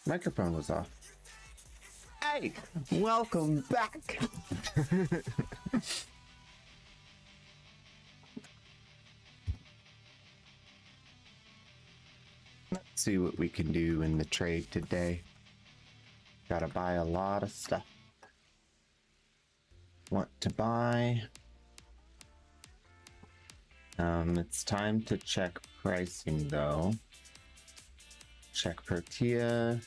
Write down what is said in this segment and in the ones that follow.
Microphone was off. Hey, welcome back. Let's see what we can do in the trade today. Gotta buy a lot of stuff. What to buy? It's time to check pricing though. Check Protea.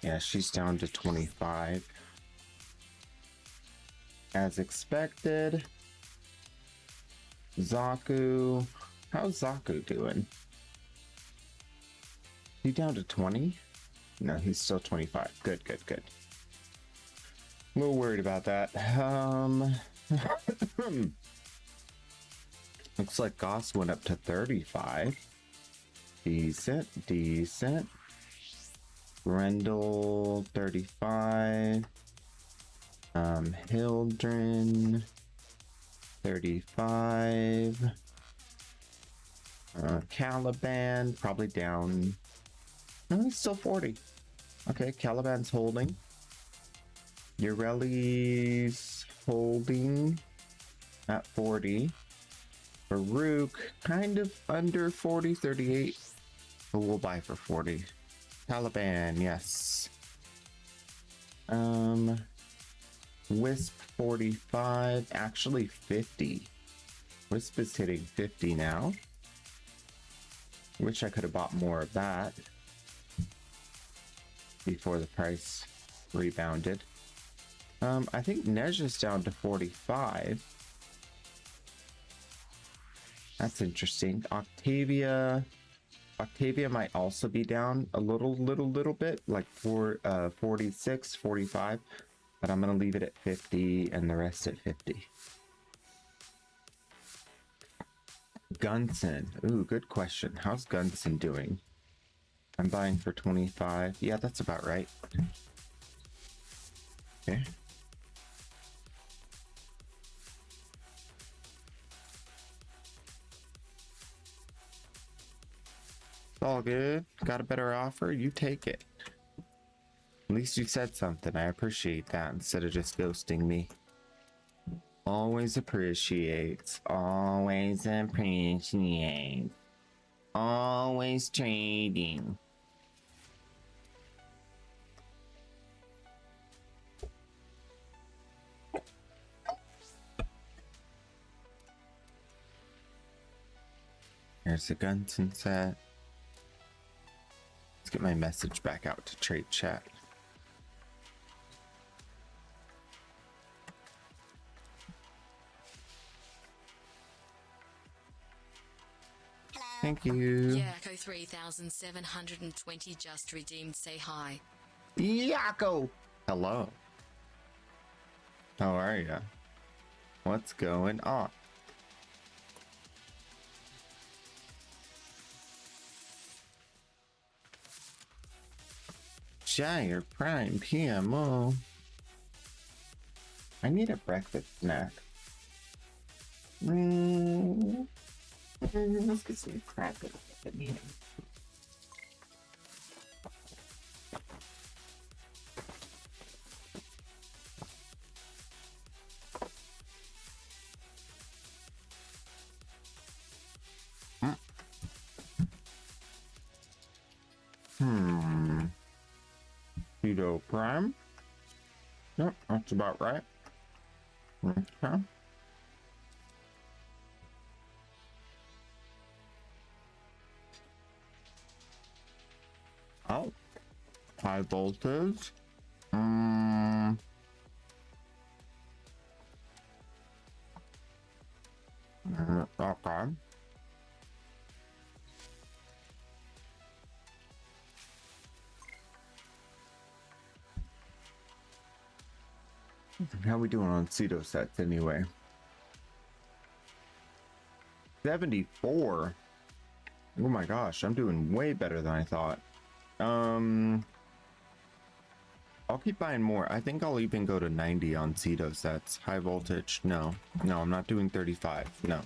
Yeah, she's down to 25. As expected. Zaku. How's Zaku doing? He down to 20? No, he's still 25. Good, good, good. A little worried about that. Looks like Goss went up to 35. Decent, decent. Grendel, 35. Hildren, 35. Caliban, probably down. No, he's still 40. Okay, Caliban's holding. Ureli's holding at 40. Farouk, kind of under 40, 38. But we'll buy for 40. Caliban, yes. Wisp 45, actually 50. Wisp is hitting 50 now. Wish I could have bought more of that before the price rebounded. I think Nej is down to 45. That's interesting. Octavia might also be down a little bit, like for 46, 45, but I'm gonna leave it at 50 and the rest at 50. Gunson. Ooh, good question. How's Gunson doing? I'm buying for 25. Yeah, that's about right. Okay. It's all good. Got a better offer? You take it. At least you said something. I appreciate that instead of just ghosting me. Always appreciates. Always appreciates. Always trading. Here's the Gunson set. Let's get my message back out to trade chat. Thank you. Yako 3720 just redeemed. Say hi. Yako! Hello. How are ya? What's going on? Shire Prime PMO. I need a breakfast snack. Let's get some crackers in here. Keto Prime. Yep, that's about right. Okay. Oh, high voltage. Okay. How we doing on pseudo sets anyway? 74. Oh my gosh, I'm doing way better than I thought. I'll keep buying more. I think I'll even go to 90 on pseudo sets. High voltage, no. No, I'm not doing 35. No.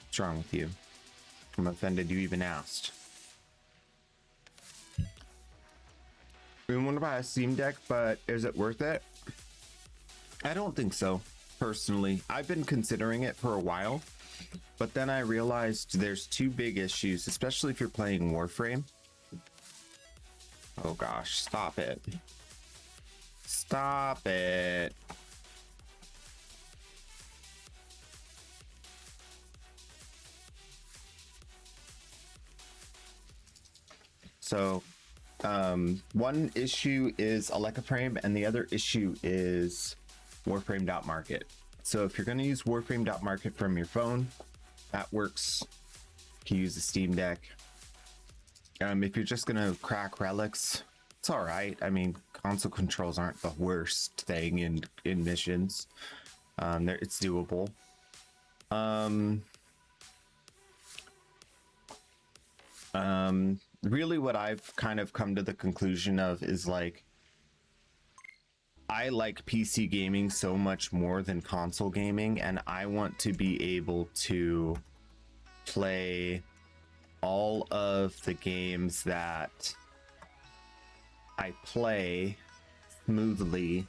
What's wrong with you? I'm offended you even asked. We want to buy a Steam Deck, but is it worth it? I don't think so, personally. I've been considering it for a while, but then I realized there's two big issues, especially if you're playing Warframe. Oh gosh, stop it. Stop it. So, one issue is Warframe, and the other issue is Warframe.market. So if you're going to use Warframe.market from your phone, that works. You can use the Steam Deck. If you're just going to crack relics, it's all right. I mean, console controls aren't the worst thing in missions. It's doable. Really what I've kind of come to the conclusion of is like, I like PC gaming so much more than console gaming, and I want to be able to play all of the games that I play smoothly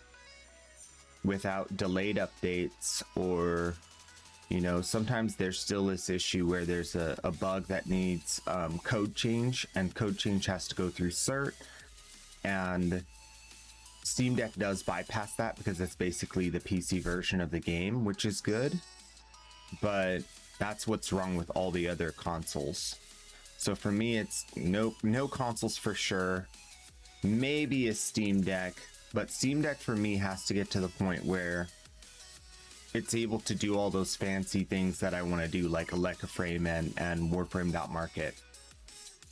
without delayed updates, or you know, sometimes there's still this issue where there's a bug that needs code change, and code change has to go through cert, and Steam Deck does bypass that because it's basically the PC version of the game, which is good, but that's what's wrong with all the other consoles. So for me, it's no consoles for sure, maybe a Steam Deck, but Steam Deck for me has to get to the point where it's able to do all those fancy things that I want to do, like Warframe and Warframe.market.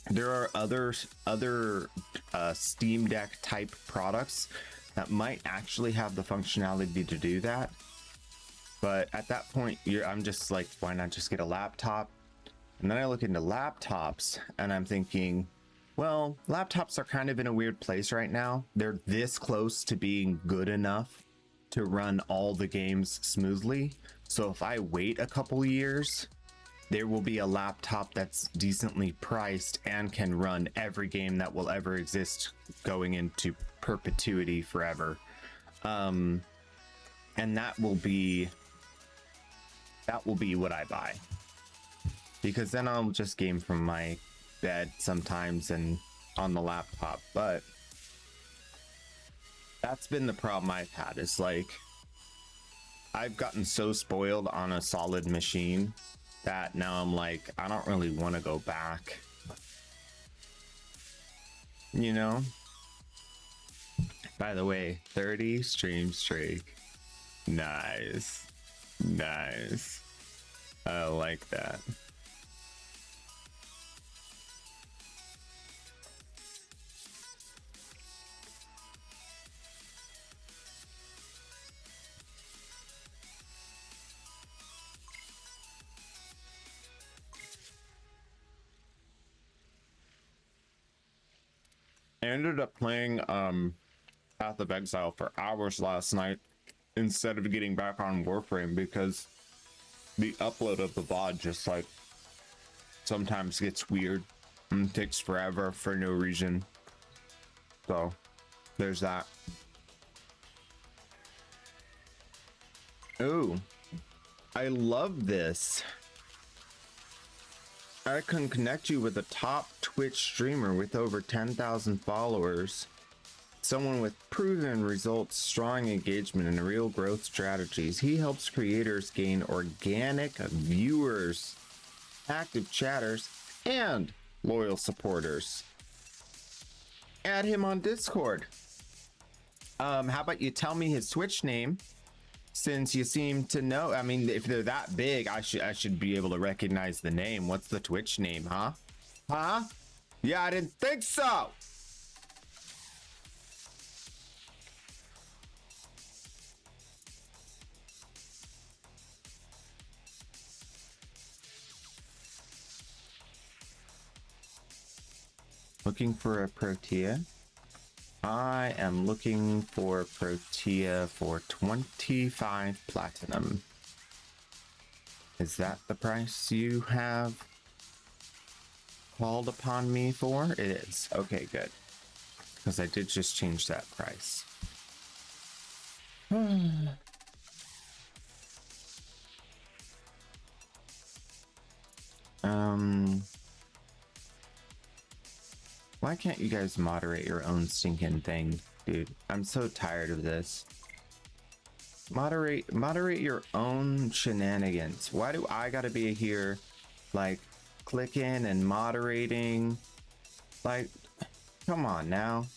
There are other Steam Deck type products that might actually have the functionality to do that, but at that point I'm just like, why not just get a laptop? And then I look into laptops and I'm thinking, well, laptops are kind of in a weird place right now. They're this close to being good enough to run all the games smoothly. So if I wait a couple years, there will be a laptop that's decently priced and can run every game that will ever exist going into perpetuity forever. And that will be what I buy, because then I'll just game from my bed sometimes and on the laptop. But that's been the problem I've had, is like, I've gotten so spoiled on a solid machine that now I'm like, I don't really want to go back, you know? By the way, 30 stream streak. Nice. Nice. I like that. I ended up playing Path of Exile for hours last night instead of getting back on Warframe, because the upload of the VOD just like sometimes gets weird and takes forever for no reason. So there's that. Oh, I love this. I can connect you with a top Twitch streamer with over 10,000 followers. Someone with proven results, strong engagement, and real growth strategies. He helps creators gain organic viewers, active chatters, and loyal supporters. Add him on Discord. How about you tell me his Twitch name, since you seem to know? I mean, if they're that big, I should be able to recognize the name. What's the Twitch name, huh? Huh? Yeah, I didn't think so. Looking for a Protea. I am looking for Protea for 25 platinum. Is that the price you have called upon me for? It is. Okay, good. because I did just change that price. Why can't you guys moderate your own stinking thing, dude? I'm so tired of this. Moderate your own shenanigans. Why do I gotta be here, like, clicking and moderating? Like, come on now.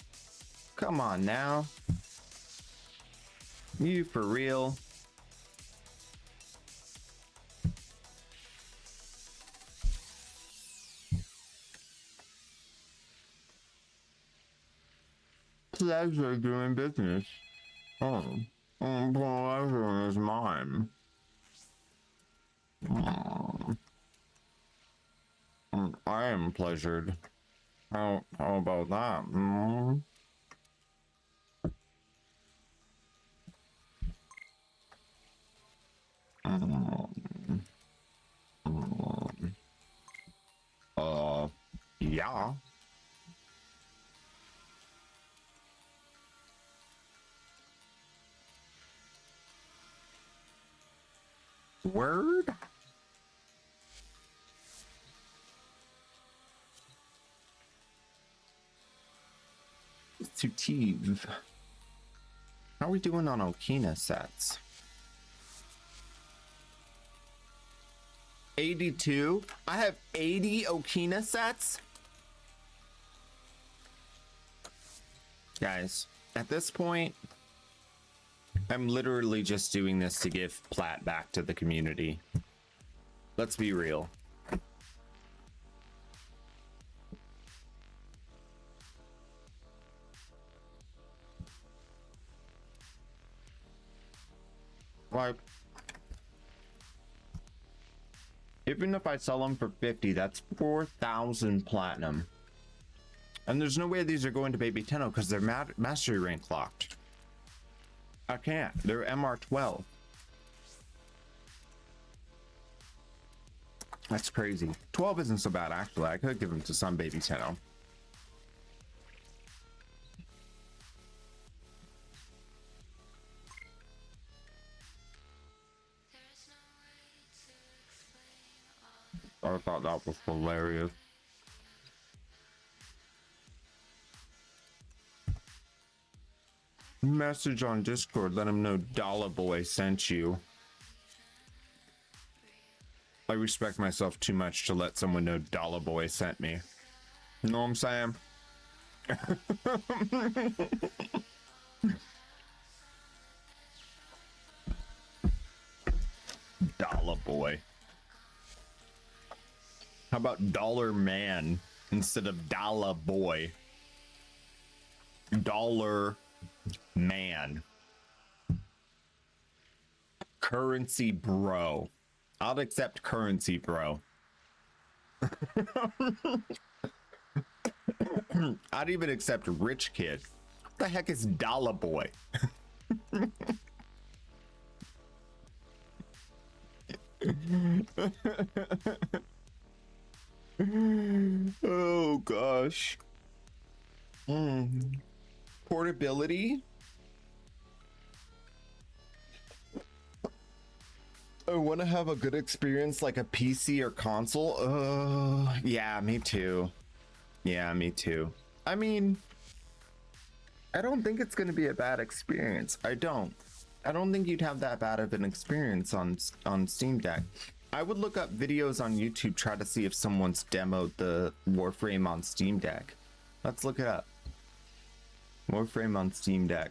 Come on now. You for real? Pleasure doing business. Pleasure is mine. I am pleasured. How about that? Yeah. Word? To Teve. How are we doing on Okina sets? 82? I have 80 Okina sets? Guys, at this point, I'm literally just doing this to give plat back to the community. Let's be real. Like, even if I sell them for 50, that's 4,000 platinum. And there's no way these are going to Baby Tenno because they're mastery rank locked. I can't. They're MR12. That's crazy. 12 isn't so bad, actually. I could give them to some Baby Tenno. I thought that was hilarious. Message on Discord, let him know Dollar Boy sent you. I respect myself too much to let someone know Dollar Boy sent me. You know what I'm saying? Dollar Boy. How about Dollar Man instead of Dollar Boy? Dollar Man. Currency bro. I'll accept currency bro. I'd even accept rich kid. What the heck is Dollar Boy? Oh gosh. Portability. I want to have a good experience like a PC or console. Yeah, me too. Yeah, me too. I mean, I don't think it's going to be a bad experience. I don't think you'd have that bad of an experience on Steam Deck. I would look up videos on YouTube, try to see if someone's demoed the Warframe on Steam Deck. Let's look it up. Warframe on Steam Deck.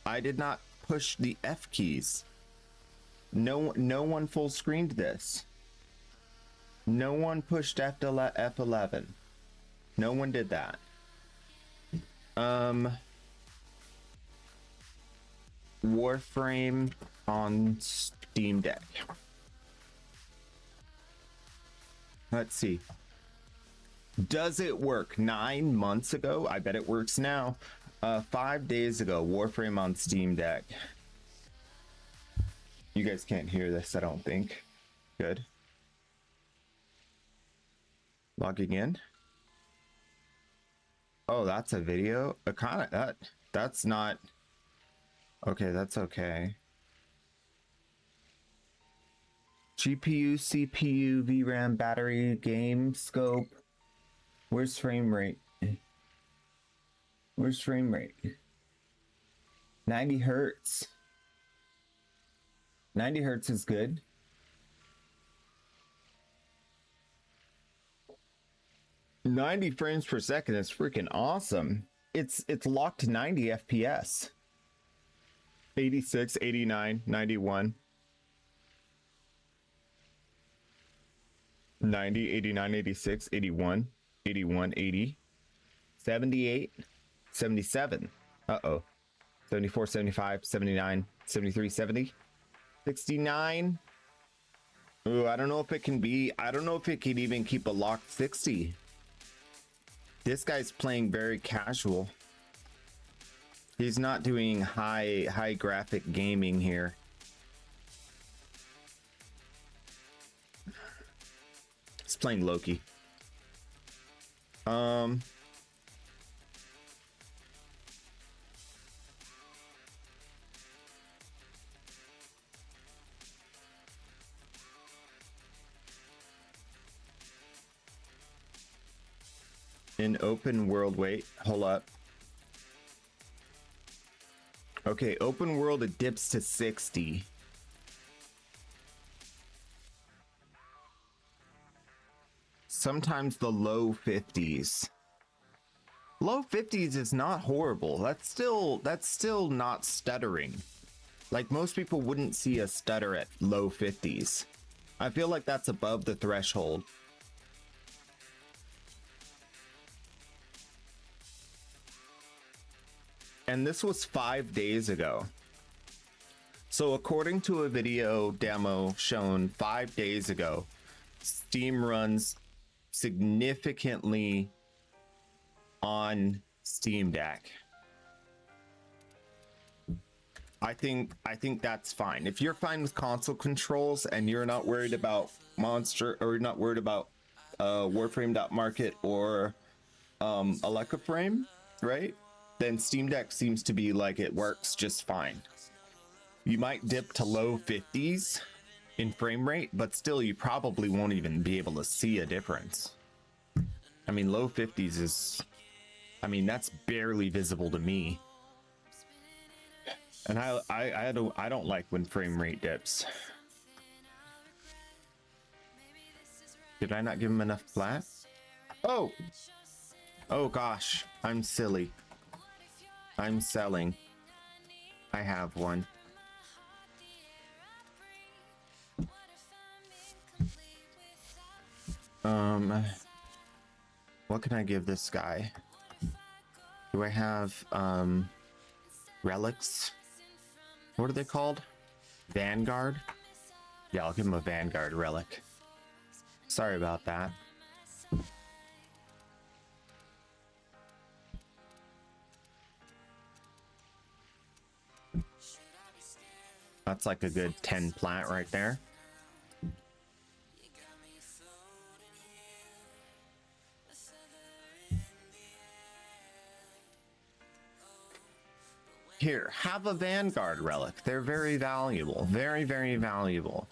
I did not push the F keys. No one full screened this. No one pushed F11. No one did that. Warframe on Steam Deck. Let's see. Does it work? 9 months ago? I bet it works now. 5 days ago, Warframe on Steam Deck. You guys can't hear this, I don't think. Good. Logging in. Oh, that's a video. A kind of that's not okay. That's okay. GPU, CPU, VRAM, battery, game scope. Where's frame rate? Where's frame rate? 90 hertz. 90 hertz is good. "90 frames per second is freaking awesome. It's locked to 90 FPS. 86, 89, 91. 90, 89, 86, 81, 81, 80, 78, 77. Uh-oh. 74, 75, 79, 73, 70, 69. Ooh, I don't know if it can even keep a locked 60. This guy's playing very casual. He's not doing high graphic gaming here. He's playing Loki. In open world, wait, hold up. Okay, open world, it dips to 60. Sometimes the low 50s. Low 50s is not horrible. That's still not stuttering. Like, most people wouldn't see a stutter at low 50s. I feel like that's above the threshold. And this was 5 days ago. So according to a video demo shown 5 days ago, Steam runs significantly on Steam Deck. I think that's fine. If you're fine with console controls and you're not worried about Monster, or you're not worried about Warframe.market or Frame, right? Then Steam Deck seems to be like it works just fine. You might dip to low 50s in frame rate, but still you probably won't even be able to see a difference. I mean, low 50s is, I mean, that's barely visible to me. And I don't like when frame rate dips. Did I not give him enough flat? Oh! Oh gosh, I'm silly. I'm selling. I have one. What can I give this guy? Do I have relics? What are they called? Vanguard? Yeah, I'll give him a Vanguard relic. Sorry about that. That's like a good 10 plant right there. Here, have a Vanguard relic. They're very valuable. Very, very valuable.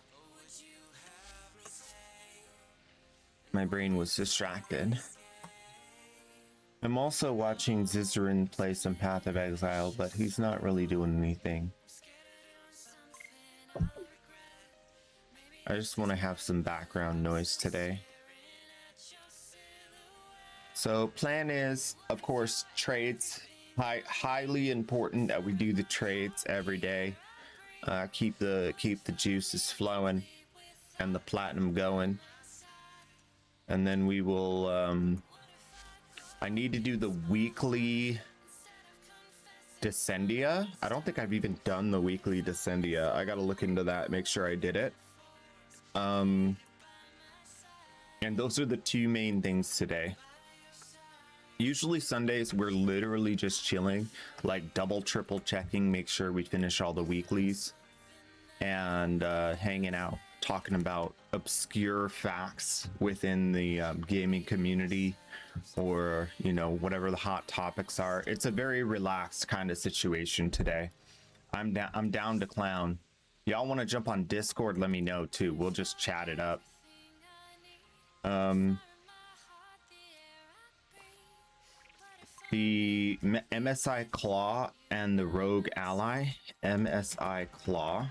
My brain was distracted. I'm also watching Zizarin play some Path of Exile, but he's not really doing anything. I just want to have some background noise today. So plan is, of course, trades. Highly important that we do the trades every day. Keep the juices flowing and the platinum going. And then we will I need to do the weekly Descendia. I don't think I've even done the weekly Descendia. I gotta look into that, make sure I did it. And those are the two main things today. Usually Sundays we're literally just chilling, like triple checking, make sure we finish all the weeklies, and hanging out, talking about obscure facts within the gaming community, or, you know, whatever the hot topics are. It's a very relaxed kind of situation today. I'm down to clown. Y'all want to jump on Discord, let me know too. We'll just chat it up. The MSI Claw and the Rogue Ally. MSI Claw.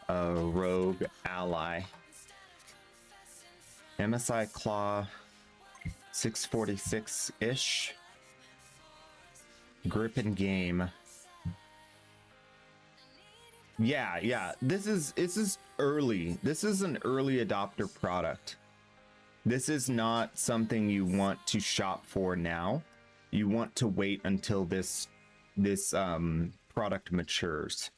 Rogue Ally. MSI Claw 646-ish. Grip and game. Yeah. This is early. This is an early adopter product. This is not something you want to shop for now. You want to wait until this product matures.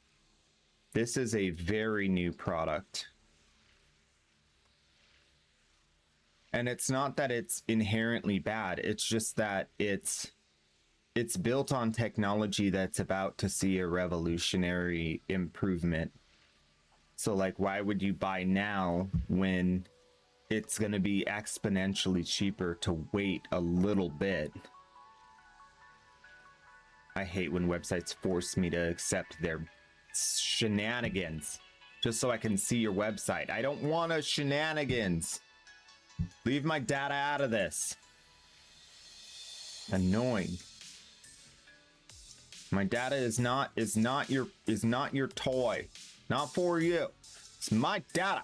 This is a very new product. And it's not that it's inherently bad. It's just that it's built on technology that's about to see a revolutionary improvement. So like, why would you buy now when it's going to be exponentially cheaper to wait a little bit? I hate when websites force me to accept their shenanigans just so I can see your website. I don't want a shenanigans. Leave my data out of this. Annoying. My data is not your toy. Not for you. It's my data.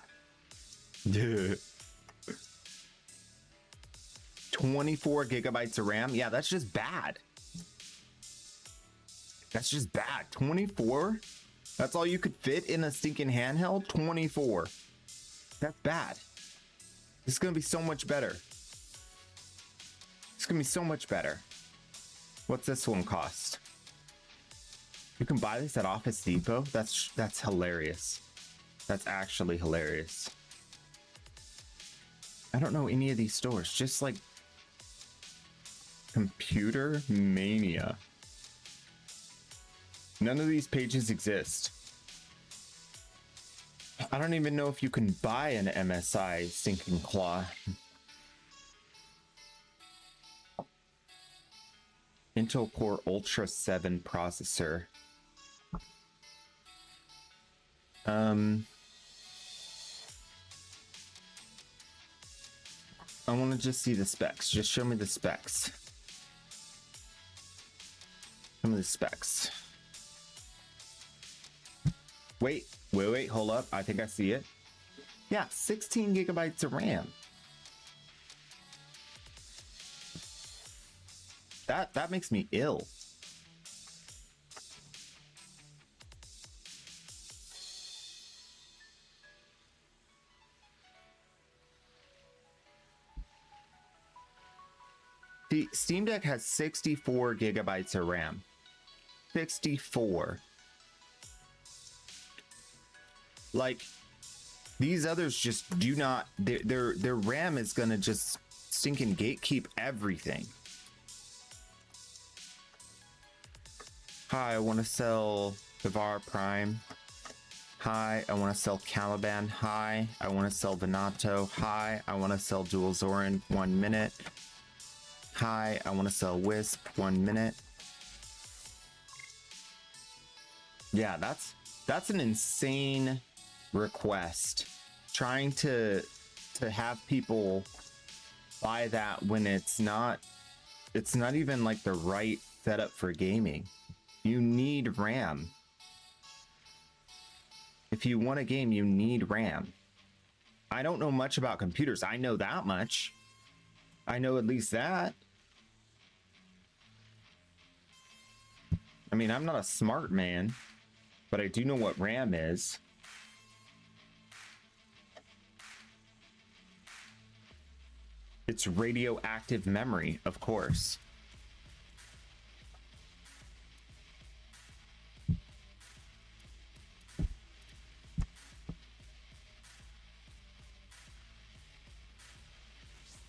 24 gigabytes of RAM. Yeah, that's just bad. That's just bad. 24? That's all you could fit in a stinking handheld? 24. That's bad. This is gonna be so much better. It's gonna be so much better. What's this one cost? You can buy this at Office Depot? That's hilarious. That's actually hilarious. I don't know any of these stores. Just like Computer Mania. None of these pages exist. I don't even know if you can buy an MSI Stinking Claw. Intel Core Ultra 7 processor. I want to just see the specs. Just show me the specs. Show me the specs. Wait, hold up. I think I see it. Yeah, 16 gigabytes of RAM. That makes me ill. The Steam Deck has 64 gigabytes of RAM. 64. Like, these others just do not, their RAM is gonna just stinking gatekeep everything. Hi, I want to sell Devar Prime. Hi, I want to sell Caliban. Hi, I want to sell Venato. Hi, I want to sell Dual Zorin. 1 minute. Hi, I want to sell Wisp. 1 minute. Yeah, that's an insane request. Trying to have people buy that when it's not even like the right setup for gaming. You need RAM. If you want a game, you need RAM. I don't know much about computers. I know that much. I know at least that. I mean, I'm not a smart man, but I do know what RAM is. It's radioactive memory, of course.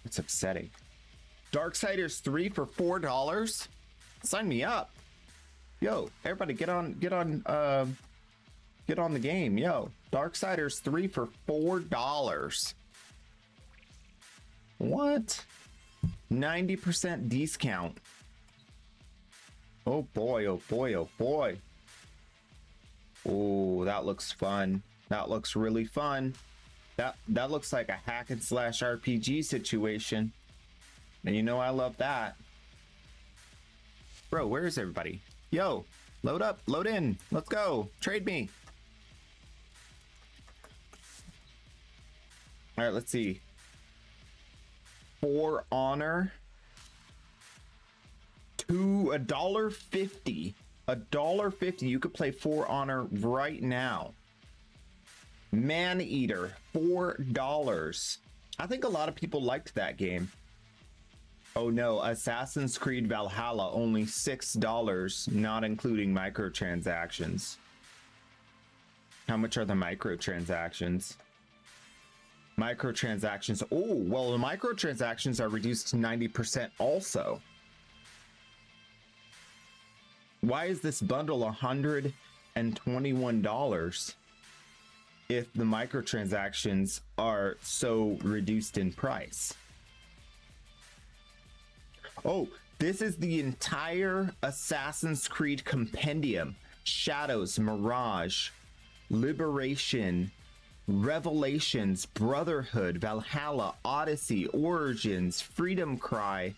It's upsetting. Darksiders 3 for $4? Sign me up. Yo, everybody get on the game. Yo, Darksiders 3 for $4. What? 90% discount. Oh boy, oh boy, oh boy. Oh, that looks fun. That looks really fun. That looks like a hack and slash RPG situation. And you know I love that. Bro, where is everybody? Yo, load up, load in. Let's go. Trade me. All right, let's see. For Honor. To $1.50. $1.50. You could play For Honor right now. Man Eater, $4. I think a lot of people liked that game. Oh no, Assassin's Creed Valhalla, only $6, not including microtransactions. How much are the microtransactions? Microtransactions, oh, well, the microtransactions are reduced to 90% also. Why is this bundle $121 if the microtransactions are so reduced in price? Oh, this is the entire Assassin's Creed compendium. Shadows, Mirage, Liberation, Revelations, Brotherhood, Valhalla, Odyssey, Origins, Freedom Cry,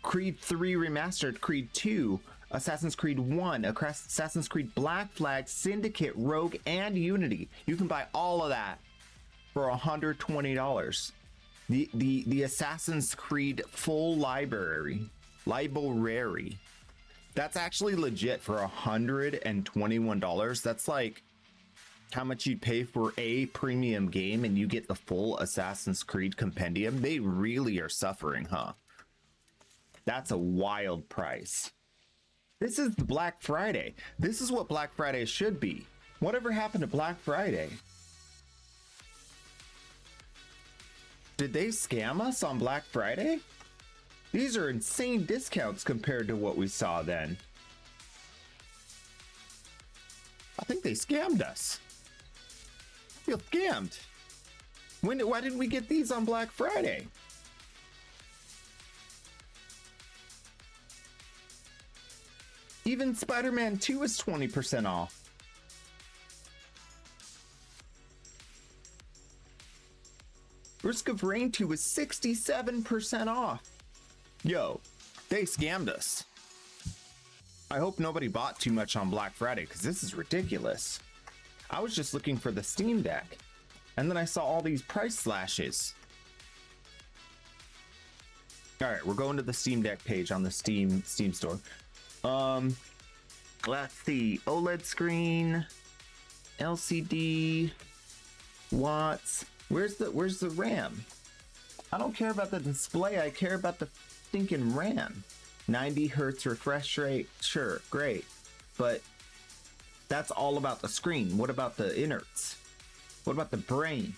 Creed 3 Remastered, Creed 2, Assassin's Creed 1, Assassin's Creed Black Flag, Syndicate, Rogue, and Unity. You can buy all of that for $120. The Assassin's Creed full library. That's actually legit for $121. That's like how much you'd pay for a premium game and you get the full Assassin's Creed compendium. They really are suffering, huh? That's a wild price. This is Black Friday. This is what Black Friday should be. Whatever happened to Black Friday? Did they scam us on Black Friday? These are insane discounts compared to what we saw then. I think they scammed us. I feel scammed. Why didn't we get these on Black Friday? Even Spider-Man 2 is 20% off. Risk of Rain 2 is 67% off. Yo, they scammed us. I hope nobody bought too much on Black Friday because this is ridiculous. I was just looking for the Steam Deck and then I saw all these price slashes. All right, we're going to the Steam Deck page on the Steam store. Let's see, OLED screen, LCD, watts. Where's the RAM? I don't care about the display. I care about the stinking RAM. 90 hertz refresh rate. Sure, great. But that's all about the screen. What about the innards? What about the brain?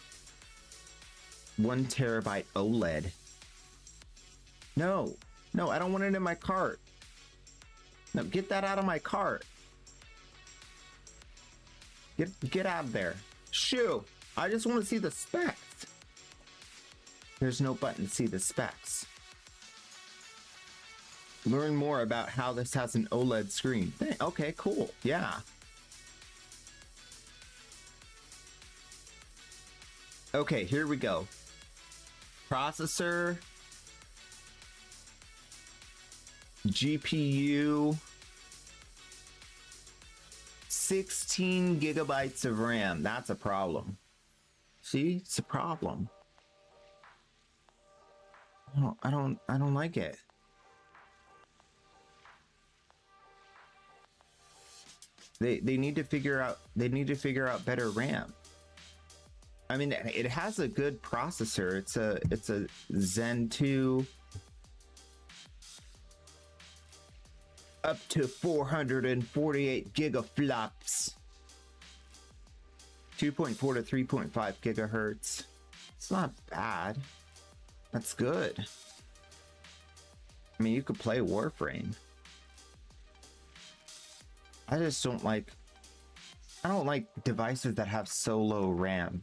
1 terabyte OLED. No, I don't want it in my cart. No, get that out of my cart. Get out of there. Shoo! I just want to see the specs. There's no button to see the specs. Learn more about how this has an OLED screen. Okay, cool. Yeah. Okay, here we go. Processor. GPU. 16 gigabytes of RAM. That's a problem. See, it's a problem. No, I don't like it. They need to figure out better RAM. I mean, it has a good processor. It's a Zen 2 up to 448 gigaflops. 2.4 to 3.5 gigahertz. It's not bad. That's good. I mean, you could play Warframe. I don't like devices that have so low RAM.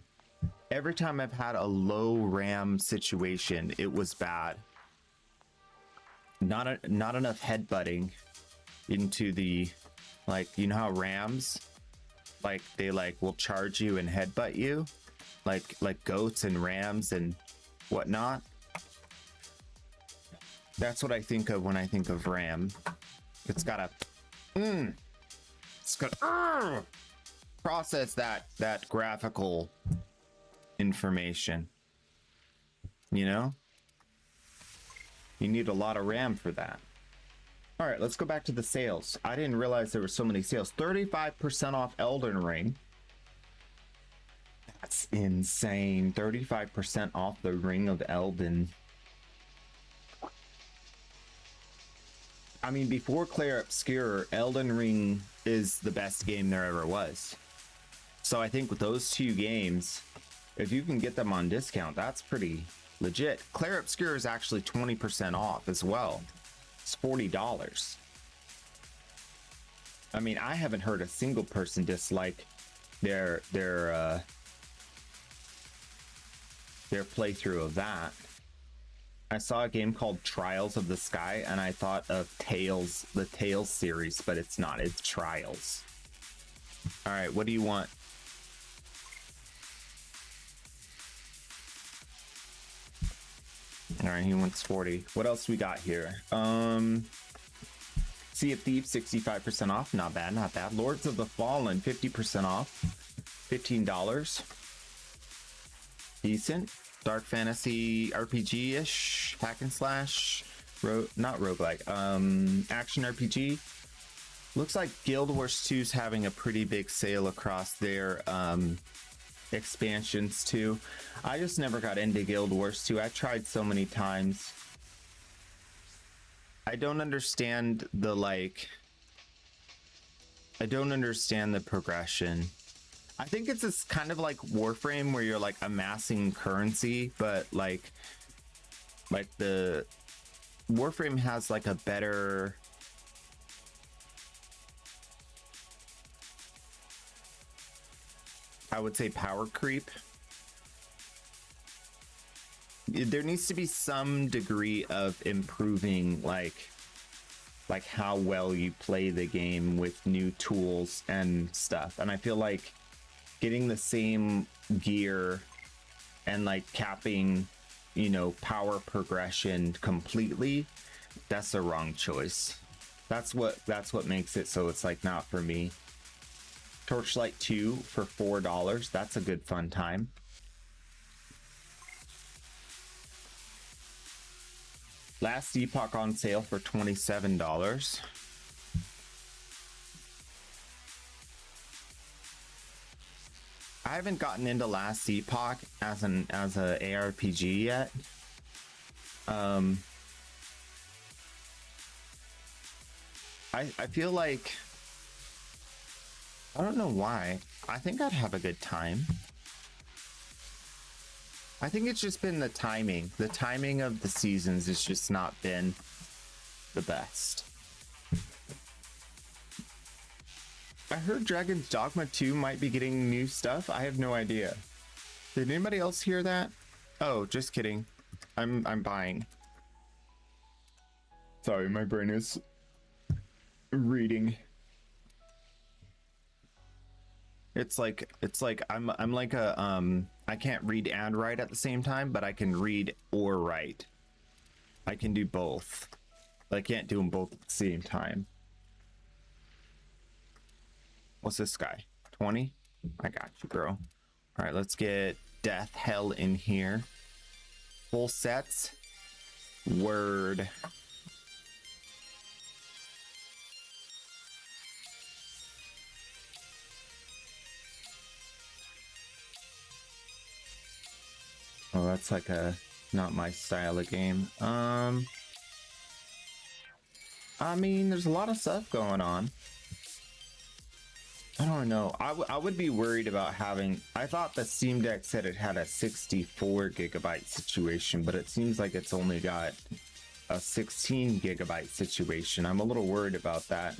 Every time I've had a low RAM situation, it was bad. Not enough headbutting into the, like, you know how RAMs, like, they like will charge you and headbutt you, like goats and rams and whatnot. That's what I think of when I think of RAM. It's gotta it's gotta process that graphical information, you know. You need a lot of RAM for that. All right, let's go back to the sales. I didn't realize there were so many sales. 35% off Elden Ring. That's insane. 35% off the Ring of Elden. I mean, before Clair Obscur, Elden Ring is the best game there ever was. So I think with those two games, if you can get them on discount, that's pretty legit. Clair Obscur is actually 20% off as well. It's $40. I mean, I haven't heard a single person dislike their playthrough of that. I saw a game called Trials of the Sky and I thought of Tales, the Tales series, but it's not, it's Trials. All right, what do you want? All right, he wants 40. What else we got here? Sea of Thieves, 65% off. Not bad, not bad. Lords of the Fallen, 50% off. $15. Decent. Dark fantasy RPG-ish. Hack and slash. Not roguelike. Action RPG. Looks like Guild Wars 2 is having a pretty big sale across their expansions too. I just never got into Guild Wars 2. I tried so many times. I don't understand the progression. I think it's this kind of like Warframe where you're like amassing currency, but like the Warframe has like a better, I would say, power creep. There needs to be some degree of improving like how well you play the game with new tools and stuff. And I feel like getting the same gear and like capping, you know, power progression completely, that's the wrong choice. That's what makes it so it's like not for me. Torchlight 2 for $4. That's a good fun time. Last Epoch on sale for $27. I haven't gotten into Last Epoch as a ARPG yet. I feel like, I don't know why. I think I'd have a good time. I think it's just been the timing. The timing of the seasons has just not been the best. I heard Dragon's Dogma 2 might be getting new stuff. I have no idea. Did anybody else hear that? Oh, just kidding. I'm buying. Sorry, my brain is reading. It's like I'm like a I can't read and write at the same time, but I can read or write. I can do both. I can't do them both at the same time. What's this guy? 20? I got you, bro. All right, let's get Death Hell in here. Full sets. Word. Oh, that's like a not my style of game. I mean, there's a lot of stuff going on. I don't know. I would be worried about having. I thought the Steam Deck said it had a 64 gigabyte situation, but it seems like it's only got a 16 gigabyte situation. I'm a little worried about that.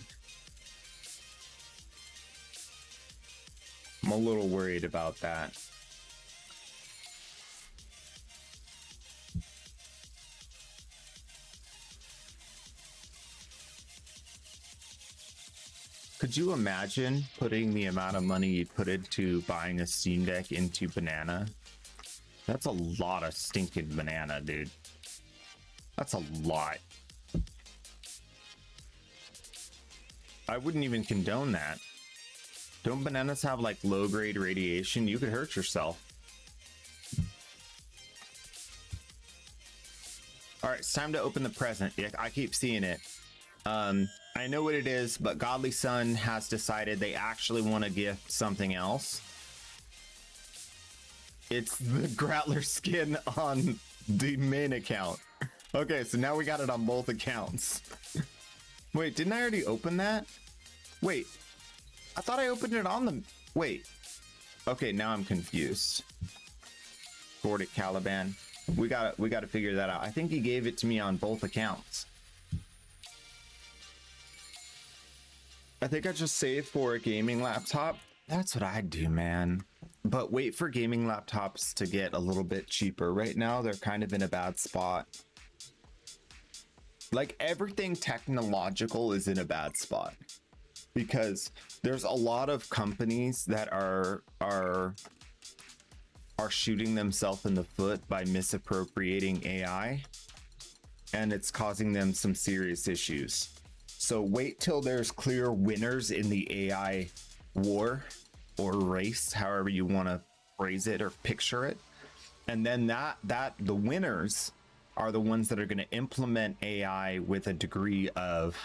I'm a little worried about that. Could you imagine putting the amount of money you'd put into buying a Steam Deck into banana? That's a lot of stinking banana, dude. That's a lot. I wouldn't even condone that. Don't bananas have like low grade radiation? You could hurt yourself. All right, it's time to open the present. Yeah, I keep seeing it. I know what it is, but Godly Son has decided they actually want to gift something else. It's the Grattler skin on the main account. Okay, so now we got it on both accounts. Wait, didn't I already open that? Wait, I thought I opened it on the... Wait. Okay, now I'm confused. Gordic Caliban. We gotta figure that out. I think he gave it to me on both accounts. I think I just saved for a gaming laptop. That's what I do, man. But wait for gaming laptops to get a little bit cheaper. Right now, they're kind of in a bad spot. Like everything technological is in a bad spot because there's a lot of companies that are shooting themselves in the foot by misappropriating AI, and it's causing them some serious issues. So wait till there's clear winners in the AI war or race, however you want to phrase it or picture it. And then that the winners are the ones that are going to implement AI with a degree of,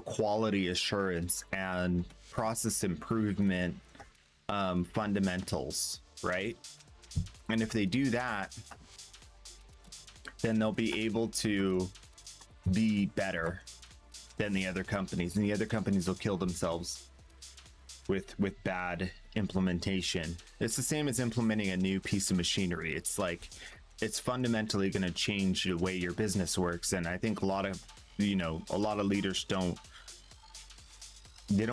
quality assurance and process improvement fundamentals, right? And if they do that, then they'll be able to be better than the other companies, and the other companies will kill themselves with bad implementation. It's the same as implementing a new piece of machinery. It's like it's fundamentally going to change the way your business works, and I think a lot of leaders don't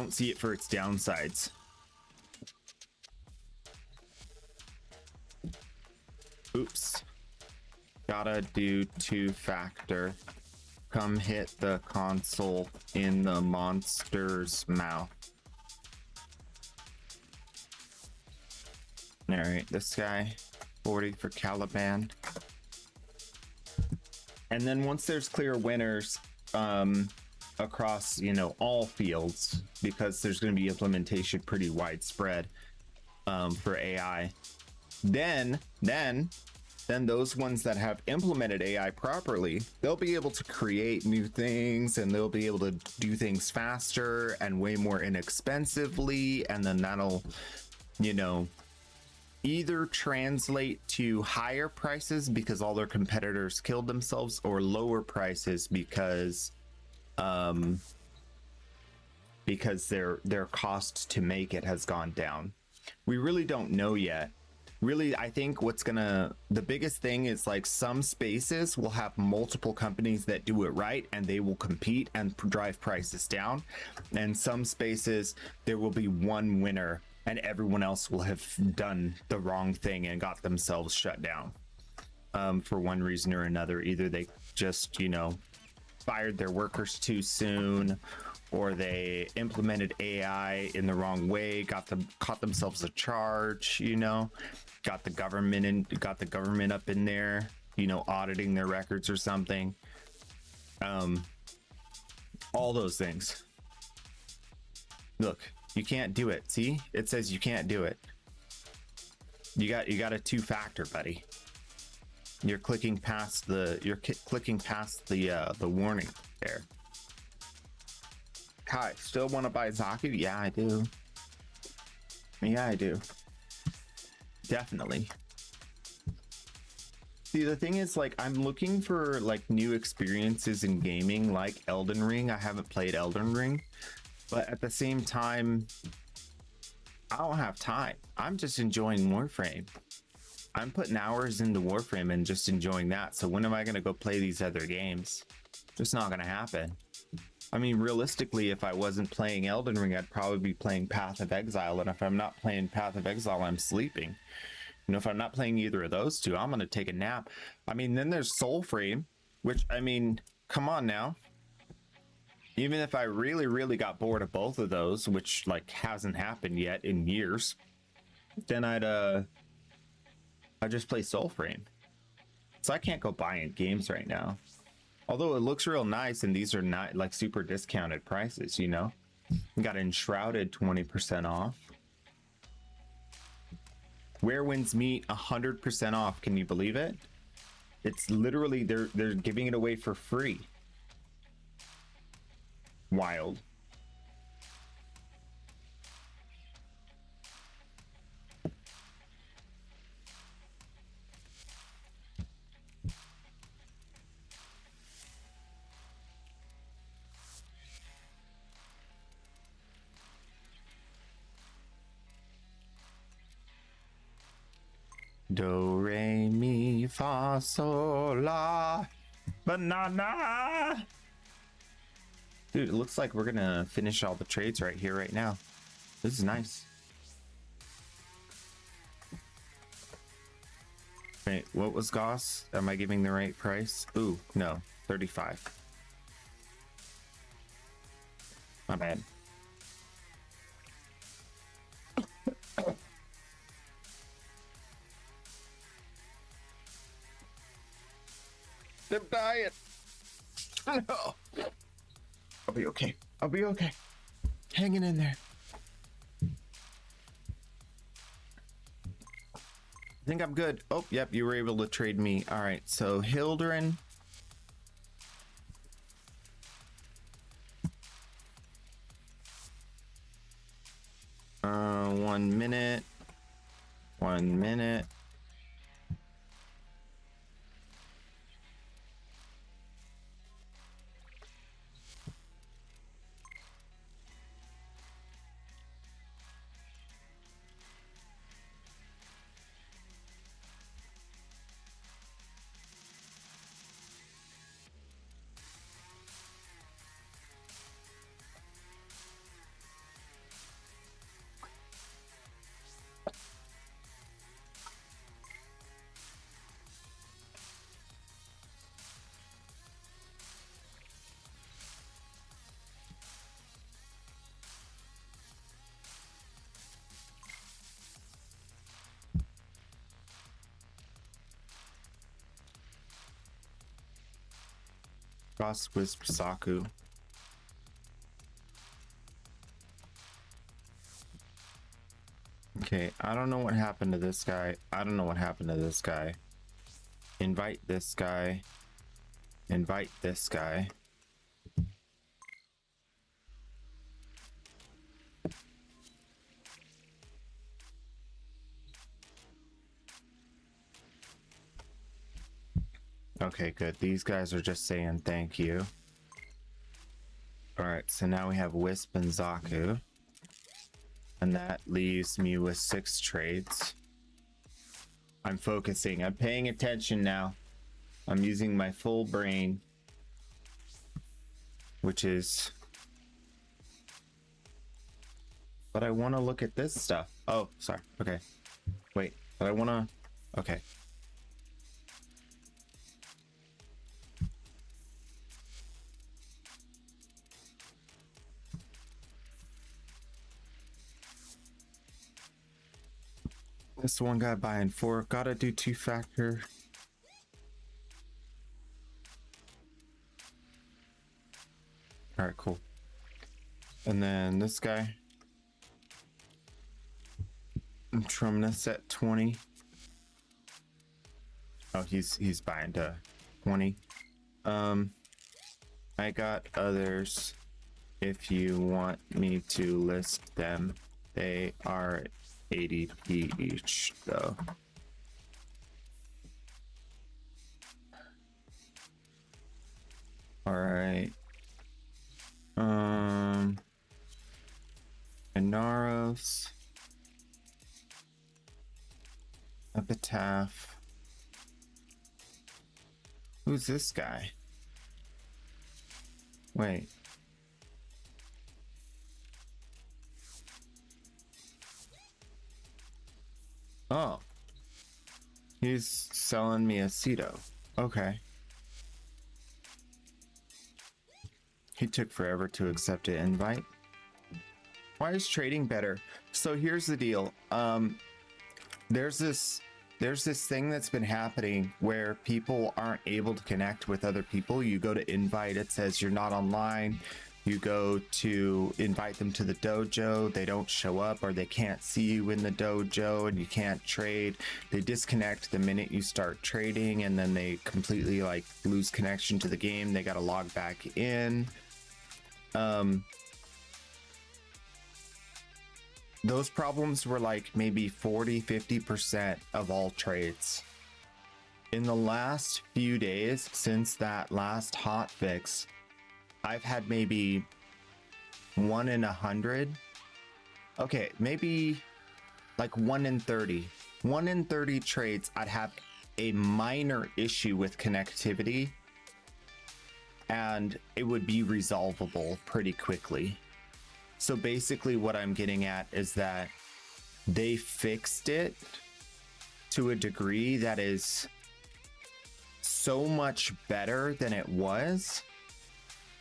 see it for its downsides. Oops. Gotta do two-factor. Come hit the console in the monster's mouth. All right, this guy, 40 for Caliban. And then once there's clear winners across, all fields, because there's going to be implementation pretty widespread for AI, then those ones that have implemented AI properly, they'll be able to create new things, and they'll be able to do things faster and way more inexpensively, and then that'll, either translate to higher prices because all their competitors killed themselves, or lower prices because their cost to make it has gone down. We really don't know yet. Really, I think the biggest thing is like some spaces will have multiple companies that do it right, and they will compete and drive prices down. And some spaces there will be one winner, and everyone else will have done the wrong thing and got themselves shut down for one reason or another. Either they just, fired their workers too soon, or they implemented AI in the wrong way, caught themselves a charge, got the government up in there, auditing their records or something. All those things. Look, you can't do it. See, it says you can't do it. You got a two-factor, buddy. You're clicking past the warning there. Kai, still want to buy Zaku? Yeah, I do. Yeah, I do. Definitely. See, the thing is, like, I'm looking for like new experiences in gaming, like Elden Ring. I haven't played Elden Ring, but at the same time, I don't have time. I'm just enjoying Warframe. I'm putting hours into Warframe and just enjoying that. So when am I going to go play these other games? Just not going to happen. I mean, realistically, if I wasn't playing Elden Ring, I'd probably be playing Path of Exile. And if I'm not playing Path of Exile, I'm sleeping. If I'm not playing either of those two, I'm going to take a nap. I mean, then there's Soulframe, which, I mean, come on now. Even if I really, really got bored of both of those, which like hasn't happened yet in years, then I'd just play Soulframe. So I can't go buying games right now. Although it looks real nice, and these are not like super discounted prices, you know? Got Enshrouded 20% off. Where Winds Meet 100% off. Can you believe it? It's literally they're giving it away for free. Wild. Do, re, mi, fa, sol, la, banana. Dude, it looks like we're gonna finish all the trades right here, right now. This is nice. Wait, what was Goss? Am I giving the right price? Ooh, no, 35. My bad. I'm dying. No. I'll be okay. I'll be okay. Hanging in there. I think I'm good. Oh, yep, you were able to trade me. All right, so Hildren. One minute. 1 minute. Frost Wisp Saku. Okay, I don't know what happened to this guy. I don't know what happened to this guy. Invite this guy. Invite this guy. Okay, good. These guys are just saying thank you. All right, so now we have Wisp and Zaku. And that leaves me with 6 trades. I'm focusing. I'm paying attention now. I'm using my full brain. Which is... But I want to look at this stuff. Oh, sorry. Okay. Wait, but I want to... Okay. This one guy buying 4. Gotta do 2-factor. All right, cool. And then this guy. Trumnus at 20. Oh, he's buying to 20. I got others. If you want me to list them, they are 80p each, though. All right. Inaros. Epitaph. Who's this guy? Wait. Oh. He's selling me a Cedo. Okay. He took forever to accept an invite. Why is trading better? So here's the deal. There's this thing that's been happening where people aren't able to connect with other people. You go to invite, it says you're not online. You go to invite them to the dojo, they don't show up, or they can't see you in the dojo and you can't trade. They disconnect the minute you start trading, and then they completely like lose connection to the game. They got to log back in. Those problems were like maybe 40-50% of all trades. In the last few days since that last hot fix, I've had maybe 1 in 100. Okay, maybe like 1 in 30. 1 in 30 trades, I'd have a minor issue with connectivity, and it would be resolvable pretty quickly. So basically what I'm getting at is that they fixed it to a degree that is so much better than it was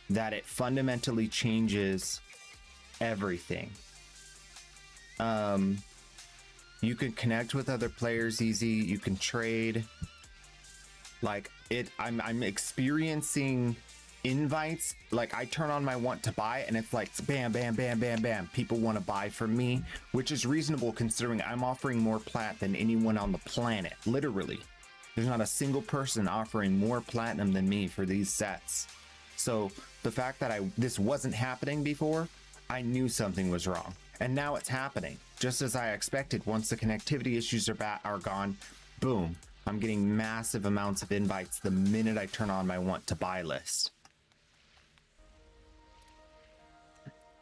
that it fundamentally changes everything. You can connect with other players easy, you can trade. Like I'm experiencing invites, like I turn on my want to buy and it's like bam bam bam bam bam, people want to buy from me, which is reasonable considering I'm offering more plat than anyone on the planet. Literally, there's not a single person offering more platinum than me for these sets. So the fact that this wasn't happening before, I knew something was wrong, and now it's happening just as I expected. Once the connectivity issues are gone, boom, I'm getting massive amounts of invites the minute I turn on my want to buy list.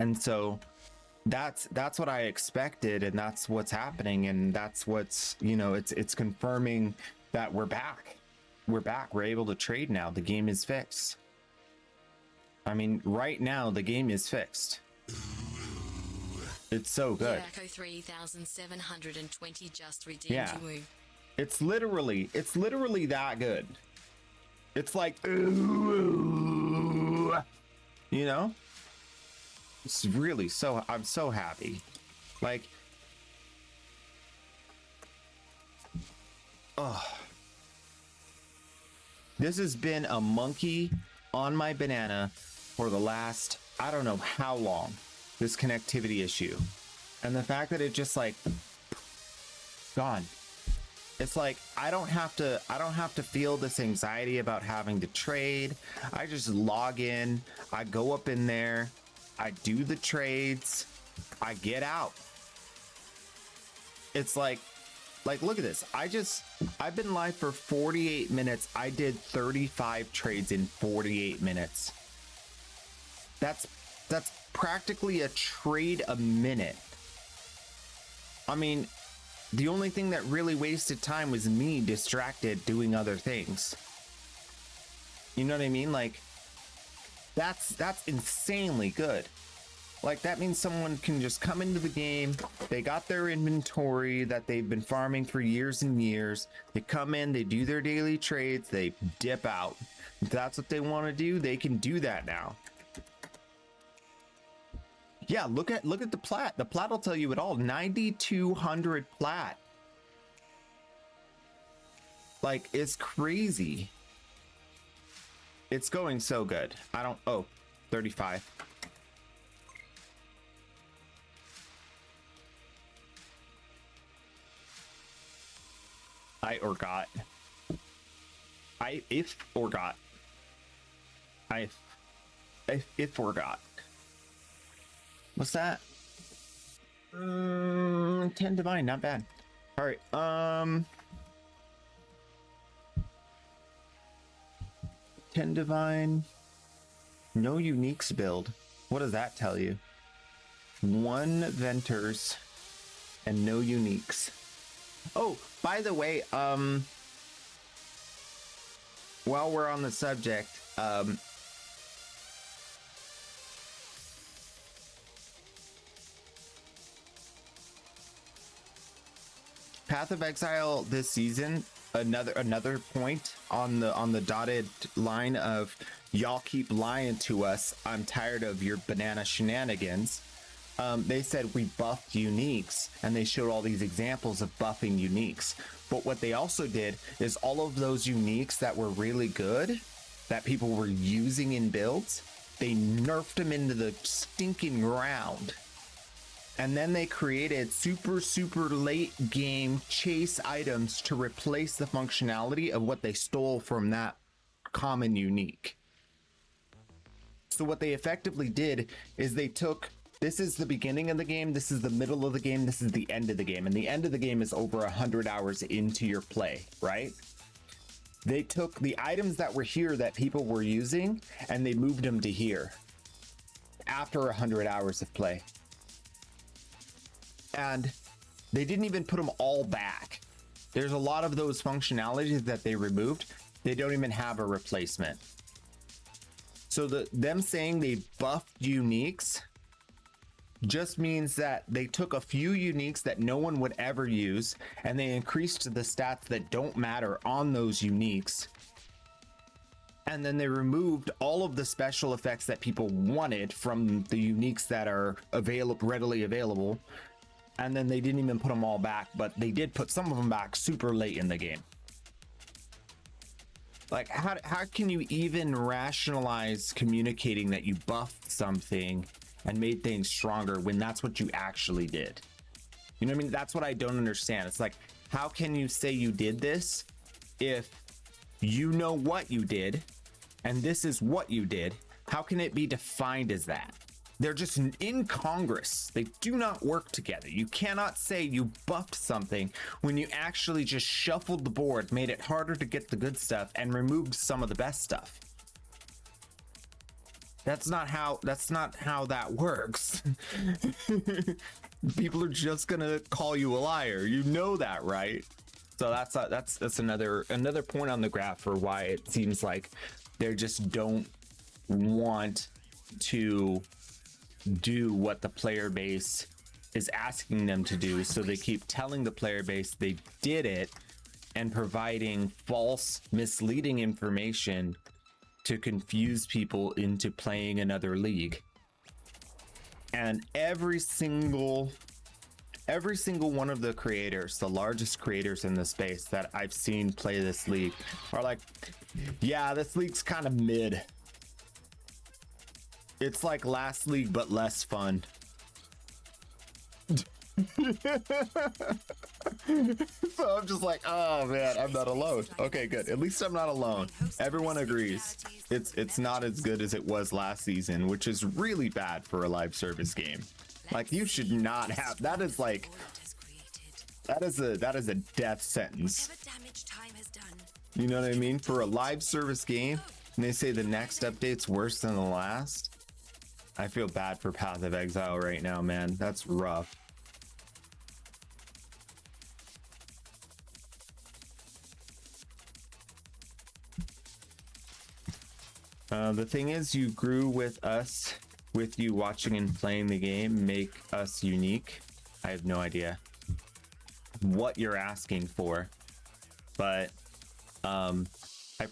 And so that's what I expected, and that's what's happening, and that's what's, you know, it's confirming that we're back. We're able to trade now. The game is fixed. I mean, right now the game is fixed. It's so good. Jacko 3720 just redeemed you. It's literally that good. It's like, you know? It's really I'm so happy. Like, this has been a monkey on my banana for the last, I don't know how long, this connectivity issue. And the fact that it just like gone. It's like I don't have to feel this anxiety about having to trade. I just log in, I go up in there, I do the trades, I get out. It's like look at this. I've been live for 48 minutes. I did 35 trades in 48 minutes. That's practically a trade a minute. I mean, the only thing that really wasted time was me distracted doing other things. You know what I mean? Like, that's insanely good. Like, that means someone can just come into the game, they got their inventory that they've been farming for years and years, they come in, they do their daily trades, they dip out. If that's what they want to do, they can do that now. Yeah, look at the plat. The plat will tell you it all. 9,200 plat. Like, it's crazy. It's going so good. 35. If forgot. What's that? 10 divine, not bad. All right. 10 divine. No uniques build. What does that tell you? 1 venters and no uniques. Oh, by the way, while we're on the subject, Path of Exile this season, another point on the dotted line of y'all keep lying to us. I'm tired of your banana shenanigans. They said we buffed uniques, and they showed all these examples of buffing uniques. But what they also did is all of those uniques that were really good, that people were using in builds, they nerfed them into the stinking ground. And then they created super late game chase items to replace the functionality of what they stole from that common unique. So what they effectively did is they took, this is the beginning of the game, this is the middle of the game, this is the end of the game. And the end of the game is over 100 hours into your play, right? They took the items that were here that people were using and they moved them to here after 100 hours of play. And they didn't even put them all back. There's a lot of those functionalities that they removed. They don't even have a replacement. So them saying they buffed uniques just means that they took a few uniques that no one would ever use and they increased the stats that don't matter on those uniques. And then they removed all of the special effects that people wanted from the uniques that are readily available. And then they didn't even put them all back, but they did put some of them back super late in the game. Like, how can you even rationalize communicating that you buffed something and made things stronger when that's what you actually did? You know what I mean? That's what I don't understand. It's like, how can you say you did this if you know what you did and this is what you did? How can it be defined as that? They're just incongruous. They do not work together. You cannot say you buffed something when you actually just shuffled the board, made it harder to get the good stuff, and removed some of the best stuff. That's not how that works. People are just gonna call you a liar. You know that, right? So that's another point on the graph for why it seems like they just don't want to do what the player base is asking them to do, so they keep telling the player base they did it and providing false, misleading information to confuse people into playing another league. And every single one of the creators, the largest creators in the space that I've seen play this league, are like, yeah, this league's kind of mid. It's like last league, but less fun. So I'm just like, oh man, I'm not alone. Okay, good. At least I'm not alone. Everyone agrees. It's not as good as it was last season, which is really bad for a live service game. Like, you should not have, that is a death sentence. You know what I mean? For a live service game, and they say the next update's worse than the last. I feel bad for Path of Exile right now, man. That's rough. The thing is, you grew with us, with you watching and playing the game, make us unique. I have no idea what you're asking for, but I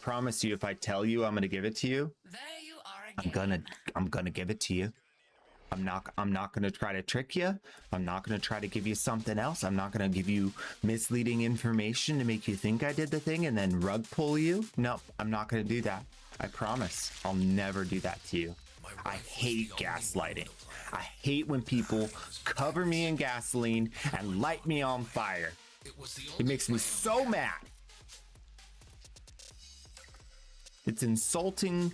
promise you, if I tell you I'm gonna give it to you, I'm gonna give it to you. I'm not gonna try to trick you. I'm not gonna try to give you something else. I'm not gonna give you misleading information to make you think I did the thing and then rug pull you. No, I'm not gonna do that. I promise. I'll never do that to you. I hate gaslighting. I hate when people cover me in gasoline and light me on fire. It makes me so mad. It's insulting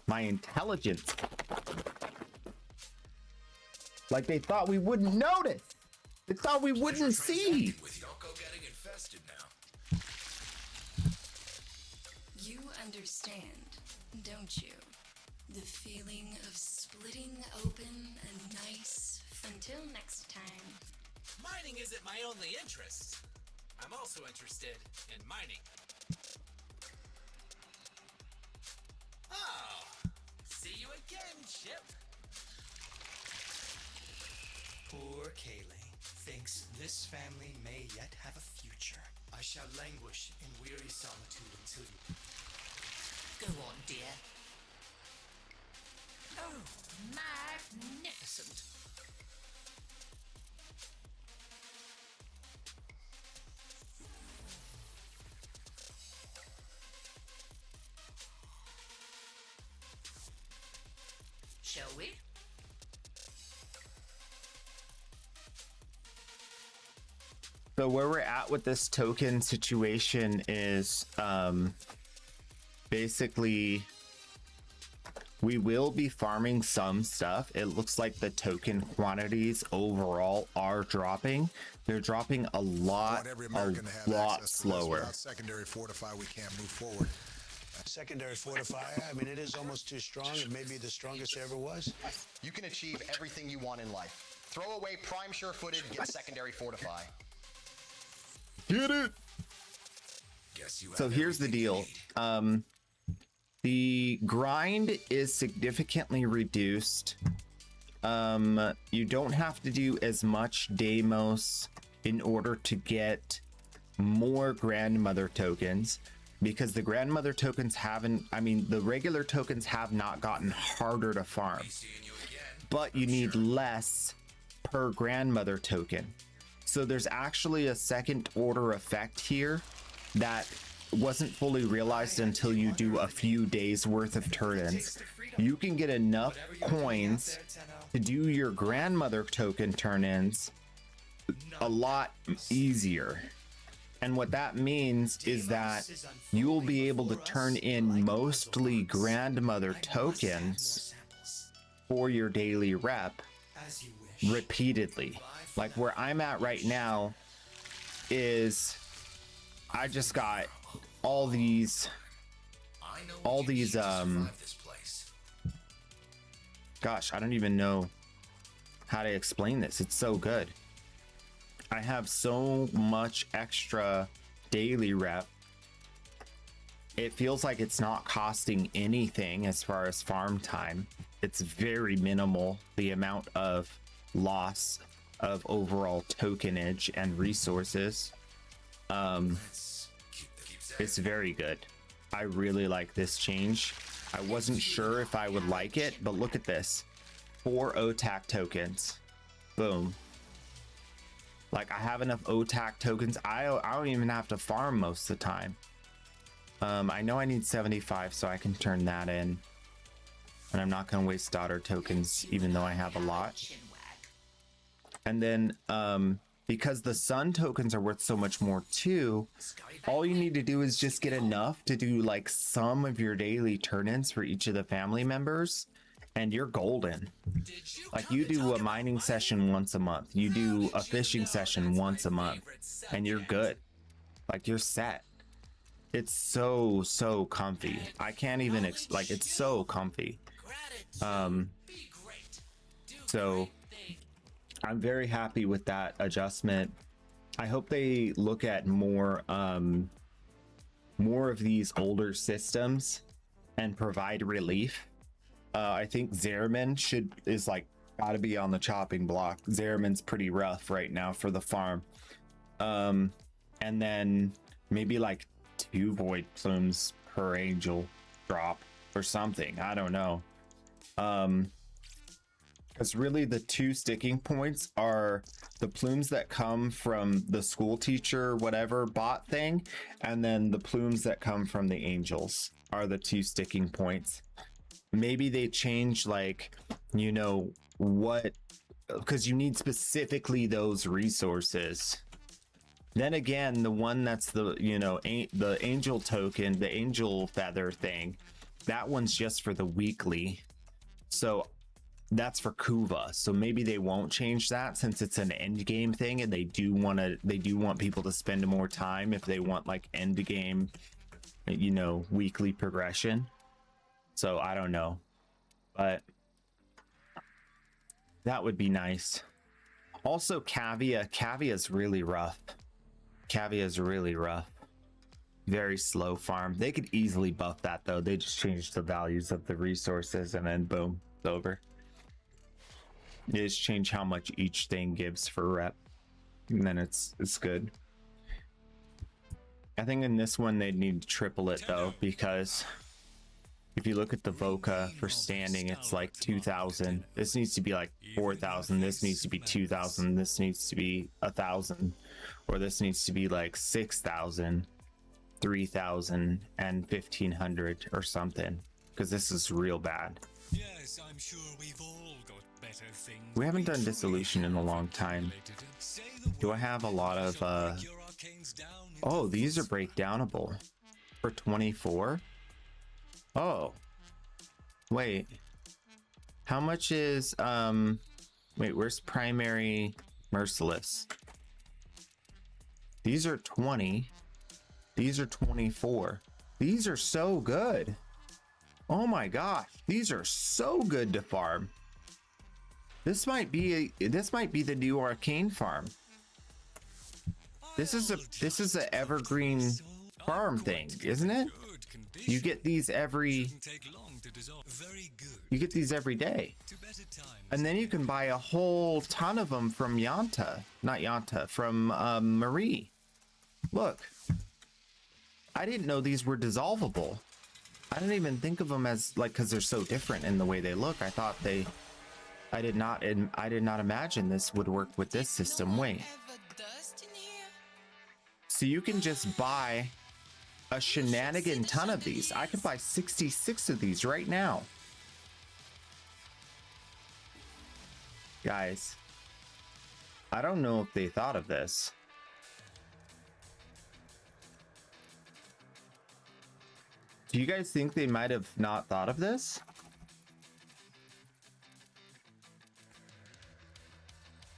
my intelligence. Like, they thought we wouldn't notice. They thought we wouldn't see. You understand, don't you? The feeling of splitting open and nice. Until next time. Mining isn't my only interest. I'm also interested in mining. Oh, see you again, Chip. Poor Kaylee. Methinks this family may yet have a future. I shall languish in weary solitude until you... Go on, dear. Oh, magnificent. Shall we? So where we're at with this token situation is basically we will be farming some stuff. It looks like the token quantities overall are dropping. They're dropping a lot slower. Without secondary fortify, we can't move forward. Secondary fortify, I mean, it is almost too strong. It may be the strongest there ever was. You can achieve everything you want in life. Throw away prime sure-footed, get secondary fortify. Get it. So here's the deal. The grind is significantly reduced. You don't have to do as much Deimos in order to get more grandmother tokens, because the grandmother tokens haven't, I mean, the regular tokens have not gotten harder to farm, but you need less per grandmother token. So there's actually a second order effect here that wasn't fully realized until you do a few days worth of turn-ins. You can get enough coins to do your grandmother token turn-ins a lot easier. And what that means is that you will be able to turn in mostly grandmother tokens for your daily rep repeatedly. Like where I'm at right now is I just got all these gosh, I don't even know how to explain this. It's so good. I have so much extra daily rep. It feels like it's not costing anything as far as farm time. It's very minimal, the amount of loss of overall tokenage and resources. It's very good. I really like this change. I wasn't sure if I would like it, but look at this. 4 OTAC tokens. Boom. Like, I have enough OTAC tokens. I don't even have to farm most of the time. I know I need 75, so I can turn that in. And I'm not going to waste daughter tokens, even though I have a lot. And then, because the sun tokens are worth so much more too, all you need to do is just get enough to do like some of your daily turn-ins for each of the family members, and you're golden. Like, you do a mining session once a month, you do a fishing session once a month, and you're good. Like, you're set. It's so comfy. I can't even like, it's so comfy. So I'm very happy with that adjustment. I hope they look at more of these older systems and provide relief. I think Zerman is like gotta be on the chopping block. Zerman's pretty rough right now for the farm. And then maybe like 2 void plumes per angel drop or something. I don't know. Because really the 2 sticking points are the plumes that come from the school teacher whatever bot thing, and then the plumes that come from the angels are the 2 sticking points. Maybe they change, like, you know what, because you need specifically those resources. Then again, the one that's the, you know, the angel token, the angel feather thing, that one's just for the weekly. So that's for Kuva. So maybe they won't change that, since it's an end game thing, and they do want people to spend more time if they want like end game, you know, weekly progression. So I don't know, but that would be nice. Also, Cavia's really rough. Cavia's really rough. Very slow farm. They could easily buff that though. They just changed the values of the resources and then boom, it's over. They just change how much each thing gives for rep. and then it's good. I think in this one they'd need to triple it though, because if you look at the Voca for standing, it's like 2,000. This needs to be like 4,000. This needs to be 2,000. This needs to be 1,000, or this needs to be like 6,000, 3,000, and 1,500 or something, because this is real bad. Yes, I'm sure we've all got better things. We haven't done dissolution in a long time. Do I have a lot of oh, these are breakdownable for 24. Oh, wait, how much is wait, where's primary merciless? These are 20, these are 24. These are so good. Oh my gosh, these are so good to farm. This might be the new arcane farm. This is a evergreen farm thing, isn't it? You get these every day, and then you can buy a whole ton of them from from Marie. Look, I didn't know these were dissolvable. I didn't even think of them as like, because they're so different in the way they look. I thought I did not imagine this would work with this system. Wait, so you can just buy a shenanigan ton of these. I could buy 66 of these right now. Guys, I don't know if they thought of this. Do you guys think they might have not thought of this?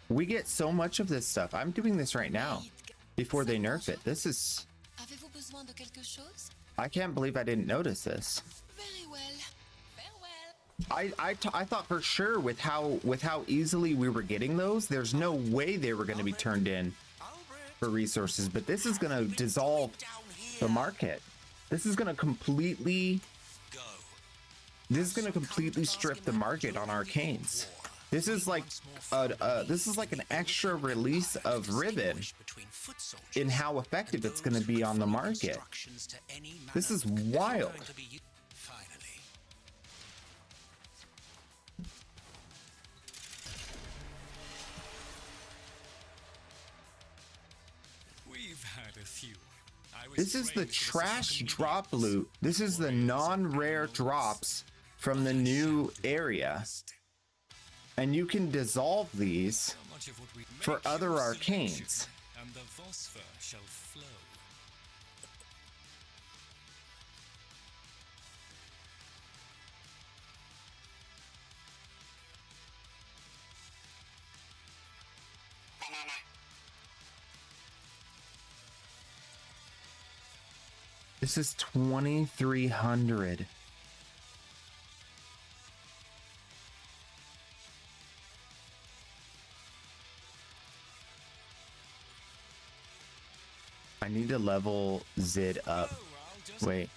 We get so much of this stuff. I'm doing this right now before they nerf it. This is... I can't believe I didn't notice this. Very well. Farewell. I thought for sure with how easily we were getting those, there's no way they were going to be turned in for resources, but this is going to dissolve the market. This is going to completely strip the market on arcanes. This is like an extra release of Ribbon in how effective it's going to be on the market. This is wild. We've had a few. This is the trash drop loot. This is the non-rare drops from the new area. And you can dissolve these for other arcanes. And the phosphor shall flow. This is 2,300. I need to level Zid up. Wait.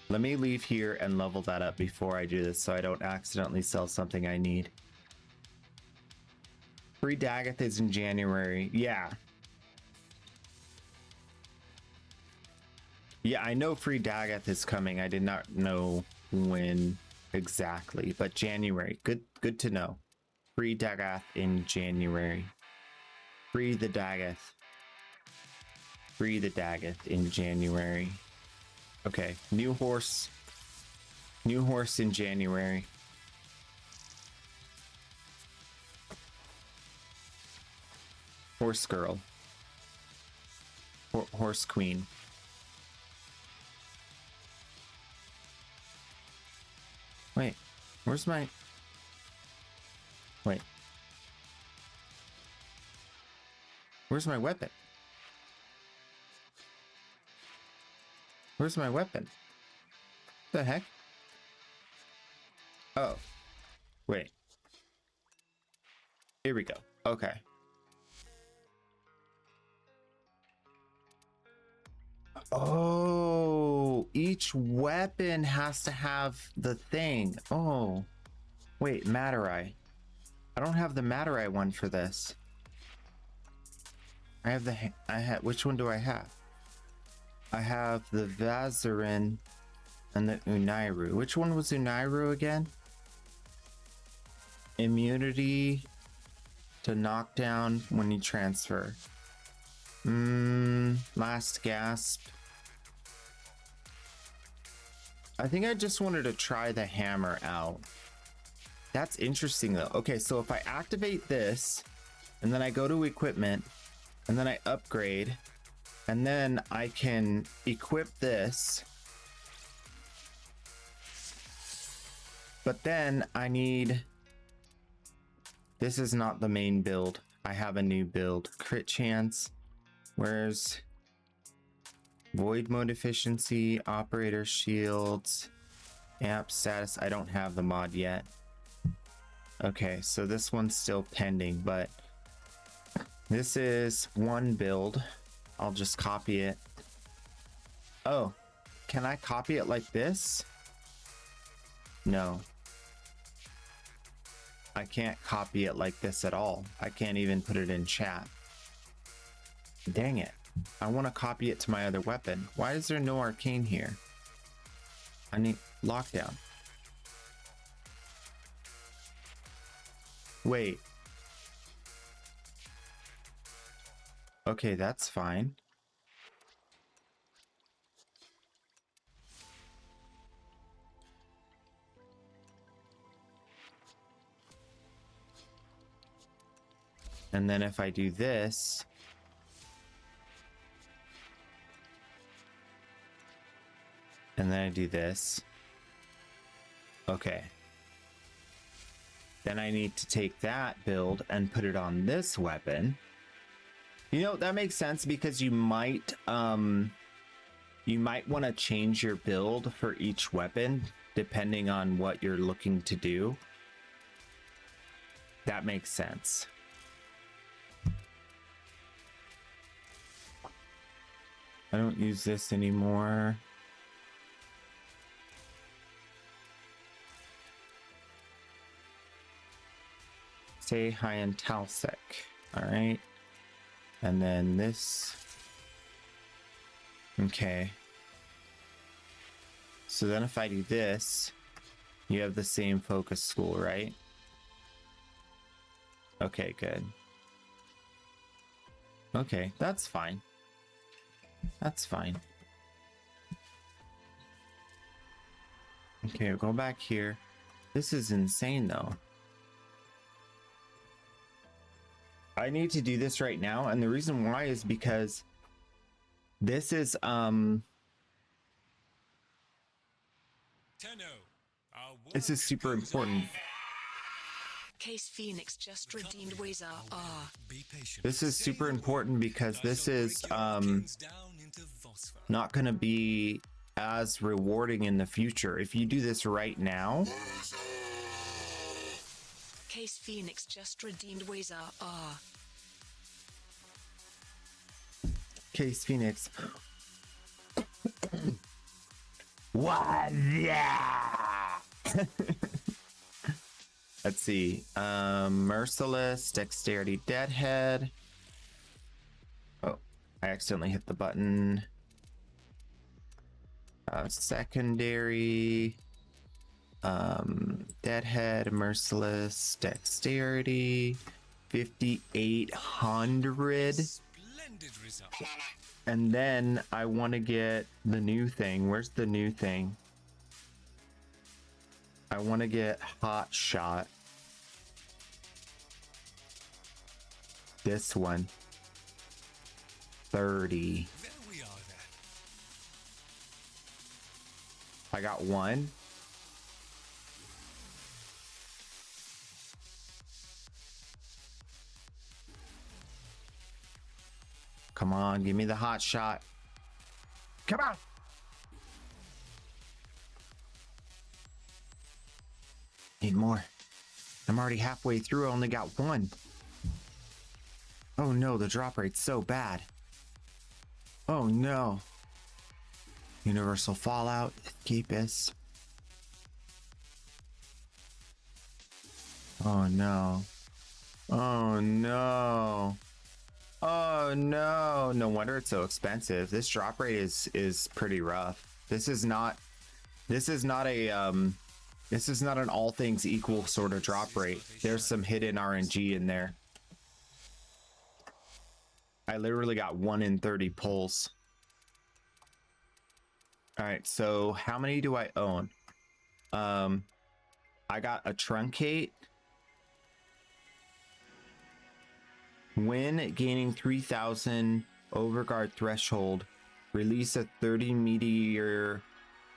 Let me leave here and level that up before I do this so I don't accidentally sell something I need. Free Dagoth is in January. Yeah. Yeah, I know free Dagoth is coming. I did not know when exactly, but January. Good to know. Free Dagoth in January. Free the Dagoth. Free the Dagoth in January. Okay, new horse. New horse in January. Horse girl. Horse queen. Wait, where's my... Wait. Where's my weapon? Where's my weapon? The heck? Oh. Wait. Here we go. Okay. Oh, each weapon has to have the thing. Oh. Wait, Materai. I don't have the Maturite one for this. I have which one do I have? I have the Vazarin and the Unairu. Which one was Unairu again? Immunity to knockdown when you transfer. Last gasp. I think I just wanted to try the hammer out. That's interesting though. Okay, so if I activate this and then I go to equipment and then I upgrade and then I can equip this, but then I need, this is not the main build. I have a new build. Crit chance. Where's void mode efficiency, operator shields, amp status? I don't have the mod yet. Okay, so this one's still pending, but this is one build. I'll just copy it. Oh, can I copy it like this? No. I can't copy it like this at all. I can't even put it in chat. Dang it. I want to copy it to my other weapon. Why is there no arcane here? I need lockdown. Wait. Okay, that's fine. And then if I do this, and then I do this, okay. Then I need to take that build and put it on this weapon. You know, that makes sense because you might want to change your build for each weapon depending on what you're looking to do. That makes sense. I don't use this anymore. Say hi in Talsec. All right. And then this. Okay. So then if I do this, you have the same focus school, right? Okay, good. Okay, that's fine. That's fine. Okay, we'll go back here. This is insane though. I need to do this right now, and the reason why is because this is this is super important. Case Phoenix just redeemed Wizard R. This is super important because this is not going to be as rewarding in the future. If you do this right now. Case Phoenix just redeemed Wizard R. Case Phoenix. What? Yeah. Let's see. Merciless, Dexterity, Deadhead. Oh, I accidentally hit the button. Secondary. Deadhead, Merciless, Dexterity, 5,800. Splendid result. And then I want to get the new thing. Where's the new thing? I want to get Hot Shot. This one. 30. There we are then. I got one. Come on, give me the hot shot. Come on. Need more. I'm already halfway through. I only got one. Oh no, the drop rate's so bad. Oh no. Universal Fallout, Escapist. Oh no. Oh no. Oh no. No wonder it's so expensive. This drop rate is pretty rough. This is not a this is not an all things equal sort of drop rate. There's some hidden RNG in there. I literally got 1 in 30 pulls. All right, so how many do I own? I got a truncate. When gaining 3,000 overguard threshold, release a 30 meter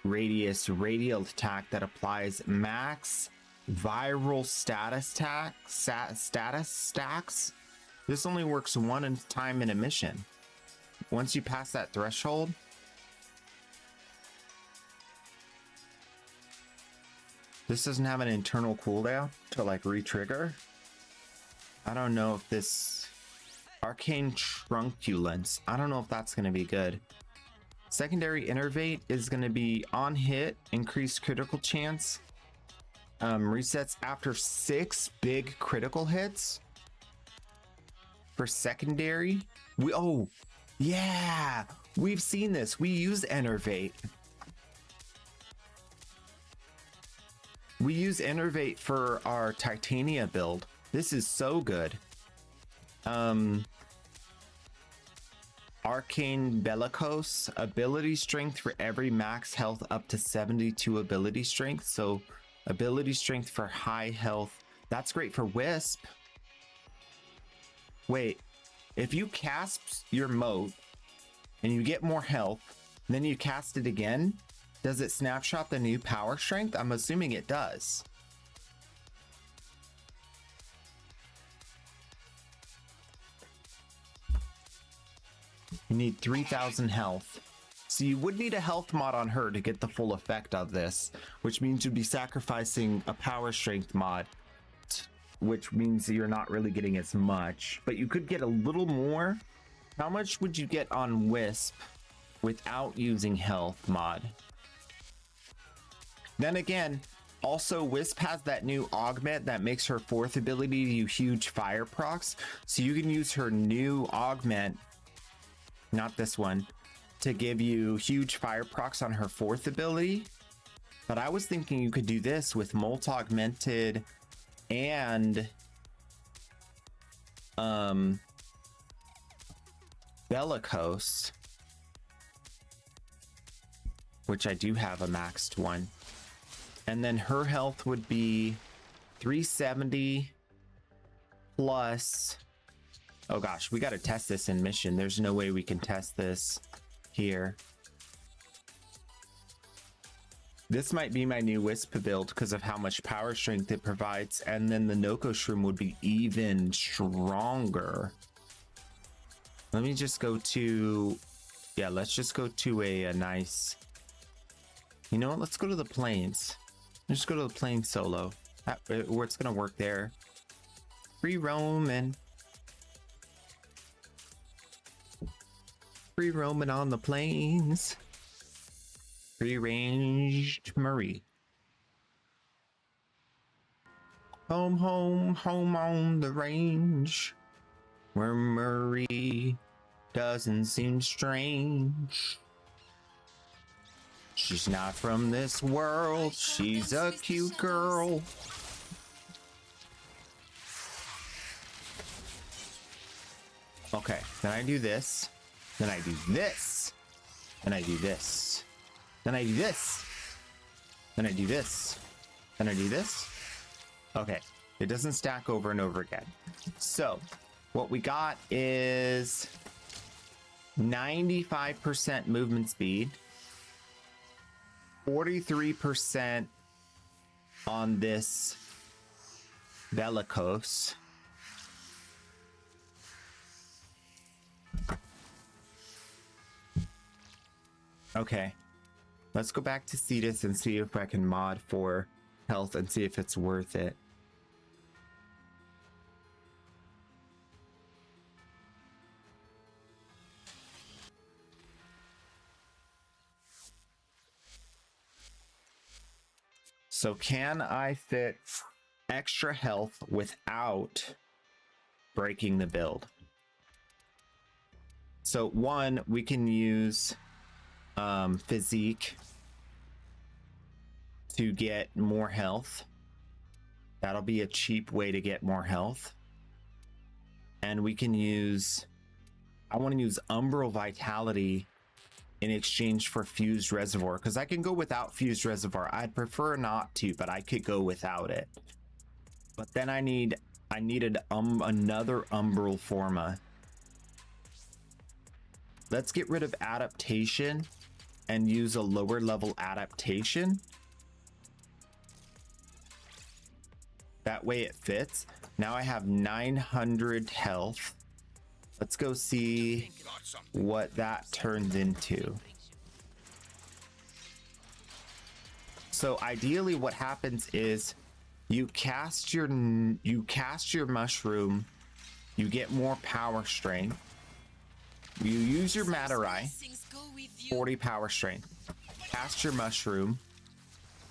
radius radial attack that applies max viral status stacks. This only works one time in a mission. Once you pass that threshold, this doesn't have an internal cooldown to like re-trigger. I don't know if this arcane trunculence, I don't know if that's going to be good. Secondary innervate is going to be on hit, increased critical chance, resets after 6 big critical hits. For secondary, oh yeah, we've seen this. We use innervate. We use innervate for our Titania build. This is so good. Arcane Bellicose, ability strength for every max health up to 72 ability strength. So ability strength for high health. That's great for Wisp. Wait, if you cast your moat and you get more health, then you cast it again, does it snapshot the new power strength? I'm assuming it does. You need 3,000 health. So you would need a health mod on her to get the full effect of this, which means you'd be sacrificing a power strength mod, which means you're not really getting as much, but you could get a little more. How much would you get on Wisp without using health mod? Then again, also Wisp has that new augment that makes her 4th ability do huge fire procs, so you can use her new augment, not this one, to give you huge fire procs on her 4th ability. But I was thinking you could do this with Molt Augmented and Bellicose, which I do have a maxed one. And then her health would be 370 plus, oh gosh, we got to test this in mission. There's no way we can test this here. This might be my new Wisp build because of how much power strength it provides, and then the Noko Shroom would be even stronger. Let me just go to, yeah, let's just go to a nice, you know what, let's go to the plains. Let's just go to the plains solo. Where it's gonna work there. Free roaming. Free roaming on the plains. Free-ranged Marie. Home, home, home on the range, where Marie doesn't seem strange. She's not from this world, she's a cute girl. Okay, then I do this, then I do this, then I do this, then I do this, then I do this, then I do this. Okay, it doesn't stack over and over again. So what we got is 95% movement speed, 43% on this Bellicose. Okay, let's go back to Cetus and see if I can mod for health and see if it's worth it. So can I fit extra health without breaking the build. So one, we can use physique to get more health. That'll be a cheap way to get more health. And we can use, I want to use Umbral Vitality in exchange for Fused Reservoir, because I can go without Fused Reservoir. I'd prefer not to, but I could go without it. But then I needed another Umbral Forma. Let's get rid of Adaptation and use a lower level Adaptation. That way it fits. Now I have 900 health. Let's go see what that turns into. So ideally what happens is you cast your mushroom, you get more power strength. You use your Matarai, 40 power strength. Cast your mushroom,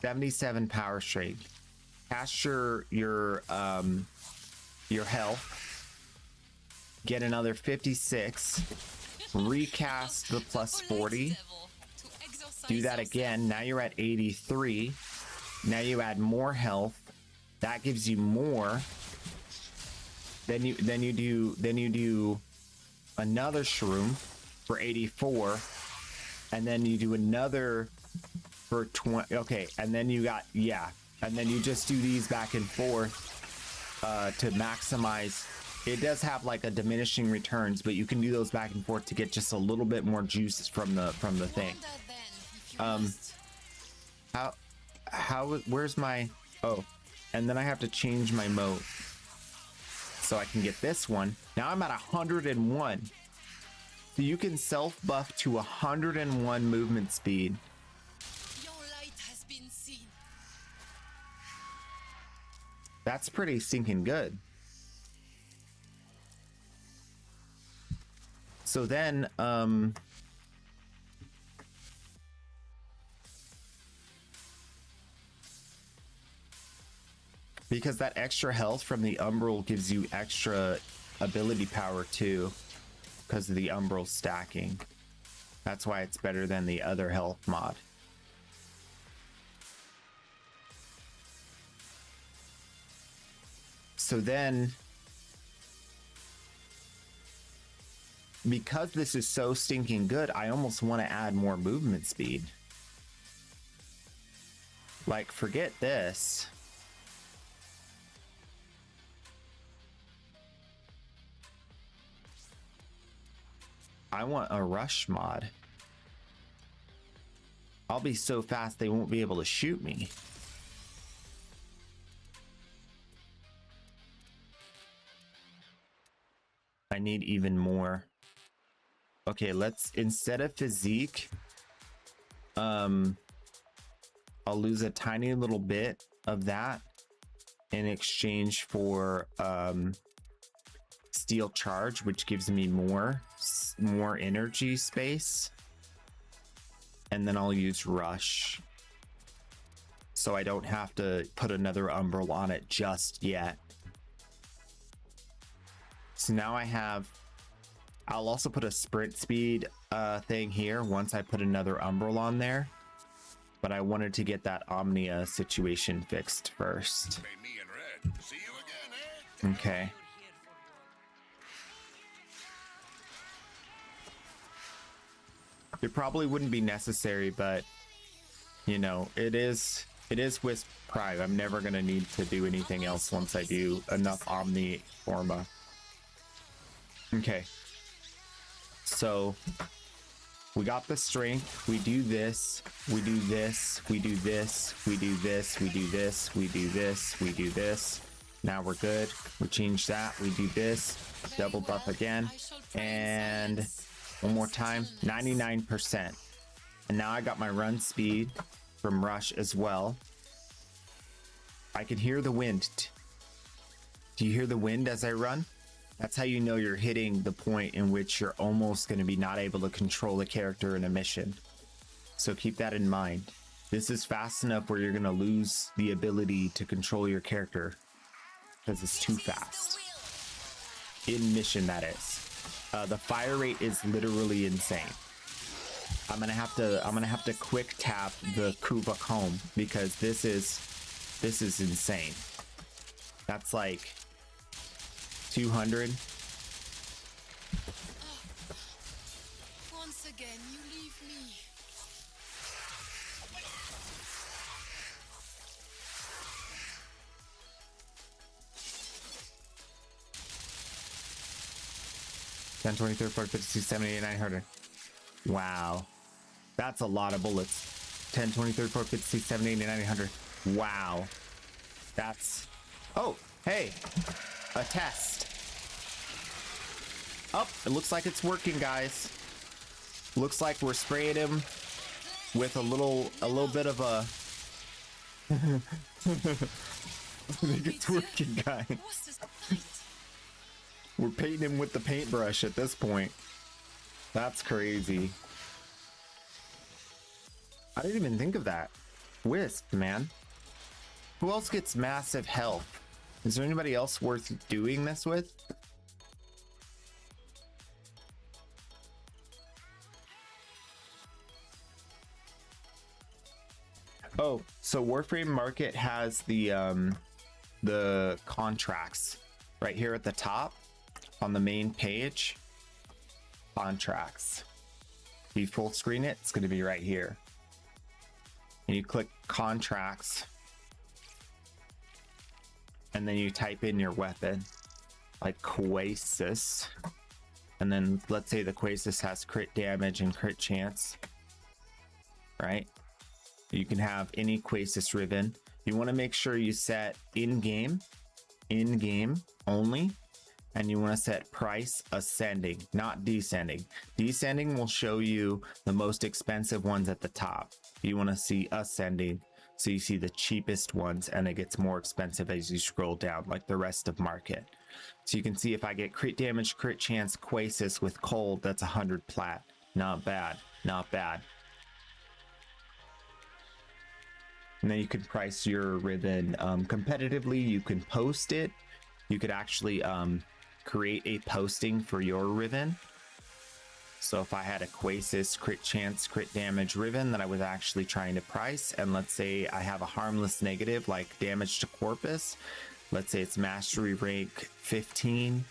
77 power strength. Cast your health, get another 56, recast the plus 40, do that again. Now you're at 83. Now you add more health, that gives you more. Then you do another shroom for 84, and then you do another for 20. Okay, and then you got, yeah, and then you just do these back and forth to maximize. It does have like a diminishing returns, but you can do those back and forth to get just a little bit more juice from the thing. Where's my, oh, and then I have to change my mode so I can get this one. Now I'm at 101. So you can self buff to 101 movement speed. That's pretty stinking good. So then, because that extra health from the Umbral gives you extra ability power too, because of the Umbral stacking. That's why it's better than the other health mod. So then, because this is so stinking good, I almost want to add more movement speed. Like, forget this. I want a rush mod. I'll be so fast they won't be able to shoot me. I need even more. Okay, let's, instead of physique, I'll lose a tiny little bit of that in exchange for steel charge, which gives me more energy space. And then I'll use rush, so I don't have to put another Umbral on it just yet. So now I have, I'll also put a sprint speed thing here once I put another Umbral on there. But I wanted to get that Omnia situation fixed first. Okay. It probably wouldn't be necessary, but you know, it is Wisp Prime. I'm never gonna need to do anything else once I do enough Omni Forma. Okay, so we got the strength, we do this, we do this, we do this, we do this, we do this, we do this, we do this. Now we're good. We change that, we do this, double buff again, and one more time, 99%. And now I got my run speed from Rush as well. I can hear the wind. Do you hear the wind as I run? That's how you know you're hitting the point in which you're almost going to be not able to control the character in a mission. So keep that in mind. This is fast enough where you're going to lose the ability to control your character because it's too fast. in mission, that is. The fire rate is literally insane. I'm gonna have to quick tap the Kuva comb because this is insane. That's like 200. Once again, you leave me. Ten, 20, 30, 40, 50, 60, 70, 80, 900. Wow. That's a lot of bullets. 10, 20, 30, 40, 50, 60, 70, 80, 900. Wow. That's... Oh, hey. A test. Oh, it looks like it's working, guys. Looks like we're spraying him with a little bit of a... I think it's working, guys. We're painting him with the paintbrush at this point. That's crazy. I didn't even think of that. Wisp, man. Who else gets massive health? Is there anybody else worth doing this with? Oh, so Warframe Market has the contracts right here at the top on the main page. Contracts. If you full screen it, it's going to be right here. And you click contracts, and then you type in your weapon, like Quasis, and then let's say the Quasis has crit damage and crit chance, right? You can have any Quasis ribbon. You want to make sure you set in-game only, and you want to set price ascending, not descending. Descending will show you the most expensive ones at the top. You want to see ascending, so you see the cheapest ones, and it gets more expensive as you scroll down, like the rest of market. So you can see if I get crit damage, crit chance, Quasis with cold, that's 100 plat. Not bad, not bad. And then you can price your ribbon competitively. You can post it. You could actually create a posting for your ribbon. So if I had a Quasis crit chance, crit damage ribbon that I was actually trying to price, and let's say I have a harmless negative like damage to Corpus, let's say it's mastery rank 15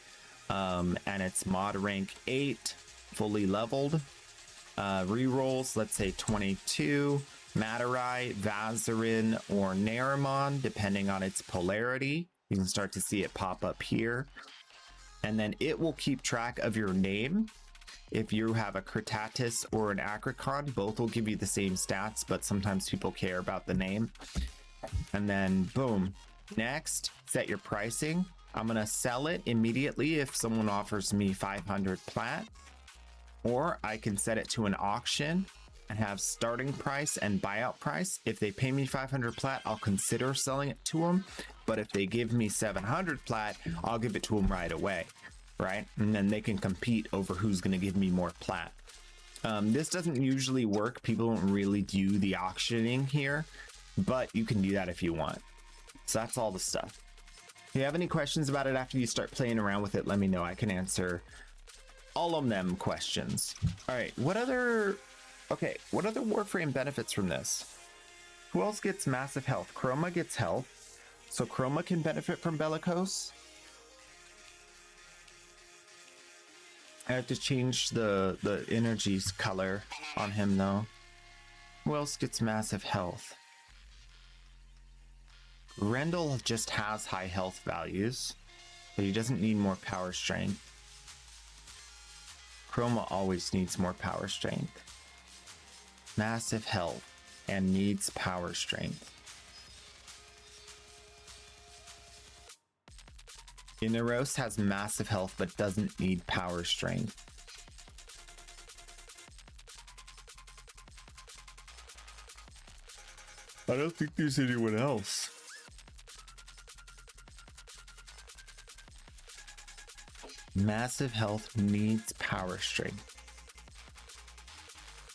and it's mod rank 8, fully leveled. Rerolls, let's say 22, Matarai, Vazarin, or Naramon, depending on its polarity. You can start to see it pop up here. And then it will keep track of your name. If you have a Critatus or an Acricon, both will give you the same stats, but sometimes people care about the name. And then boom. Next, set your pricing. I'm gonna sell it immediately if someone offers me 500 plat, or I can set it to an auction and have starting price and buyout price. If they pay me 500 plat, I'll consider selling it to them. But if they give me 700 plat, I'll give it to them right away, right? And then they can compete over who's going to give me more plat. This doesn't usually work. People don't really do the auctioning here, but you can do that if you want. So that's all the stuff. If you have any questions about it after you start playing around with it, let me know. I can answer all of them questions. All right, what other Warframe benefits from this? Who else gets massive health? Chroma gets health, so Chroma can benefit from Bellicose. I have to change the energy's color on him though. Who else gets massive health? Rendell just has high health values, but he doesn't need more power strength. Chroma always needs more power strength. Massive health and needs power strength. Inaros has massive health but doesn't need power strength. I don't think there's anyone else. Massive health needs power strength.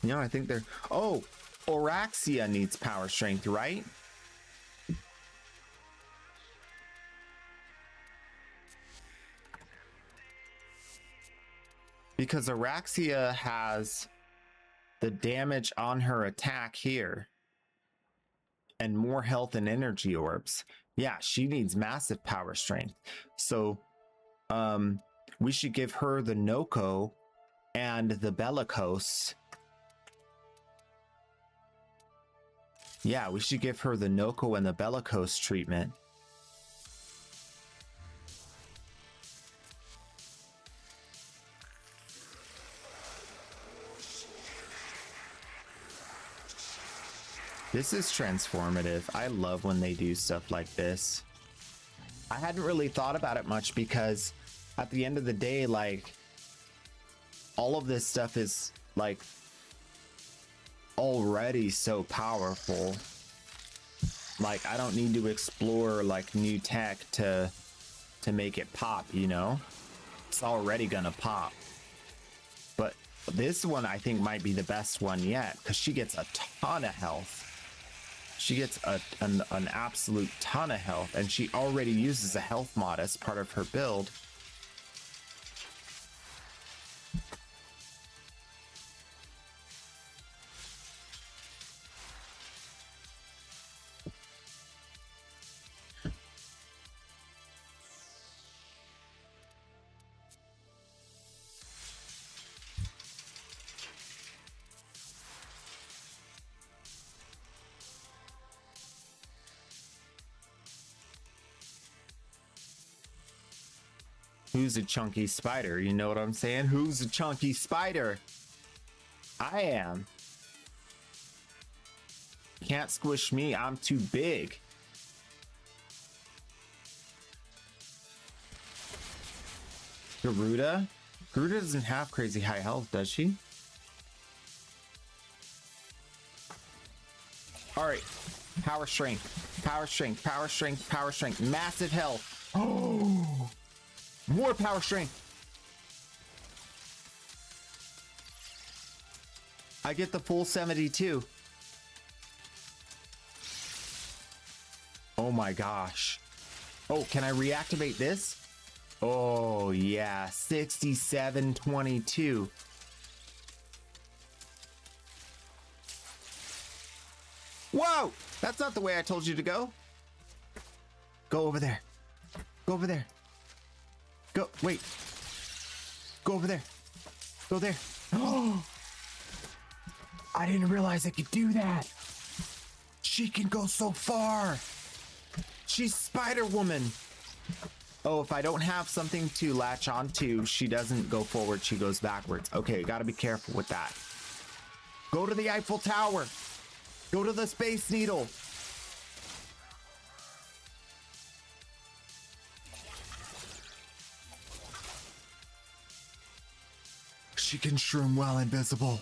No, I think they're... Oh, Oraxia needs power strength, right? Because Araxia has the damage on her attack here and more health and energy orbs. Yeah, she needs massive power strength. So we should give her the Noko and the Bellicose. Yeah, we should give her the Noko and the Bellicose treatment. This is transformative. I love when they do stuff like this. I hadn't really thought about it much because at the end of the day, like, all of this stuff is like already so powerful. Like, I don't need to explore like new tech to make it pop, you know? It's already gonna pop. But this one I think might be the best one yet because she gets a ton of health. She gets an absolute ton of health, and she already uses a health mod as part of her build. Who's a chunky spider? You know what I'm saying? Who's a chunky spider? I am. Can't squish me. I'm too big. Garuda? Garuda doesn't have crazy high health, does she? All right. Power strength. Power strength. Power strength. Power strength. Massive health. Oh. More power strength. I get the full 72. Oh my gosh. Oh, can I reactivate this? Oh yeah, 6722. Whoa! That's not the way I told you to go. Go over there. Go over there. Go, wait. Go over there. Go there. Oh! I didn't realize I could do that. She can go so far. She's Spider-Woman. Oh, if I don't have something to latch onto, she doesn't go forward, she goes backwards. Okay, gotta be careful with that. Go to the Eiffel Tower. Go to the Space Needle. She can shroom while invisible.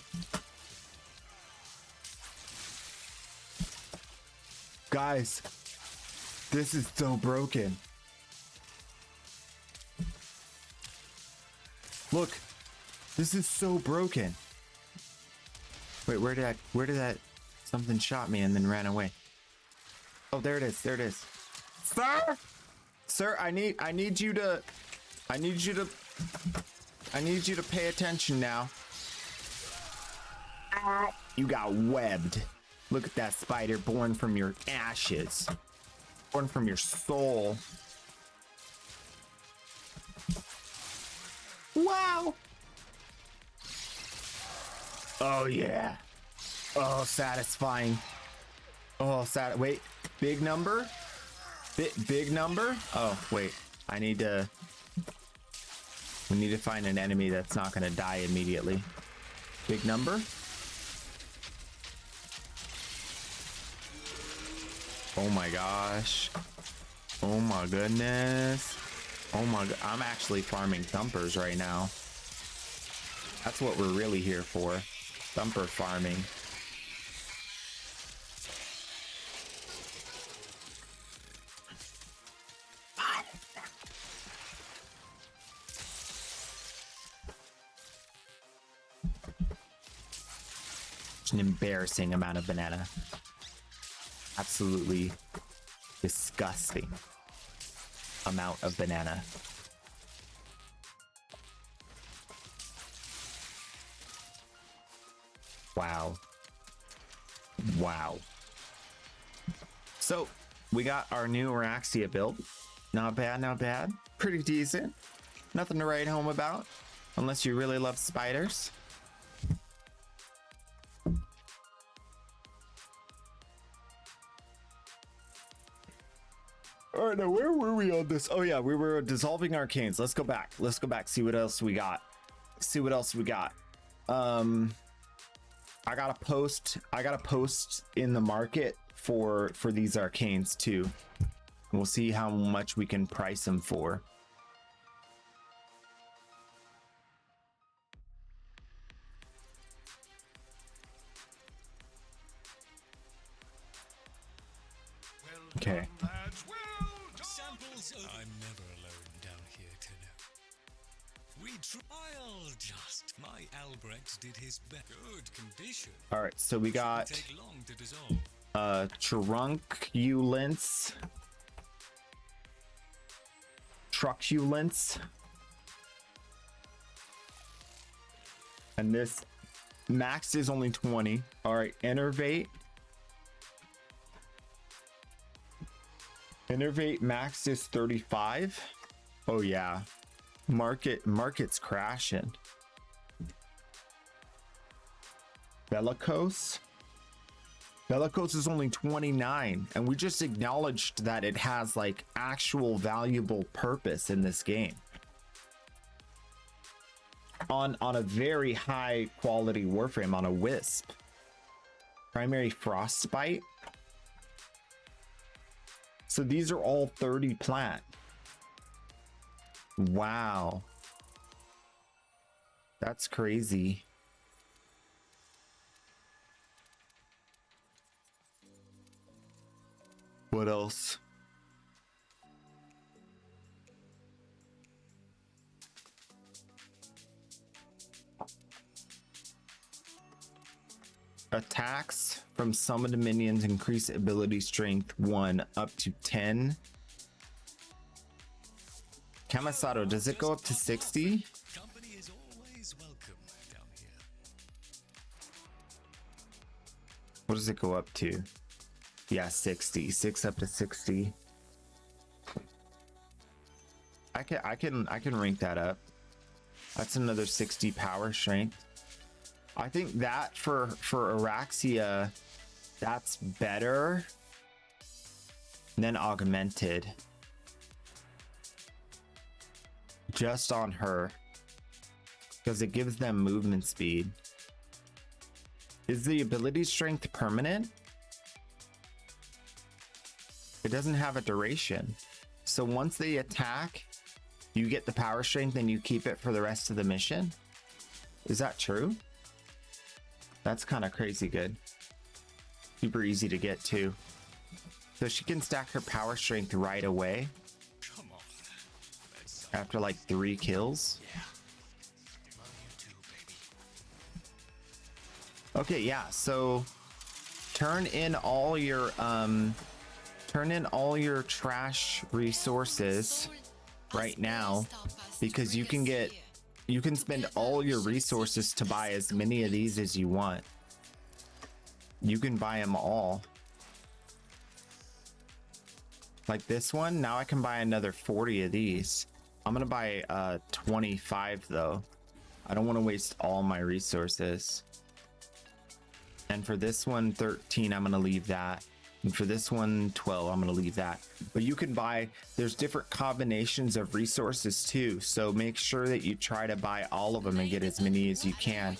Guys, this is so broken. Look, this is so broken. Wait, where did that something shot me and then ran away? Oh, there it is. There it is. Sir? Sir, I need you to pay attention now. You got webbed. Look at that spider born from your ashes. Born from your soul. Wow. Oh yeah. Oh, satisfying. Oh, wait. Big number? Big number? Oh, wait. We need to find an enemy that's not gonna die immediately. Big number? Oh my gosh. Oh my goodness. Oh my god. I'm actually farming thumpers right now. That's what we're really here for. Thumper farming. It's an embarrassing amount of banana. Absolutely disgusting amount of banana. Wow. Wow. So we got our new Araxia build. Not bad, not bad. Pretty decent. Nothing to write home about. Unless you really love spiders. All right, now where were we on this? Oh yeah, we were dissolving arcanes. Let's go back. Let's go back. See what else we got. See what else we got. I got a post in the market for these arcanes too. We'll see how much we can price them for. Okay. Samples of... I'm never alone down here, Tenno. We trial just. My Albrecht did his best. Good condition. All right, so we got Take long to dissolve. truculence, and this max is only 20. All right, Enervate max is 35. Oh yeah, market's crashing. Bellicose is only 29, and we just acknowledged that it has like actual valuable purpose in this game on a very high quality Warframe, on a Wisp. Primary Frostbite. So these are all 30 plat. Wow, that's crazy. What else? Attacks from summoned minions increase ability strength 1 up to 10. Kamisato, does it go up to 60? Company is always welcome down here. What does it go up to? Yeah, 60. 6 up to 60. I can rank that up. That's another 60 power strength. I think that for Araxia, that's better than augmented. Just on her, because it gives them movement speed. Is the ability strength permanent? It doesn't have a duration. So once they attack, you get the power strength and you keep it for the rest of the mission. Is that true? That's kind of crazy good. Super easy to get too. So she can stack her power strength right away. Come on. After like 3 kills. Okay, yeah, so turn in all your trash resources right now, because you can spend all your resources to buy as many of these as you want. You can buy them all. Like this one, now I can buy another 40 of these. I'm gonna buy 25 though. I don't want to waste all my resources. And for this one, 13, I'm gonna leave that. And for this one, 12, I'm gonna leave that. But you can buy, there's different combinations of resources too. So make sure that you try to buy all of them and get as many as you can.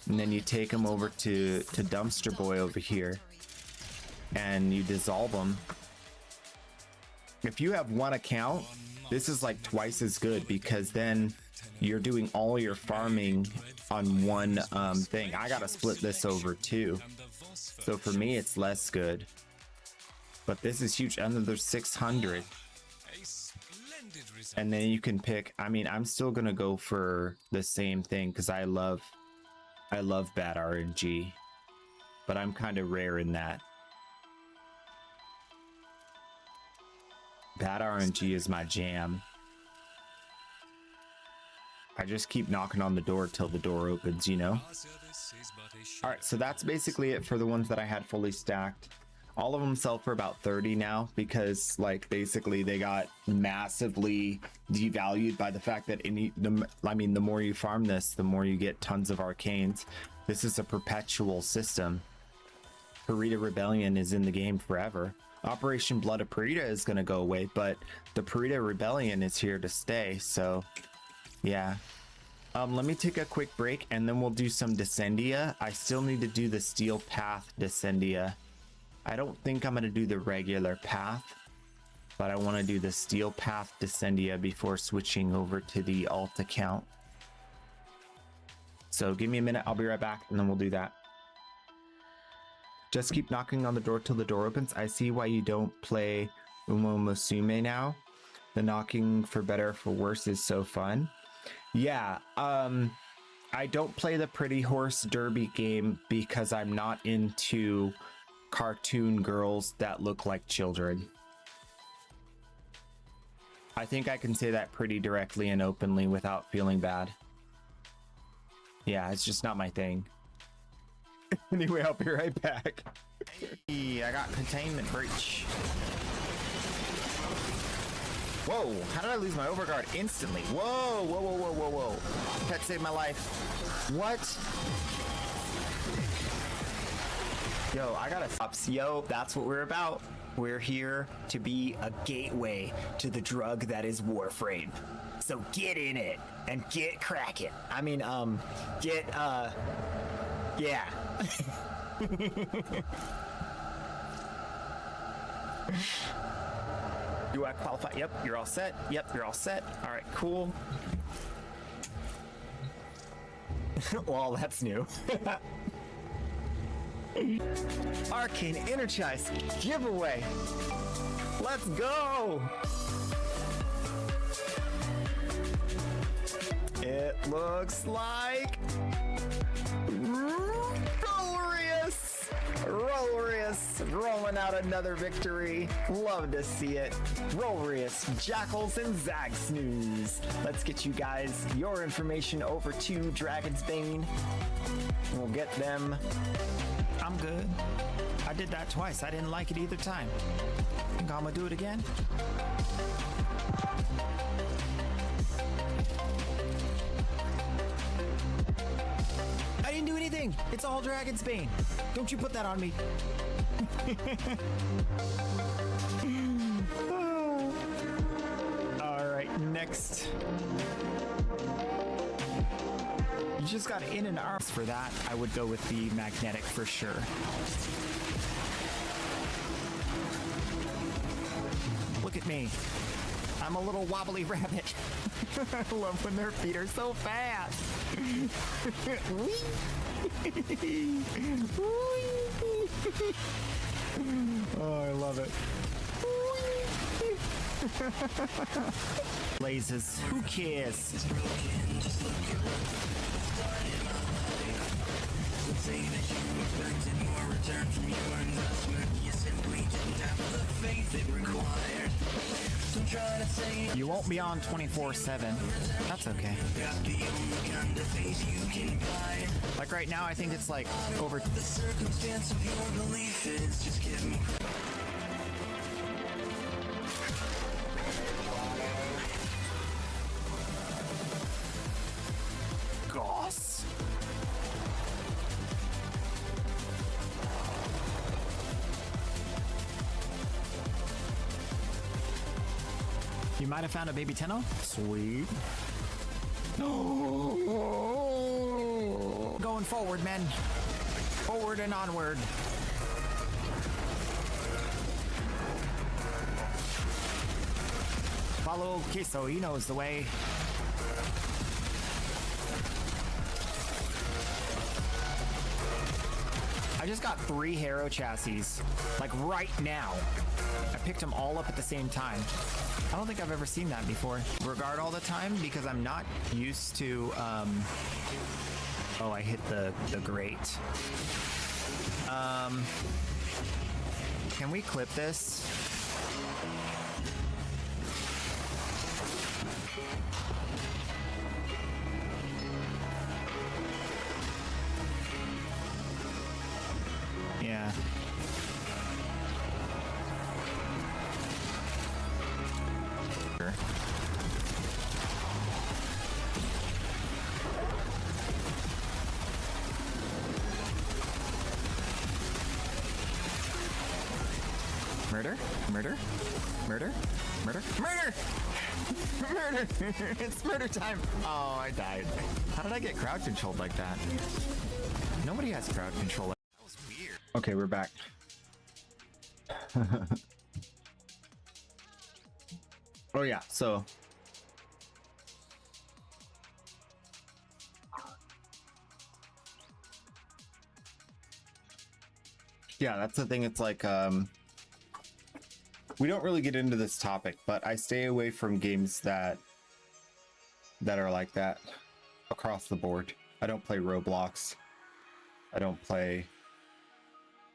And then you take them over to Dumpster Boy over here and you dissolve them. If you have one account, this is like twice as good, because then you're doing all your farming on one thing. I gotta split this over too. So for me, it's less good. But this is huge. Another 600. And then you can pick, I mean, I'm still gonna go for the same thing because I love bad RNG, but I'm kind of rare in that. Bad RNG is my jam. I just keep knocking on the door till the door opens, you know? is but a All right, so that's basically it for the ones that I had fully stacked. All of them sell for about 30 now because, like, basically they got massively devalued by the fact that the more you farm this, the more you get tons of arcanes. This is a perpetual system. Purita Rebellion is in the game forever. Operation Blood of Purita is going to go away, but the Purita Rebellion is here to stay, so yeah. Let me take a quick break and then we'll do some Descendia. I still need to do the Steel Path Descendia. I don't think I'm going to do the regular path, but I want to do the Steel Path Descendia before switching over to the alt account. So give me a minute, I'll be right back, and then we'll do that. Just keep knocking on the door till the door opens. I see why you don't play Umo Musume now. The knocking for better or for worse is so fun. Yeah, I don't play the Pretty Horse Derby game because I'm not into cartoon girls that look like children. I think I can say that pretty directly and openly without feeling bad. Yeah, it's just not my thing. Anyway, I'll be right back. Hey, I got containment breach. Whoa, how did I lose my overguard instantly? Whoa, whoa, whoa, whoa, whoa, whoa. Pet saved my life. What? Yo, I gotta stop. Yo, that's what we're about. We're here to be a gateway to the drug that is Warframe. So get in it and get cracking. I mean, yeah. Do I qualify? Yep, you're all set. Yep, you're all set. All right, cool. Well, that's new. Arcane Energize giveaway. Let's go. It looks like Rolrius rolling out another victory. Love to see it. Rolrius, Jackals, and Zag Snooze. Let's get you guys your information over to Dragon's Bane. We'll get them. I'm good. I did that twice. I didn't like it either time. Think I'm gonna do it again? I didn't do anything. It's all Dragon's Bane. Don't you put that on me. All right, next. You just got in and out. For that, I would go with the magnetic for sure. Look at me. I'm a little wobbly rabbit. I love when their feet are so fast. Oh, I love it. Blazes. Who cares? You won't be on 24/7. That's okay. Like right now, I think it's like over. The circumstance of your belief is just give me. Goss. You might have found a baby Tenno? Sweet. Going forward, men. Forward and onward. Follow Queso, he knows the way. I just got 3 Harrow chassis, like right now. I picked them all up at the same time. I don't think I've ever seen that before. Regard all the time because I'm not used to, oh, I hit the grate. Can we clip this? Yeah. Sure. Murder? Murder? Murder? Murder? Murder! Murder! It's murder time! Oh, I died. How did I get crowd controlled like that? Nobody has crowd control. That was weird. Okay, we're back. Oh yeah, so yeah, that's the thing. It's like we don't really get into this topic, but I stay away from games that are like that across the board. I don't play Roblox. I don't play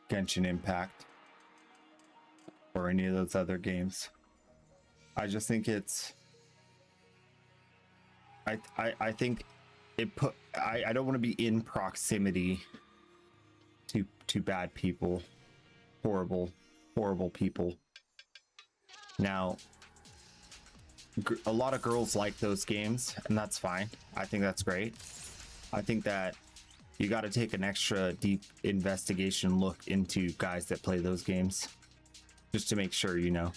Genshin Impact or any of those other games. I just think it's I think it put I don't want to be in proximity to bad people, horrible people. Now a lot of girls like those games, and that's fine. I think that's great. I think that you got to take an extra deep investigation look into guys that play those games just to make sure, you know.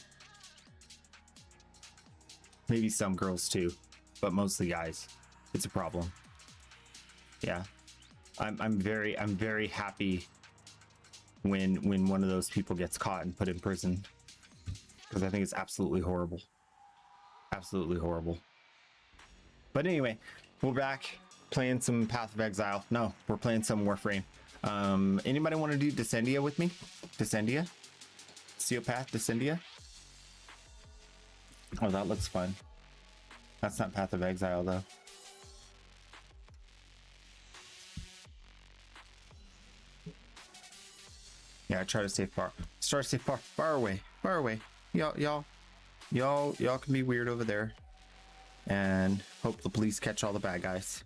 Maybe some girls too, but mostly guys. It's a problem. Yeah. I'm very happy when one of those people gets caught and put in prison, because I think it's absolutely horrible. Absolutely horrible. But anyway, we're back playing some Path of Exile. No, we're playing some Warframe. Anybody want to do Descendia with me? Descendia? Steelpath Descendia? Oh, that looks fun. That's not Path of Exile though. Yeah, I try to stay far. Try to stay far away. Far away. Y'all can be weird over there and hope the police catch all the bad guys.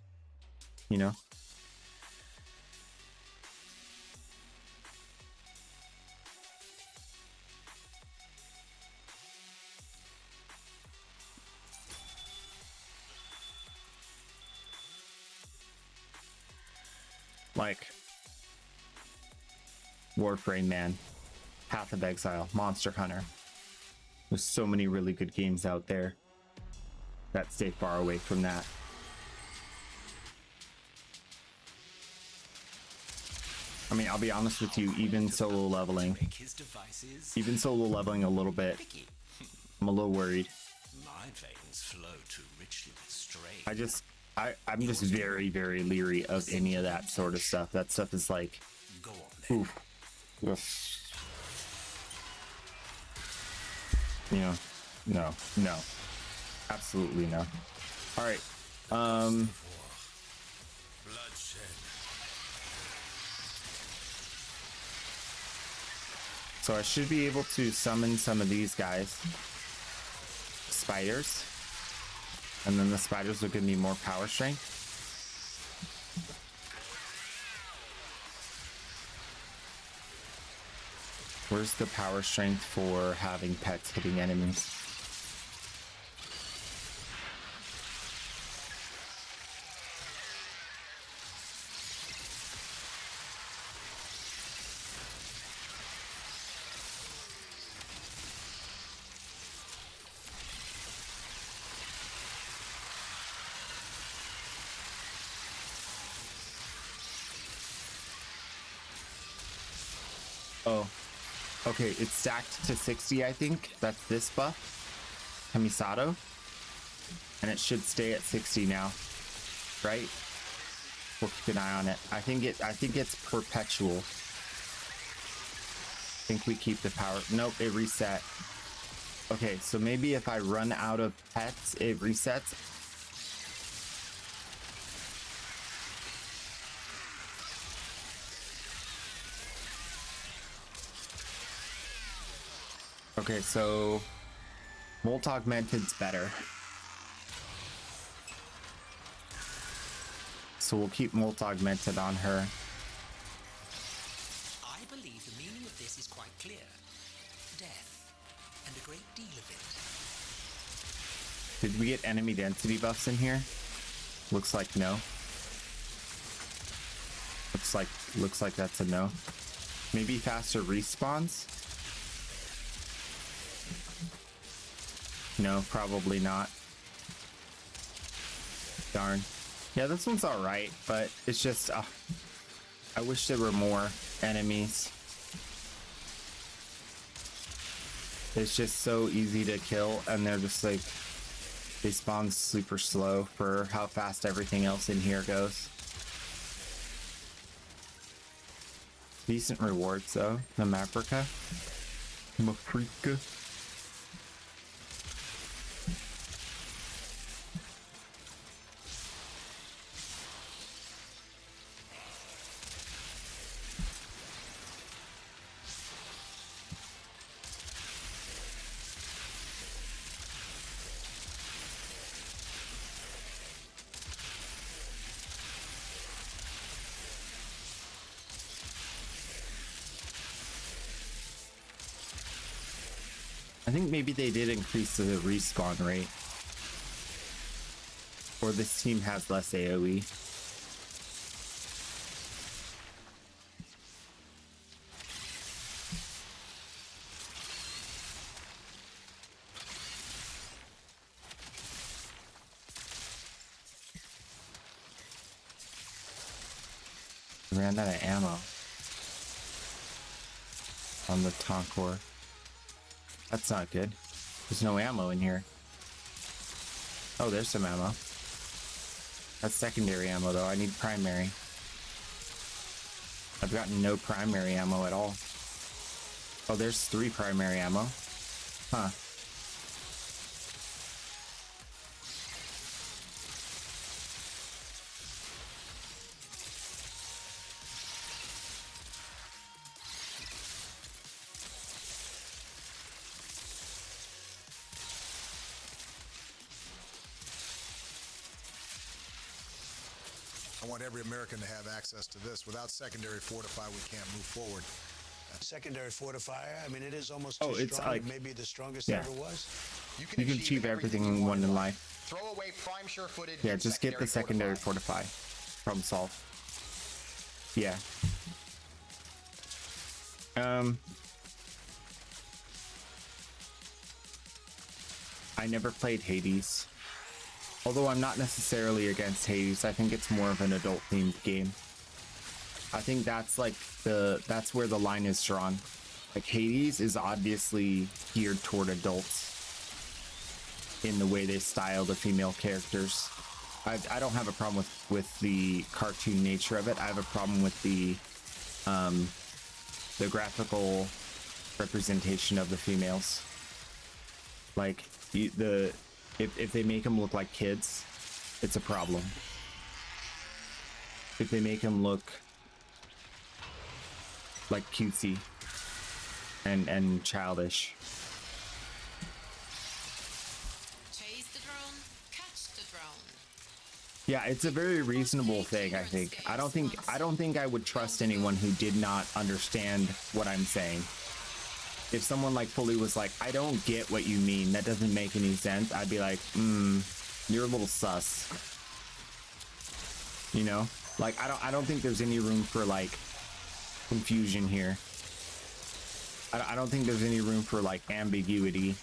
You know? Like Warframe, man, Path of Exile, Monster Hunter. There's so many really good games out there that stay far away from that. I mean, I'll be honest with you, even solo leveling a little bit, I'm a little worried. My veins flow too richly with strain. I'm just very leery of any of that sort of stuff. That stuff is like, Go on then. oof. You know, no, absolutely no. All right, Bloodshed. so I should be able to summon some of these guys, spiders, and then the spiders will give me more power strength. Where's the power strength for having pets hitting enemies? Oh. Okay, it's stacked to 60, I think. That's this buff, Kamisato, and it should stay at 60 now, right? We'll keep an eye on it. I think it's perpetual. I think we keep the power. Nope, it reset. Okay, so maybe if I run out of pets, it resets. Okay, so Molt Augmented's better. So we'll keep Molt Augmented on her. I believe choice is quite clear. Death, and a great deal of it. Did we get enemy density buffs in here? Looks like no. Looks like that's a no. Maybe faster respawns? No, probably not. Darn. Yeah, this one's alright, but it's just, I wish there were more enemies. It's just so easy to kill, and they're just like, they spawn super slow for how fast everything else in here goes. Decent rewards though. The Maprica. Maprica. I think maybe they did increase the respawn rate. Or this team has less AoE. Ran out of ammo on the Tonkor. That's not good. There's no ammo in here. Oh, there's some ammo. That's secondary ammo though. I need primary. I've gotten no primary ammo at all. Oh, there's 3 primary ammo. Huh. I want every American to have access to this. Without secondary fortify, we can't move forward. Secondary fortifier, I mean, it is almost Oh, too it's strong. like, It may be the strongest yeah. ever was. You can achieve everything in one in life. Throw away prime sure-footed. Yeah, just get the secondary fortify. Problem solved. Yeah. I never played Hades. Although I'm not necessarily against Hades, I think it's more of an adult-themed game. I think that's like that's where the line is drawn. Like Hades is obviously geared toward adults in the way they style the female characters. I don't have a problem with the cartoon nature of it. I have a problem with the graphical representation of the females. Like if they make them look like kids, it's a problem. If they make them look like cutesy and childish. Chase the drone, catch the drone. Yeah, it's a very reasonable thing, I think. I don't think I would trust anyone who did not understand what I'm saying. If someone like fully was like, I don't get what you mean, that doesn't make any sense, I'd be like, you're a little sus. You know? Like I don't think there's any room for like confusion here. I don't think there's any room for like ambiguity.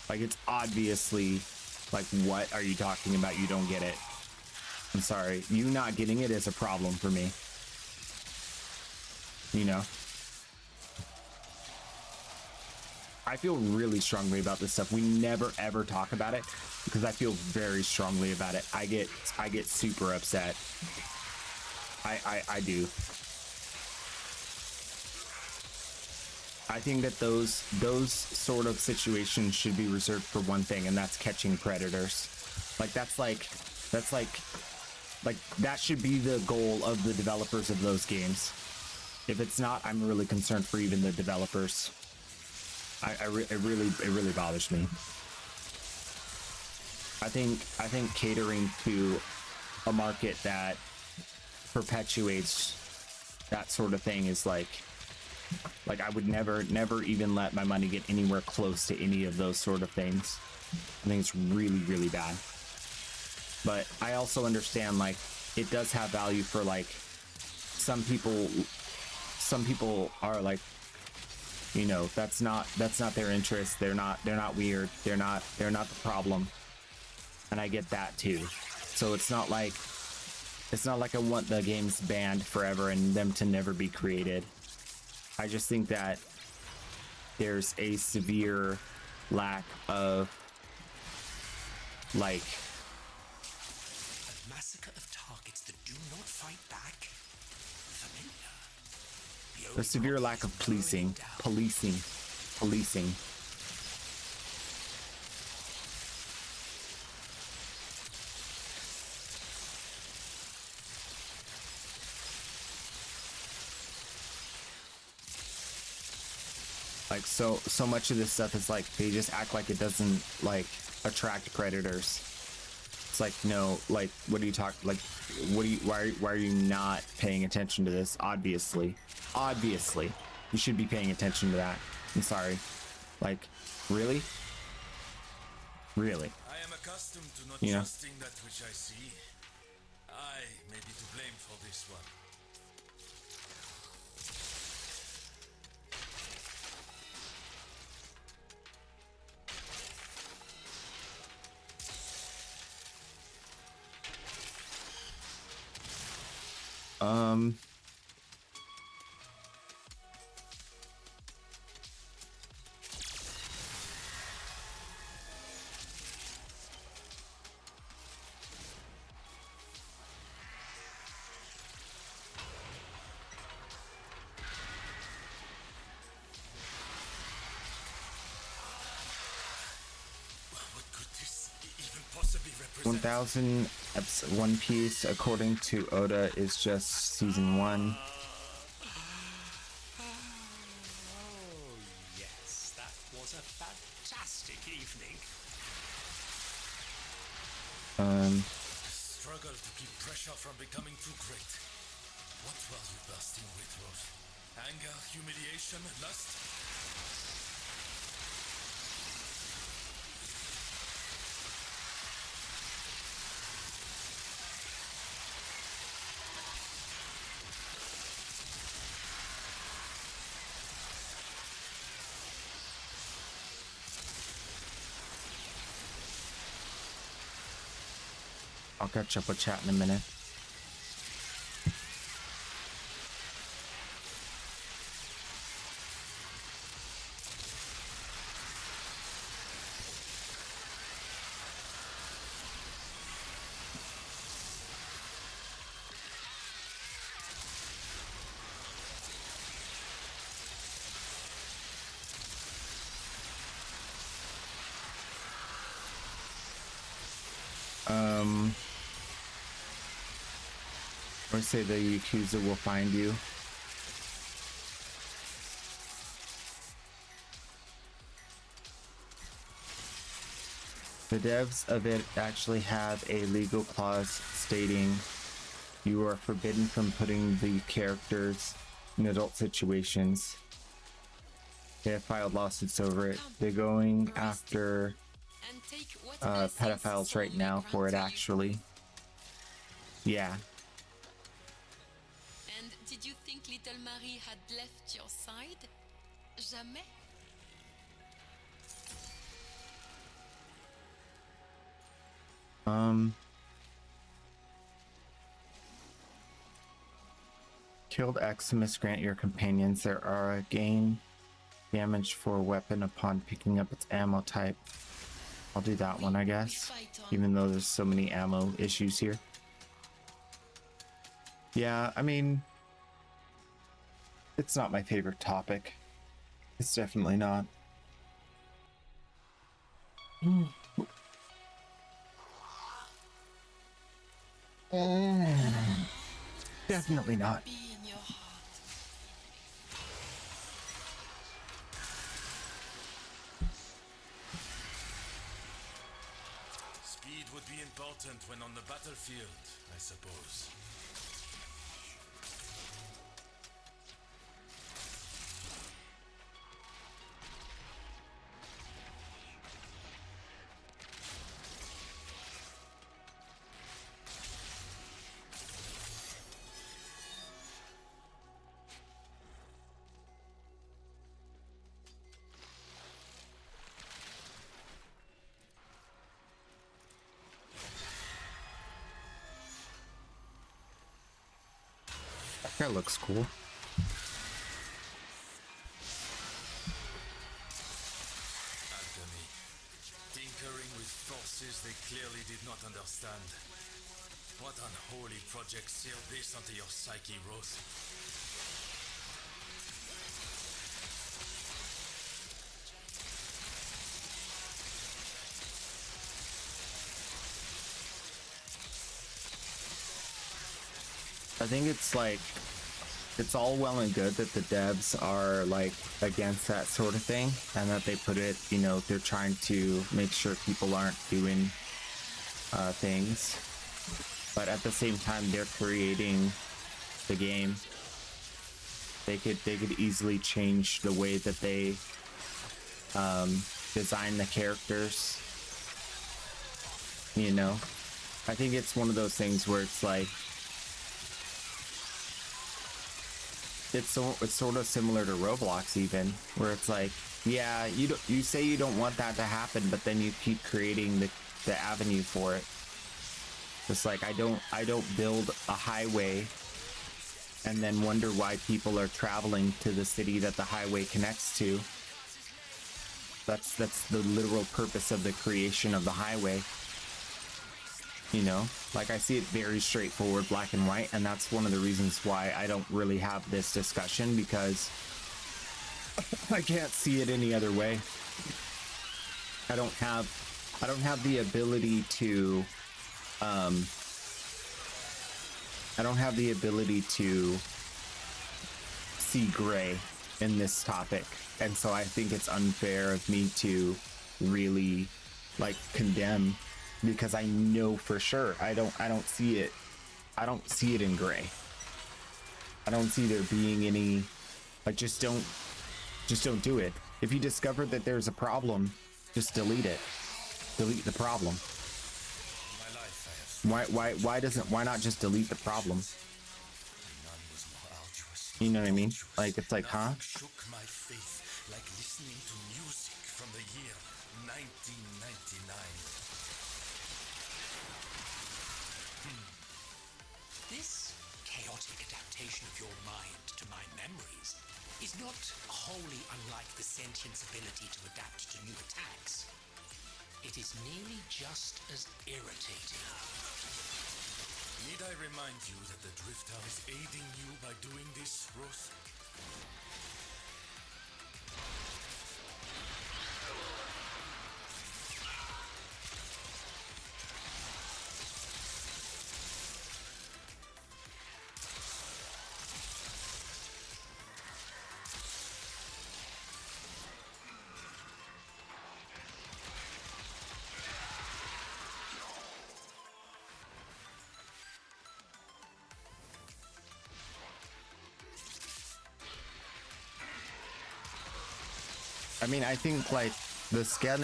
Like it's obviously like, what are you talking about? You don't get it. I'm sorry. You not getting it is a problem for me. You know? I feel really strongly about this stuff. We never ever talk about it because I feel very strongly about it. I get super upset. I do. I think that those sort of situations should be reserved for one thing, and that's catching predators. Like that should be the goal of the developers of those games. If it's not, I'm really concerned for even the developers. It really bothers me. I think catering to a market that perpetuates that sort of thing is like Like, I would never even let my money get anywhere close to any of those sort of things. I think it's really, really bad. But I also understand, like, it does have value for, like, some people are like, you know, that's not their interest. They're not weird. They're not the problem. And I get that too. So it's not like I want the games banned forever and them to never be created. I just think that there's a severe lack of, like, A massacre of targets that do not fight back. Familiar. a severe lack of policing. Like, so much of this stuff is like, they just act like it doesn't, like, attract predators. It's like, no, like, what are you talking, like, why are you not paying attention to this? Obviously, you should be paying attention to that. I'm sorry. Like, really? I am accustomed to not trusting that which I see. I may be to blame for this one. What could this even possibly represent? 1000 One Piece, according to Oda, is just season 1. Oh, yes, that was a fantastic evening. Struggle to keep pressure from becoming too great. What were you bursting with, Rolf? Anger, humiliation, lust? I'll catch up with chat in a minute. Or say the Yakuza will find you. The devs of it actually have a legal clause stating you are forbidden from putting the characters in adult situations. They have filed lawsuits over it. They're going after And take what pedophiles right now for it, actually. Yeah. And did you think little Marie had left your side? Jamais. Killed Eximus, grant your companions there are a gain damage for a weapon upon picking up its ammo type. I'll do that one, I guess, even though there's so many ammo issues here. Yeah, I mean, it's not my favorite topic. It's definitely not. Definitely not. Be in your heart. Speed would be important when on the battlefield, I suppose. That looks cool. Alchemy. Tinkering with forces they clearly did not understand. What unholy project sealed this onto your psyche, Rose? I think it's like, it's all well and good that the devs are like against that sort of thing, and that they put it, you know, they're trying to make sure people aren't doing things, but at the same time they're creating the game. They could easily change the way that they design the characters, you know. I think it's one of those things where it's like, it's sort of similar to Roblox even, where it's like, yeah, you say you don't want that to happen, but then you keep creating the avenue for it. Just like I don't build a highway and then wonder why people are traveling to the city that the highway connects to. That's the literal purpose of the creation of the highway. You know, like I see it very straightforward, black and white, and that's one of the reasons why I don't really have this discussion, because I can't see it any other way. I don't have the ability to see gray in this topic, and so I think it's unfair of me to really like condemn, because I know for sure I don't see it. I don't see it in gray. I don't see there being any, like, just don't do it. If you discover that there's a problem, just delete it. Delete the problem. Why not just delete the problem? You know what I mean? Like, it's like, huh? Shook my faith like listening to music from the year 1999. This chaotic adaptation of your mind to my memories is not wholly unlike the sentient's ability to adapt to new attacks. It is nearly just as irritating. Need I remind you that the Drifter is aiding you by doing this, Roth? I mean, I think like the skeleton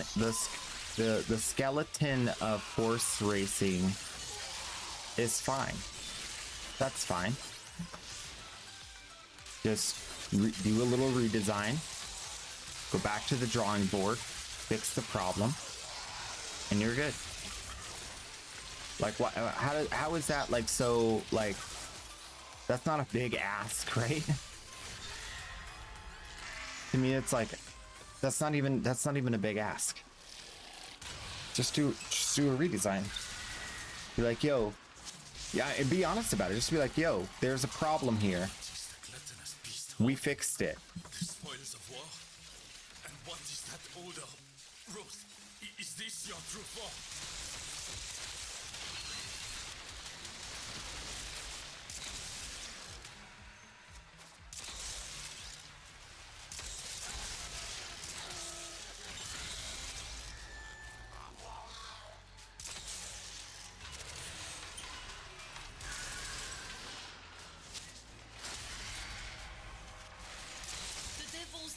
of horse racing is fine. That's fine. Just do a little redesign, go back to the drawing board, fix the problem, and you're good. Like, what? How is that like so? Like, that's not a big ask, right? To me, it's like, that's not even a big ask. Just do a redesign. Be like, yo, yeah, and be honest about it. Just be like, yo, there's a problem here. We fixed it. The spoils of war? And what is that odor? Roth, is this your true form?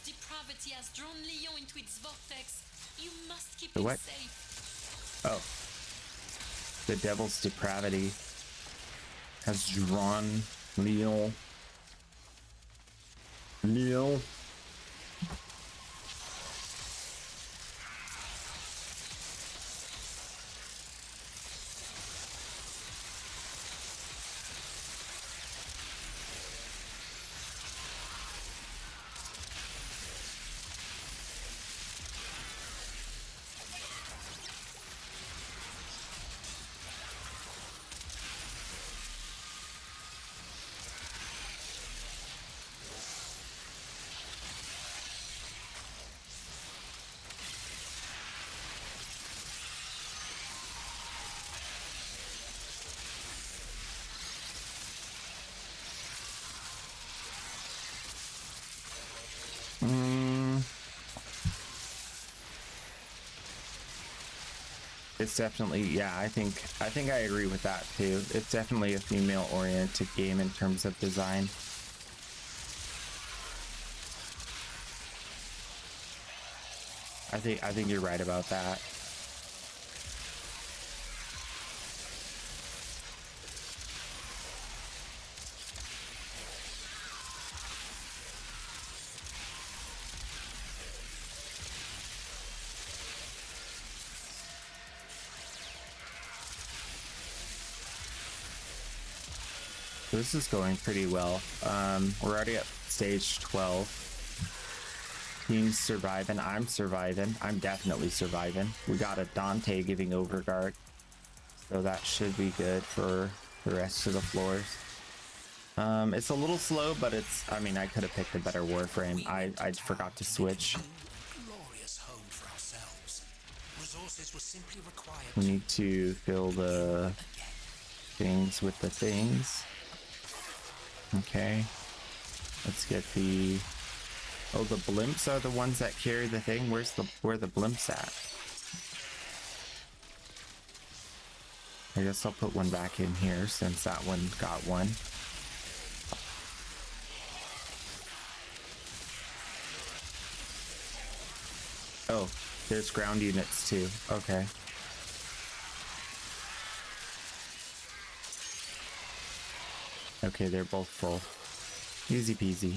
Depravity has drawn Leon into its vortex. You must keep The him what? safe. Oh. The devil's depravity has drawn Leon. It's definitely, yeah, I think I agree with that too. It's definitely a female-oriented game in terms of design. I think you're right about that. This is going pretty well. We're already at stage 12. Team's surviving. I'm surviving. I'm definitely surviving. We got a Dante giving overguard, so that should be good for the rest of the floors. It's a little slow, but it's, I mean, I could have picked a better Warframe. I forgot to switch. Glorious home for ourselves. Resources were simply required. We need to fill the things with the things. Okay. Let's get the... Oh, the blimps are the ones that carry the thing? Where the blimps at? I guess I'll put one back in here since that one got one. Oh, there's ground units too. Okay. Okay, they're both full. Easy peasy.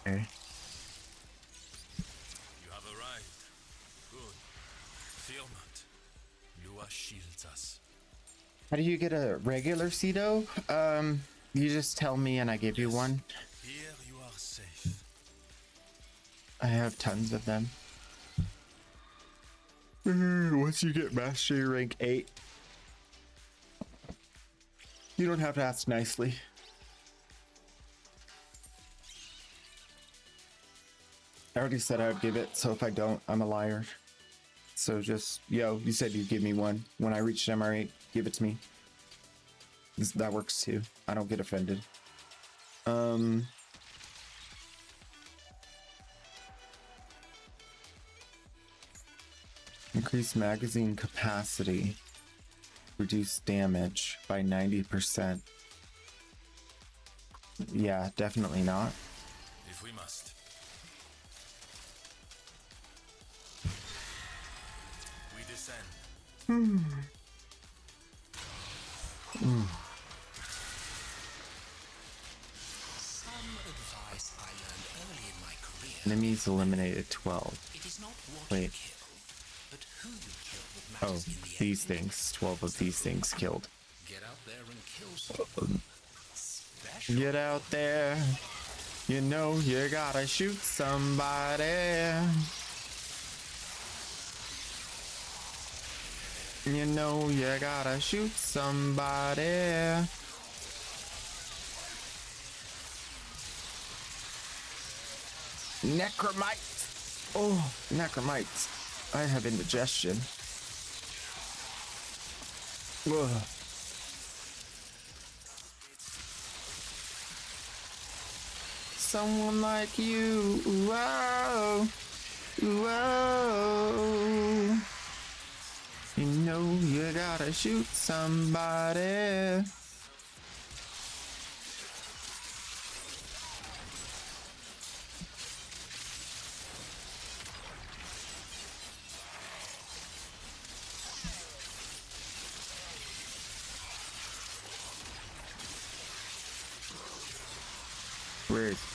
Okay. You have arrived. Good. Fear not. Lua shields us. How do you get a regular Cedo? You just tell me and I give you one. Here you are safe. I have tons of them. Once you get mastery rank 8, you don't have to ask nicely. I already said I would give it, so if I don't, I'm a liar. So just, yo, you said you'd give me one. When I reach MR8, give it to me. That works too. I don't get offended. Increase magazine capacity. Reduce damage by 90%. Yeah, definitely not. If we must. We descend. Some advice I learned early in my career. Enemies eliminated 12. It is not what Wait. you kill, but who you kill that Oh, matters in the these things. 12 of these things killed. end. Get out there and kill someone. Special. Get out there. You know you gotta shoot somebody. You know you gotta shoot somebody. Necromites. Oh, necromites. I have indigestion. Ugh. Someone like you. Whoa. Whoa. You know you gotta shoot somebody.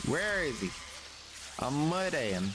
Where is he? I'm mad at him.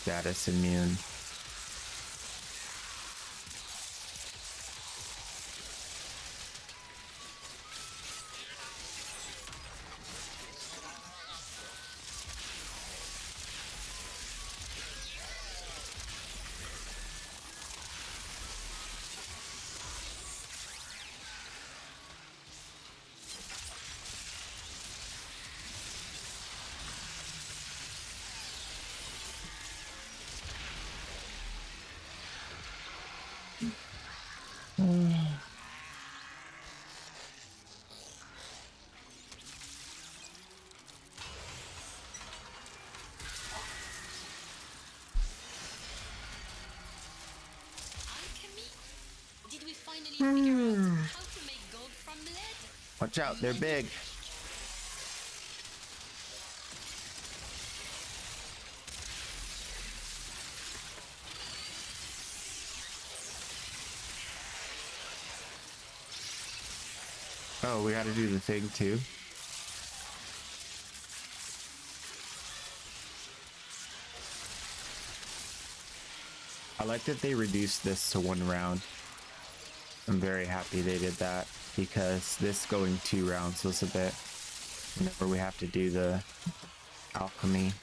status immune. Alchemy? Did we finally figure out how to make gold from lead? Watch out, they're big. Oh, we gotta do the thing too. I like that they reduced this to 1 round. I'm very happy they did that because this going 2 rounds was a bit whenever we have to do the alchemy.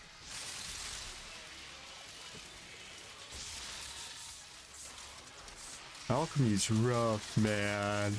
Alchemy's rough, man.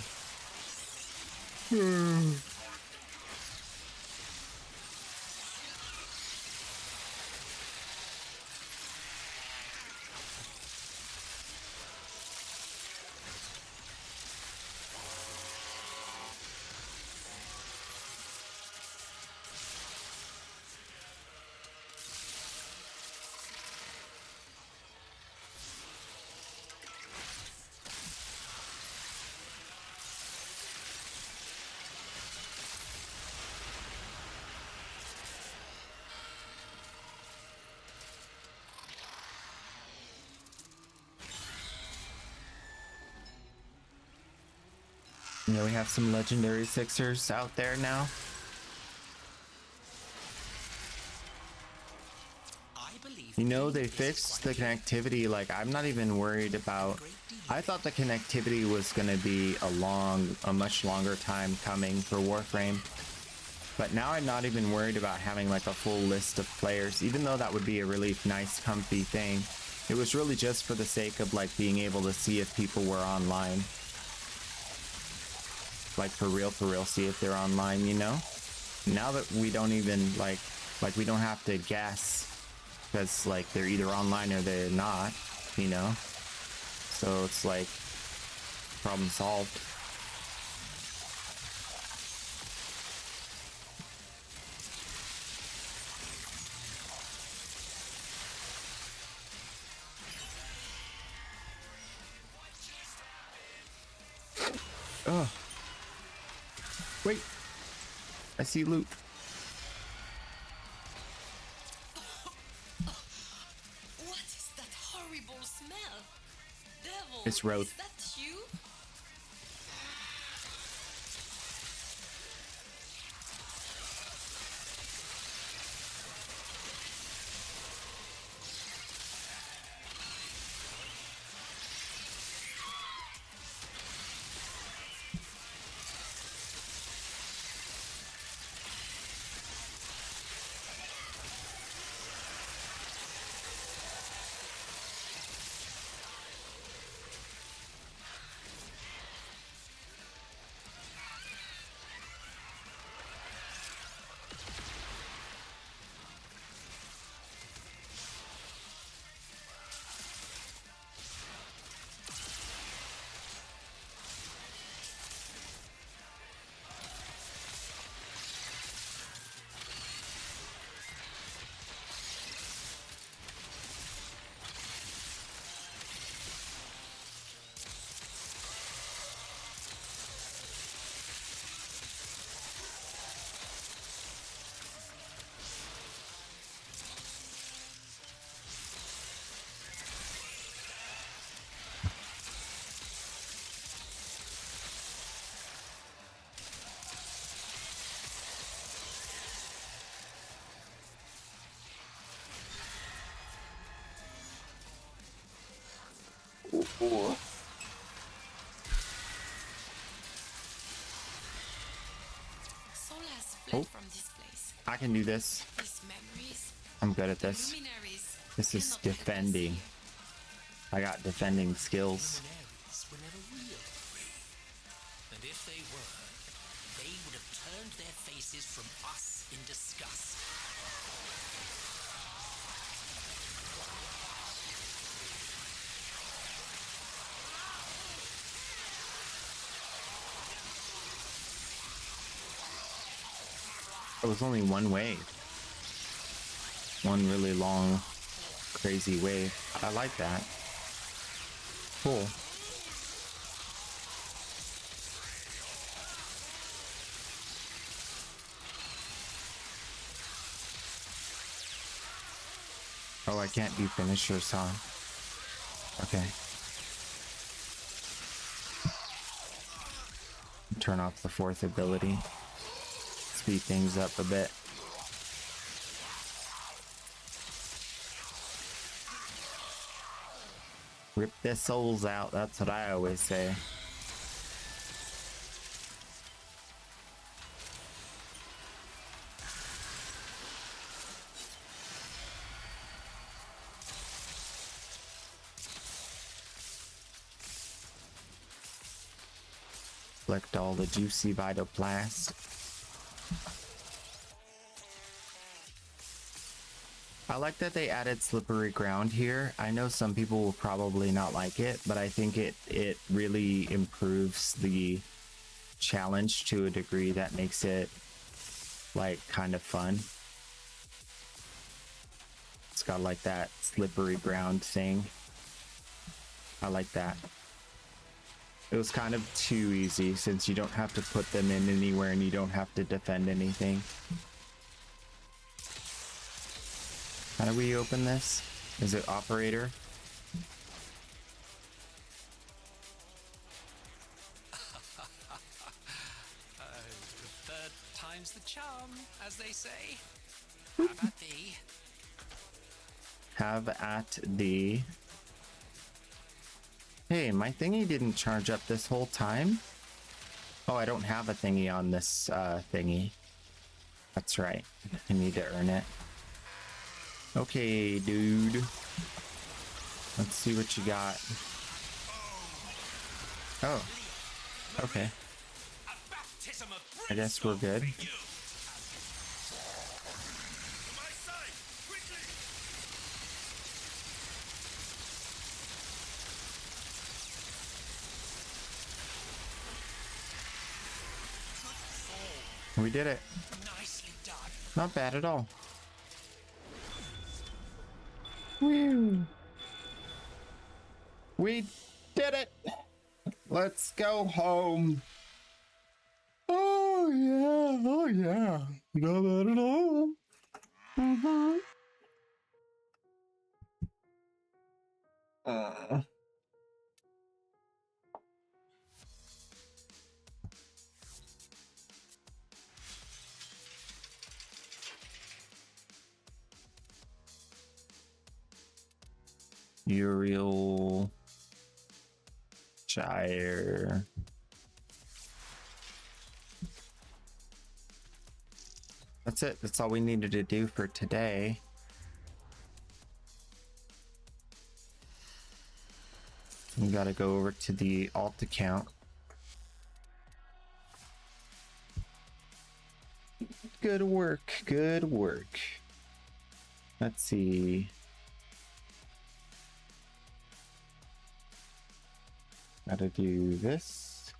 You know, we have some legendary sixers out there now. You know, they fixed the connectivity. Like, I'm not even worried about... I thought the connectivity was going to be a much longer time coming for Warframe. But now I'm not even worried about having like a full list of players, even though that would be a really nice, comfy thing. It was really just for the sake of like being able to see if people were online. Like for real, see if they're online, you know? Now that we don't even like we don't have to guess because like they're either online or they're not, you know? So it's like problem solved. Oh. Wait. I see loot. What is that horrible smell? Devil, It's Road. is that you? Ooh. Soul has fled Oh. from this place. I can do this. These memories, I'm good at the this. luminaries This is cannot help us defending. here. I got defending skills. Luminaries were never real, Free. And if they were, they would have turned their faces from us in disgust. It was only one wave. One really long, crazy wave. I like that. Cool. Oh, I can't do finishers, huh? Okay. Turn off the fourth ability. Speed things up a bit. Rip their souls out, that's what I always say. Collect all the juicy vital blasts. I like that they added slippery ground here. I know some people will probably not like it, but I think it really improves the challenge to a degree that makes it like kind of fun. It's got like that slippery ground thing. I like that. It was kind of too easy since you don't have to put them in anywhere and you don't have to defend anything. How do we open this? Is it operator? The third time's the charm, as they say. How about thee? Have at the... Hey, my thingy didn't charge up this whole time? Oh, I don't have a thingy on this thingy. That's right. I need to earn it. Okay, dude. Let's see what you got. Oh. Okay. I guess we're good. We did it. Nicely done. Not bad at all. Woo. We did it. Let's go home. Oh yeah, oh yeah. Not bad at all. Uriel Gyre. That's it. That's all we needed to do for today. We gotta go over to the alt account. Good work. Good work. Let's see. Gotta do this.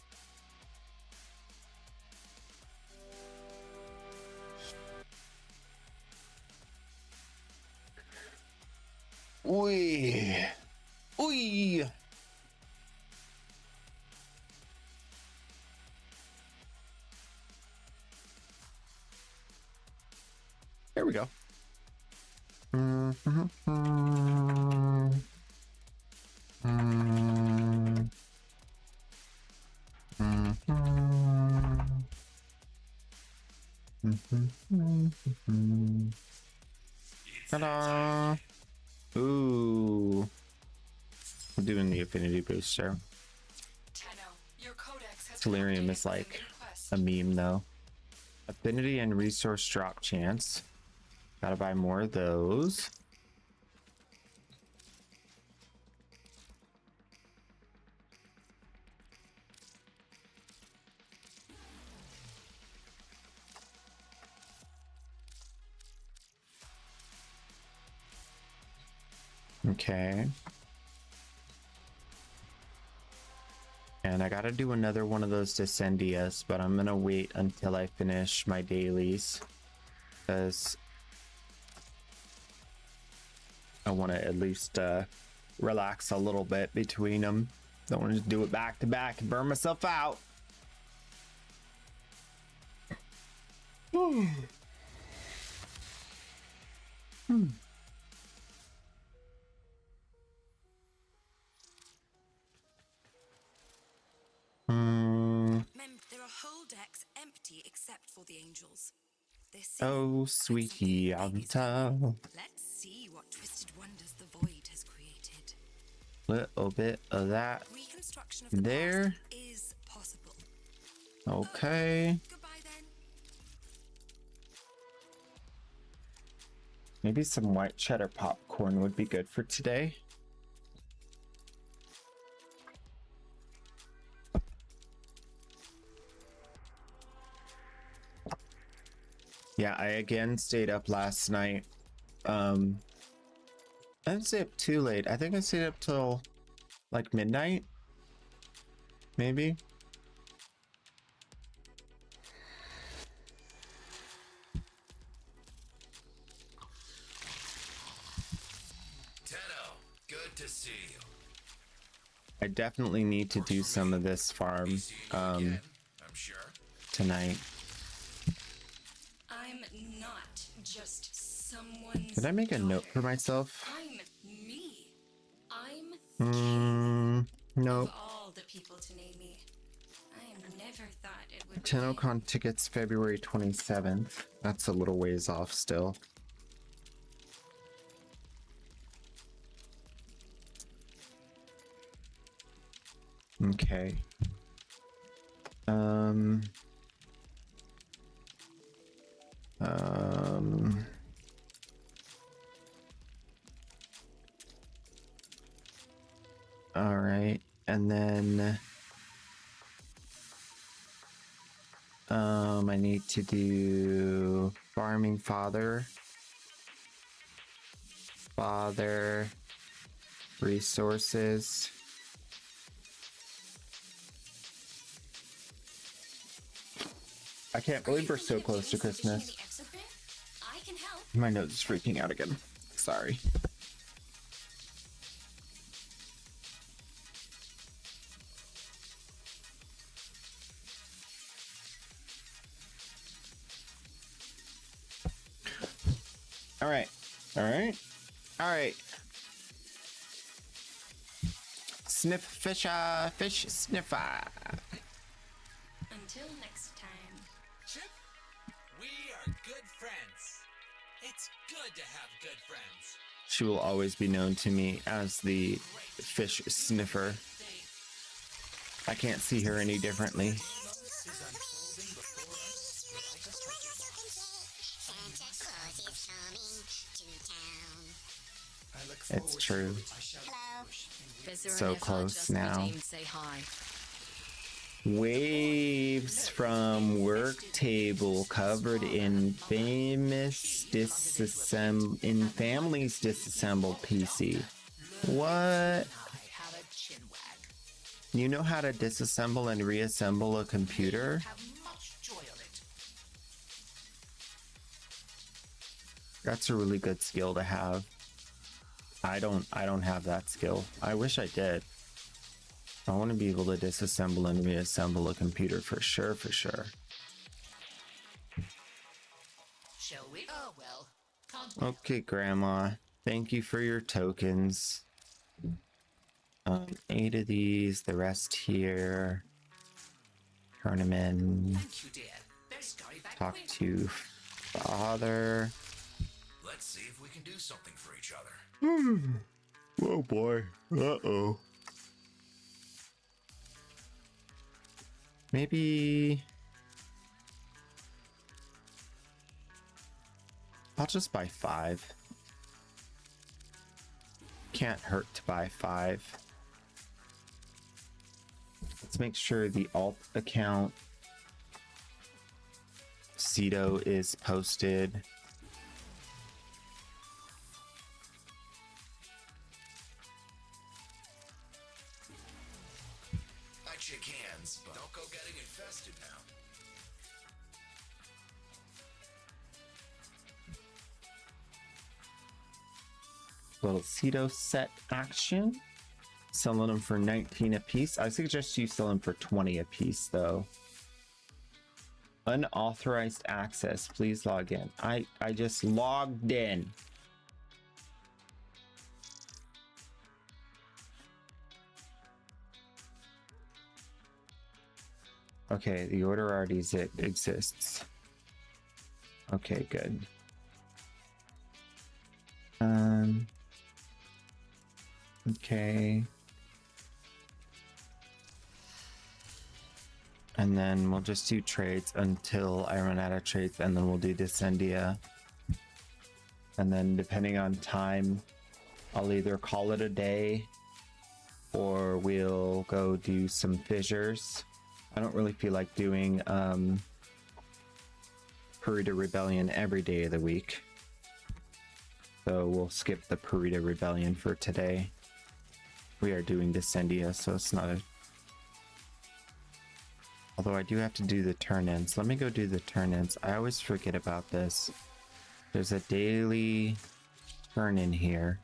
Oi! Oi! There we go. Ta-da! Ooh. I'm doing the affinity booster. Delirium is like a meme though. Affinity and resource drop chance. Gotta buy more of those. Okay. And I gotta do another one of those Descendias, but I'm gonna wait until I finish my dailies, because I want to at least relax a little bit between them. Don't want to just do it back to back and burn myself out. There are whole decks empty except for the angels. Oh, sweetie, Alta. Let's see what twisted wonders the void has created. Little bit of that Reconstruction of the there. past is possible. Okay. Goodbye then. Maybe some white cheddar popcorn would be good for today. Yeah, I again stayed up last night. I didn't stay up too late. I think I stayed up till like midnight. Maybe. Tenno, good to see you. I definitely need to do some of this farm I'm sure. tonight. I'm not just someone's. Did I make a note for myself? I'm me. I'm Nope. of all the people to name me. I never thought it would be. TennoCon tickets February 27th. That's a little ways off still. Okay. All right, and then I need to do farming father, resources. I can't believe we're so close to Christmas. I can help. My nose is freaking out again. Sorry. All right. All right. All right. Sniff fish sniffer. Until next time. Chip, we are good friends. It's good to have good friends. She will always be known to me as the fish sniffer. I can't see her any differently. It's true. So close now. Say hi. Waves from work table covered in families disassembled PC. What? You know how to disassemble and reassemble a computer? That's a really good skill to have. I don't have that skill. I wish I did. I want to be able to disassemble and reassemble a computer for sure, for sure. Shall we? Oh, well. Okay, Grandma. Thank you for your tokens. 8 of these, the rest here. Tournament. Thank you, dear. Best hurry back Talk quick. to father. Let's see if we can do something for each other. Oh boy. Uh-oh. Maybe I'll just buy 5. Can't hurt to buy 5. Let's make sure the alt account Cedo is posted. I shake hands, but don't go getting infested now. Little Cedo set action. Selling them for 19 a piece. I suggest you sell them for 20 a piece though. Unauthorized access. Please log in. I just logged in. Okay, the order already exists. Okay, good. Okay. And then we'll just do trades until I run out of trades, and then we'll do Descendia. And then depending on time, I'll either call it a day or we'll go do some fissures. I don't really feel like doing Purita Rebellion every day of the week. So we'll skip the Purita Rebellion for today. We are doing Descendia, so it's not a... Although I do have to do the turn-ins. Let me go do the turn-ins. I always forget about this. There's a daily turn-in here.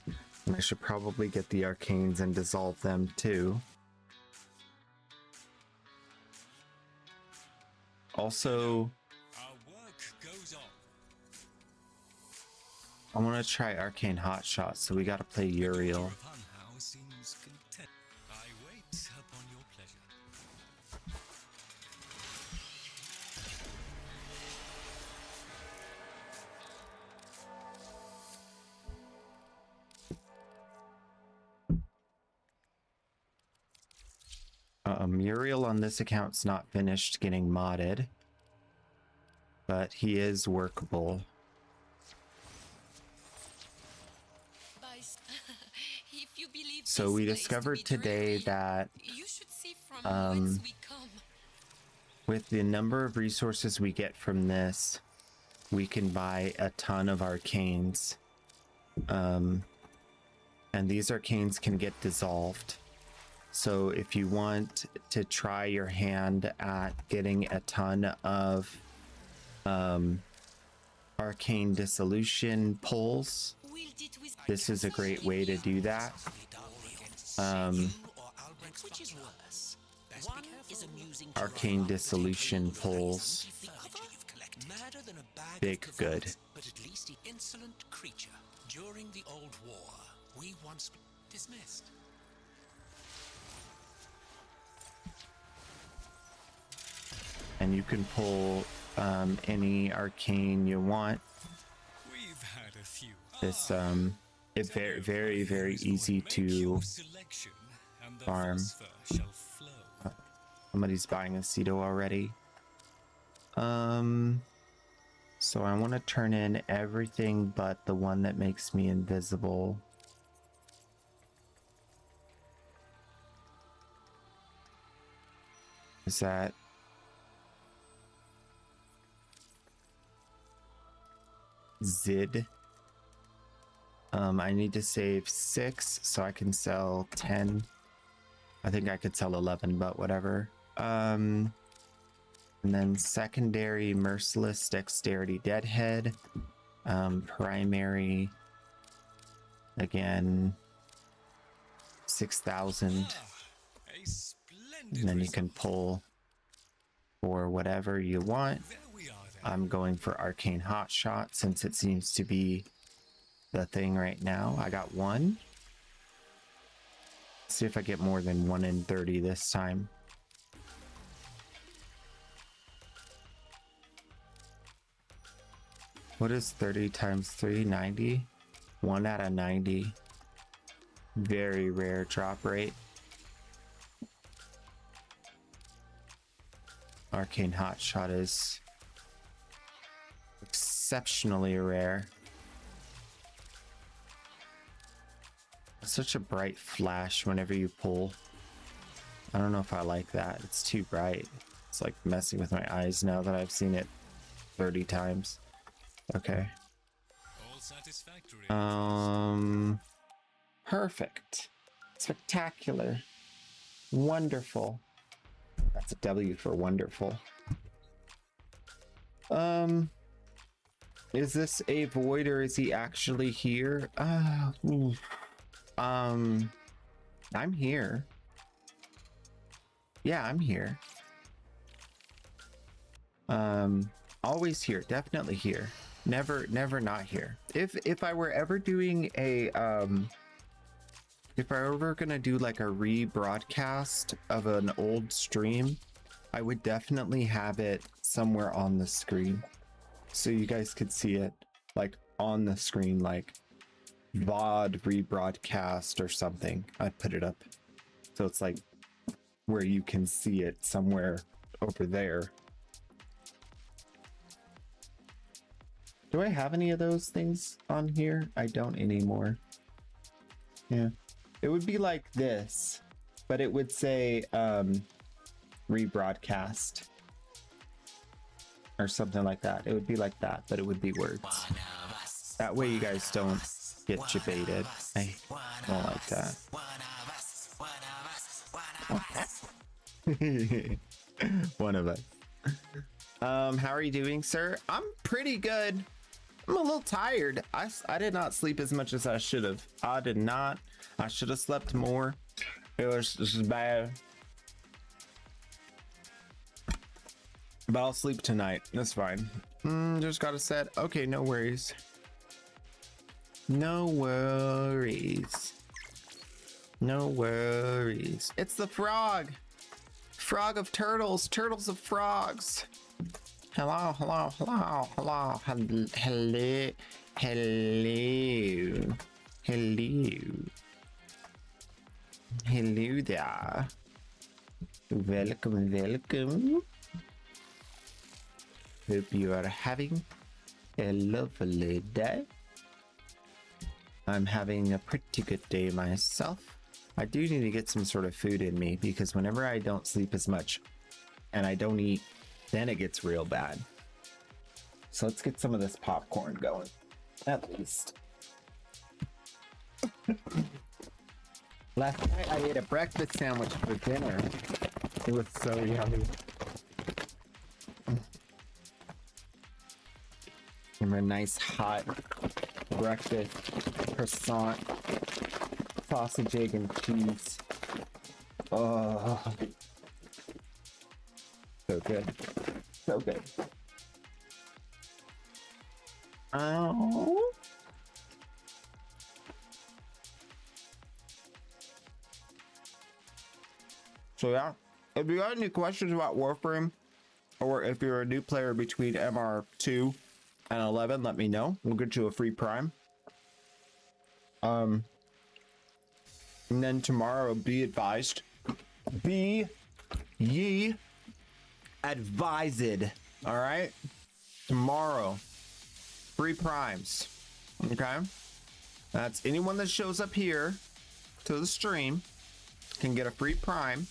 And I should probably get the arcanes and dissolve them too. Also, I want to try Arcane Hotshot, so we gotta play Uriel. Muriel on this account's not finished getting modded, but he is workable. So we discovered today that with the number of resources we get from this, we can buy a ton of arcanes. And these arcanes can get dissolved. So if you want to try your hand at getting a ton of arcane dissolution pulls, this is a great way to do that. Arcane dissolution pulls, big good. But at least the insolent creature during the old war we once dismissed. And you can pull any arcane you want. We've had a few. This it's very easy to farm. Somebody's buying a Cedo already. So I want to turn in everything but the one that makes me invisible. Is that Zid? I need to save 6 so I can sell 10. I think I could sell 11, but whatever. And then secondary merciless dexterity deadhead. Primary again 6,000. And then you can pull for whatever you want. I'm going for Arcane Hotshot since it seems to be the thing right now. I got 1. Let's see if I get more than 1 in 30 this time. What is 30 times 3? 90? 1 out of 90. Very rare drop rate. Arcane Hotshot is exceptionally rare. Such a bright flash whenever you pull. I don't know if I like that. It's too bright. It's like messing with my eyes now that I've seen it 30 times. Okay. All satisfactory. Perfect. Spectacular. Wonderful. That's a W for wonderful. Is this a void or is he actually here? I'm here. Yeah, I'm here. Always here, definitely here. Never not here. If I were ever doing a if I were ever gonna do like a rebroadcast of an old stream, I would definitely have it somewhere on the screen so you guys could see it like on the screen, like VOD rebroadcast or something. I'd put it up so it's like where you can see it somewhere over there. Do I have any of those things on here? I don't anymore. Yeah. It would be like this, but it would say rebroadcast or something like that. It would be like that, but it would be words. That way you guys don't get debated. I don't like that. One of us. How are you doing, sir? I'm pretty good. I'm a little tired. I did not sleep as much as I should have. I did not. I should have slept more. This is bad. But I'll sleep tonight. That's fine. Just got a set. Okay, no worries. No worries. No worries. It's the frog. Frog of turtles. Turtles of frogs. Hello, hello, hello, hello, hello, hello, hello, hello, hello there. Welcome, welcome. Hope you are having a lovely day. I'm having a pretty good day myself. I do need to get some sort of food in me because whenever I don't sleep as much and I don't eat, then it gets real bad. So let's get some of this popcorn going, at least. Last night I ate a breakfast sandwich for dinner. It was so yummy. And a nice hot breakfast croissant, sausage, egg, and cheese. Oh, so good. So good. Oh. So yeah, if you got any questions about Warframe, or if you're a new player between MR2 and 11, let me know. We'll get you a free Prime. And then tomorrow, be advised. Be ye advised. All right? Tomorrow, free Primes. Okay? That's anyone that shows up here to the stream can get a free Prime,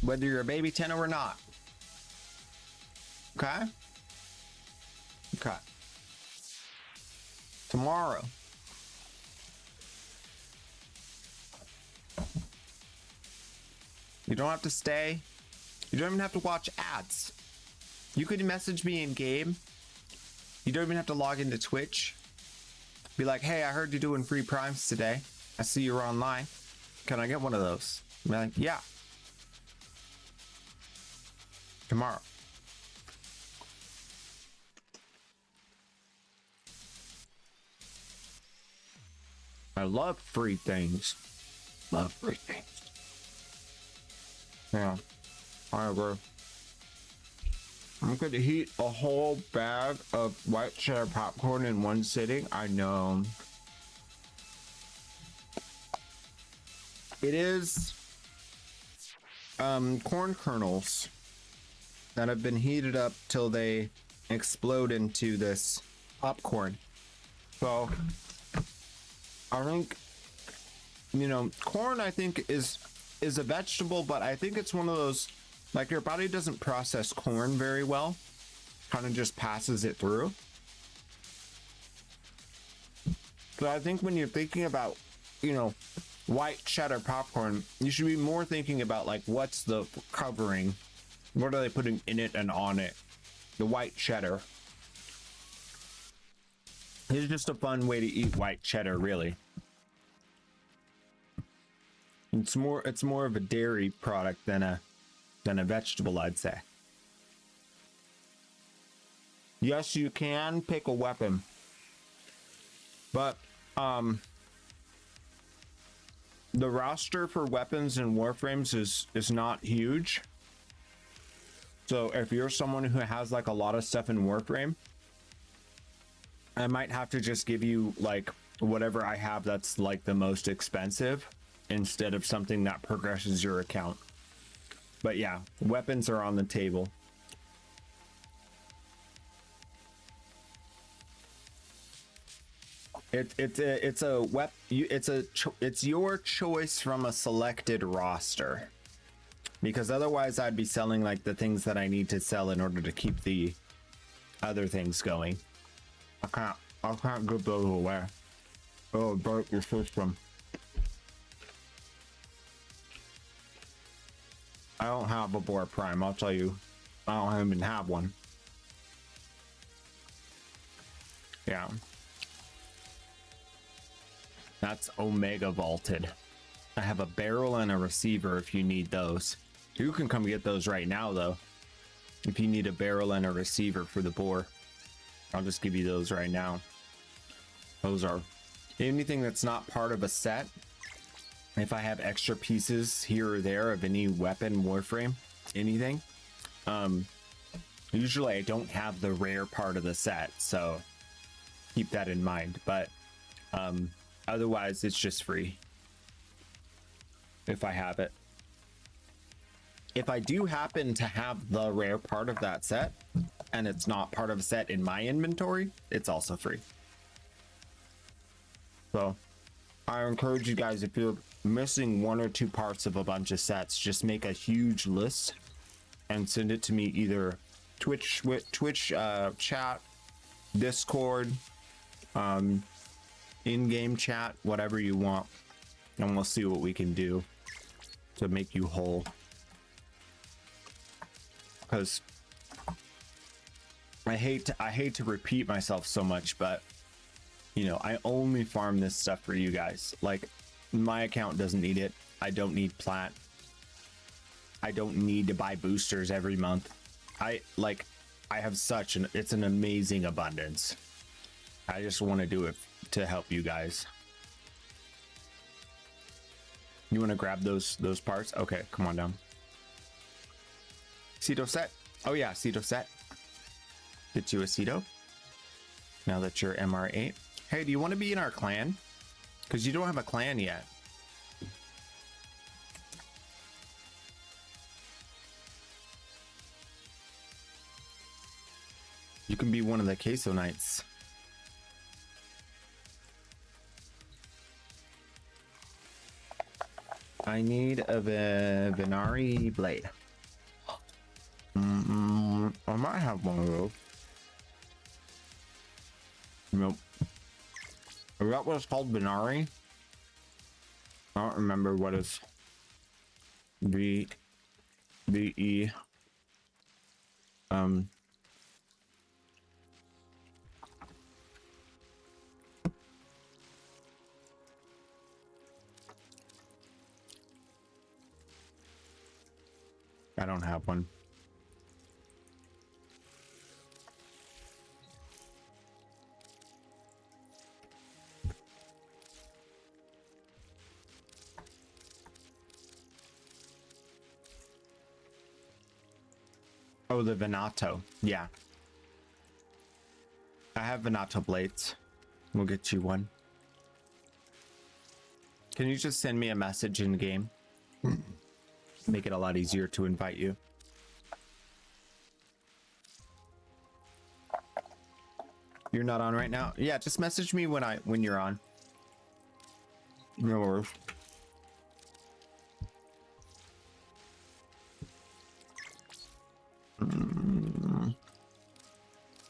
whether you're a baby tenno or not. Okay? Okay. Tomorrow. You don't have to stay. You don't even have to watch ads. You could message me in game. You don't even have to log into Twitch. Be like, hey, I heard you're doing free Primes today. I see you're online. Can I get one of those? Be like, yeah. Tomorrow. I love free things. Love free things. Yeah, I agree. I'm gonna eat a whole bag of white cheddar popcorn in one sitting. I know. It is corn kernels that have been heated up till they explode into this popcorn. So I think, you know, corn I think is a vegetable, but I think it's one of those, like, your body doesn't process corn very well, kind of just passes it through. So I think when you're thinking about, you know, white cheddar popcorn, you should be more thinking about, like, what's the covering, what are they putting in it and on it. The white cheddar. It's just a fun way to eat white cheddar, really. It's more of a dairy product than a vegetable, I'd say. Yes, you can pick a weapon, but the roster for weapons in Warframes is not huge. So if you're someone who has like a lot of stuff in Warframe, I might have to just give you like whatever I have that's like the most expensive instead of something that progresses your account. But yeah, weapons are on the table. It's your choice from a selected roster, because otherwise I'd be selling like the things that I need to sell in order to keep the other things going. I can't give those away. Oh, break your system. I don't have a Warframe, I'll tell you. I don't even have one. Yeah. That's Omega vaulted. I have a barrel and a receiver if you need those. You can come get those right now though. If you need a barrel and a receiver for the boar, I'll just give you those right now. Those are anything that's not part of a set. If I have extra pieces here or there of any weapon, Warframe, anything, usually I don't have the rare part of the set, so keep that in mind. But otherwise it's just free if I have it. If I do happen to have the rare part of that set and it's not part of a set in my inventory, it's also free. So I encourage you guys, if you're missing one or two parts of a bunch of sets, just make a huge list and send it to me, either Twitch chat, Discord, in-game chat, whatever you want, and we'll see what we can do to make you whole. Because I hate to repeat myself so much, but you know, I only farm this stuff for you guys. Like, my account doesn't need it. I don't need plat. I don't need to buy boosters every month. I have such it's an amazing abundance. I just want to do it to help you guys. You want to grab those parts? Okay, come on down. Ceto set. Oh yeah, Ceto set. Get you a Ceto. Now that you're MR8. Hey, do you want to be in our clan? Because you don't have a clan yet. You can be one of the Queso Knights. I need a Venari blade. I might have one of those. Nope. Is that what it's called, Venari? I don't remember what is V-E. I don't have one. Oh, the Venato. Yeah. I have Venato blades. We'll get you one. Can you just send me a message in game? Make it a lot easier to invite you. You're not on right now? Yeah, just message me when you're on. No worries.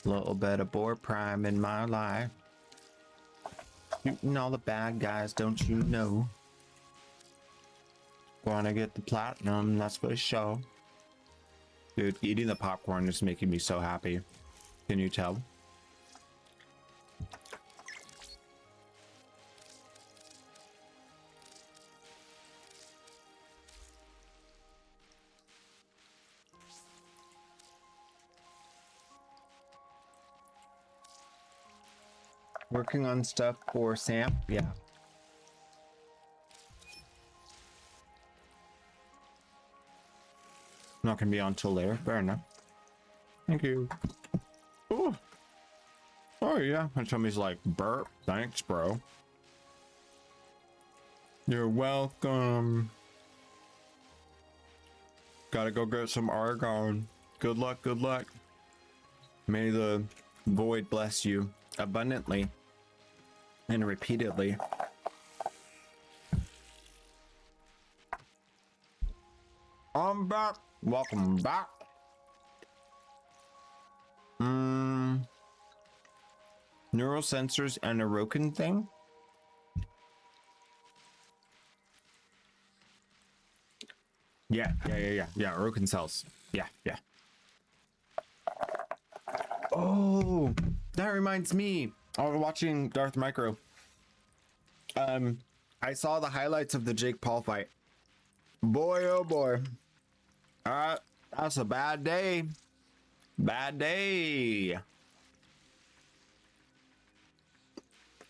Little bit of Warframe in my life. Shooting all the bad guys, don't you know? Wanna get the platinum, that's for sure. Dude, eating the popcorn is making me so happy. Can you tell? Working on stuff for Sam? Yeah. Not gonna be on till later. Fair enough. Thank you. Ooh. Oh yeah. And somebody's like, burp. Thanks, bro. You're welcome. Gotta go get some argon. Good luck, good luck. May the void bless you abundantly and repeatedly. I'm back. Welcome back. Neural sensors and a Roken thing. Yeah. Roken cells. Yeah. Oh, that reminds me. I was watching Darth Micro. I saw the highlights of the Jake Paul fight. Boy, oh boy. That's a bad day. Bad day.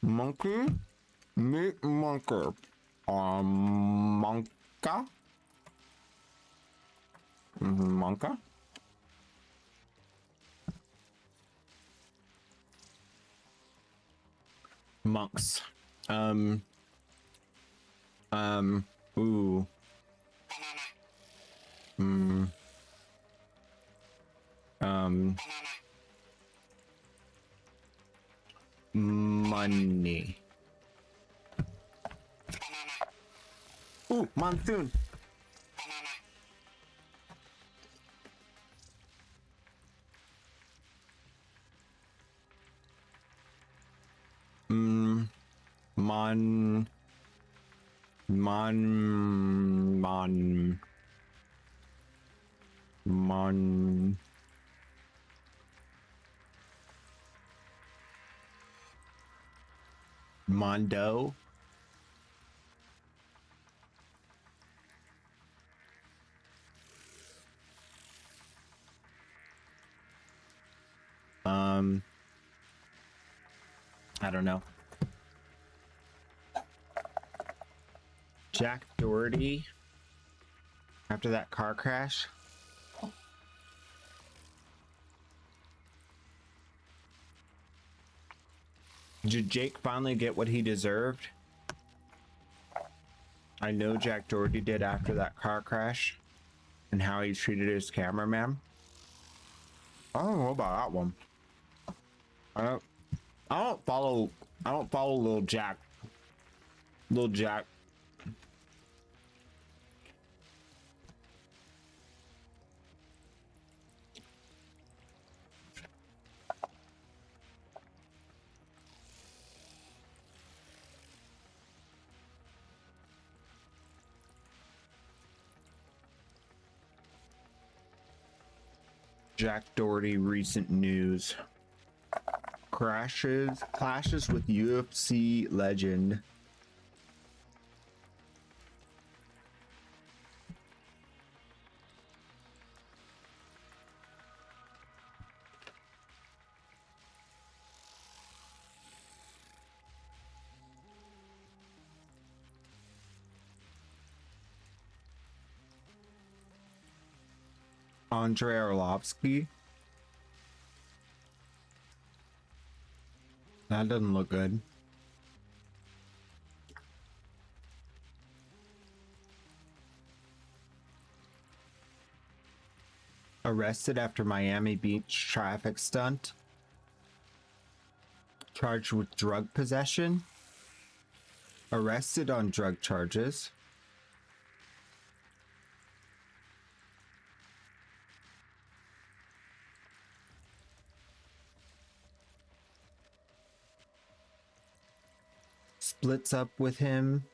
Monkey? Meat monkey. Monka? Monka? Monks. Ooh. Money. Ooh, monsoon. Mondo. I don't know. Jack Doherty after that car crash. Did Jake finally get what he deserved? I know Jack Doherty did after that car crash and how he treated his cameraman. I don't know about that one. I don't follow Lil Jack. Lil Jack. Jack Doherty recent news. Clashes with UFC legend. Andrei Arlovsky. That doesn't look good. Arrested after Miami Beach traffic stunt. Charged with drug possession. Arrested on drug charges. Splits up with him.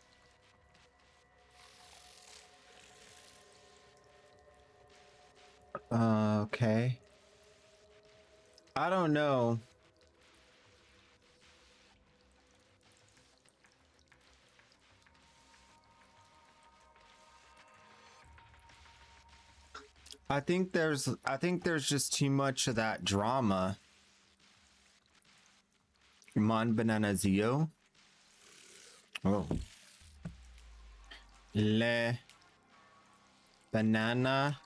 Okay. I don't know. I think there's just too much of that drama. Mon Banana Zio. Oh. Le banana.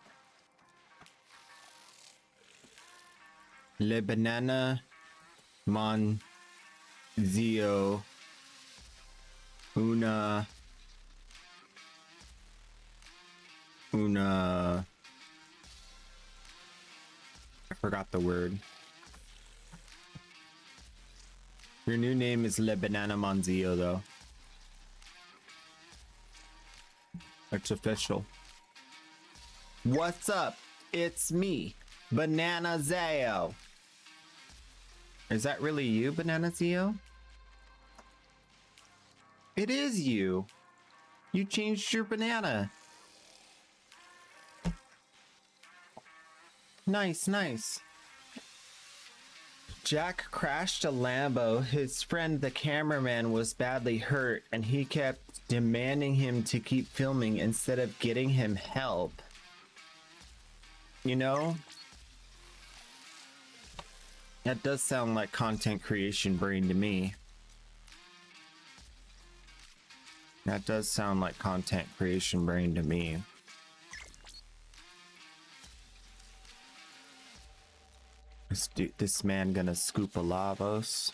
Le banana mon zio una I forgot the word. Your new name is Le Banana Monzio, though. It's official. What's up? It's me, Banana Zio. Is that really you, Banana Zio? It is you. You changed your banana. Nice, nice. Jack crashed a Lambo. His friend, the cameraman, was badly hurt, and he kept demanding him to keep filming instead of getting him help. You know? That does sound like content creation brain to me. That does sound like content creation brain to me. This man gonna scoop a Lavos.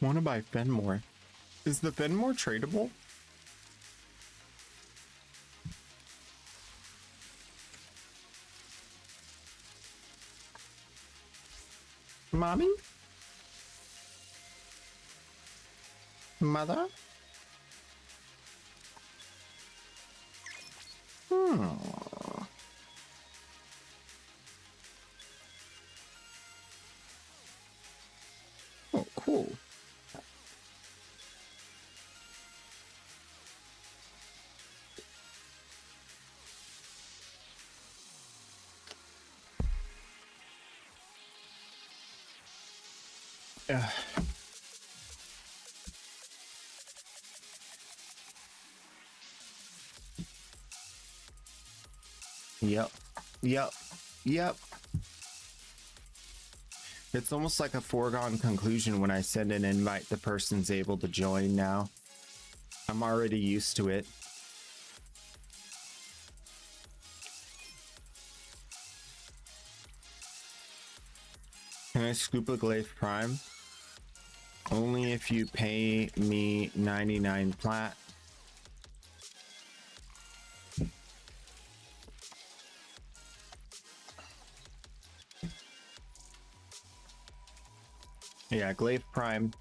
Wanna buy Fenmore. Is the Fenmore tradable? Mommy? Mother? Oh, cool. Yep. It's almost like a foregone conclusion when I send an invite, the person's able to join now. I'm already used to it. Can I scoop a Glaive Prime? Only if you pay me 99 plat. Yeah, Glaive Prime,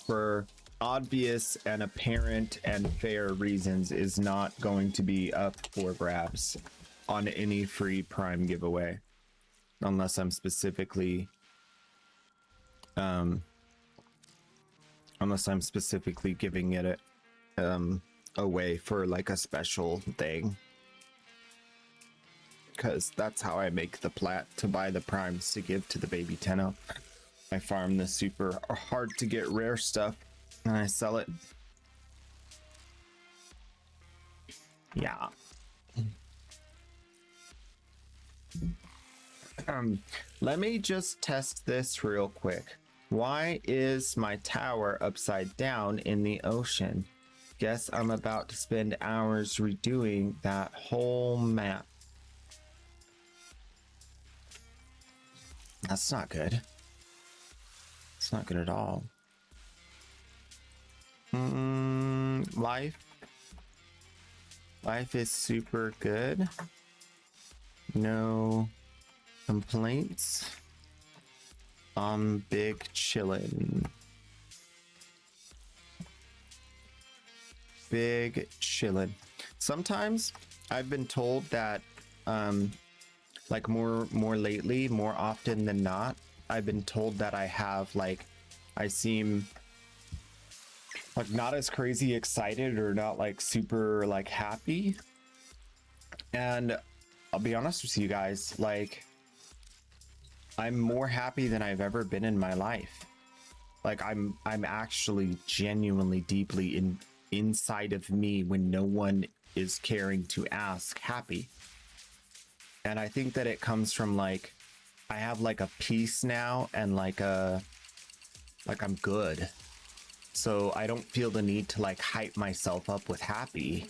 for obvious and apparent and fair reasons, is not going to be up for grabs on any free Prime giveaway, unless I'm specifically giving it away for like a special thing, because that's how I make the plat to buy the primes to give to the baby Tenno. I farm the super hard to get rare stuff and I sell it. Yeah. Let me just test this real quick. Why is my tower upside down in the ocean? Guess I'm about to spend hours redoing that whole map. That's not good. It's not good at all. Life is super good. No complaints. Big chillin'. Big chillin'. Sometimes I've been told that like more lately, more often than not, I've been told that I have like, I seem like not as crazy excited or not like super like happy. And I'll be honest with you guys, like I'm more happy than I've ever been in my life. Like I'm actually genuinely deeply inside of me, when no one is caring to ask, happy. And I think that it comes from like I have like a peace now, and like I'm good. So I don't feel the need to like hype myself up with happy.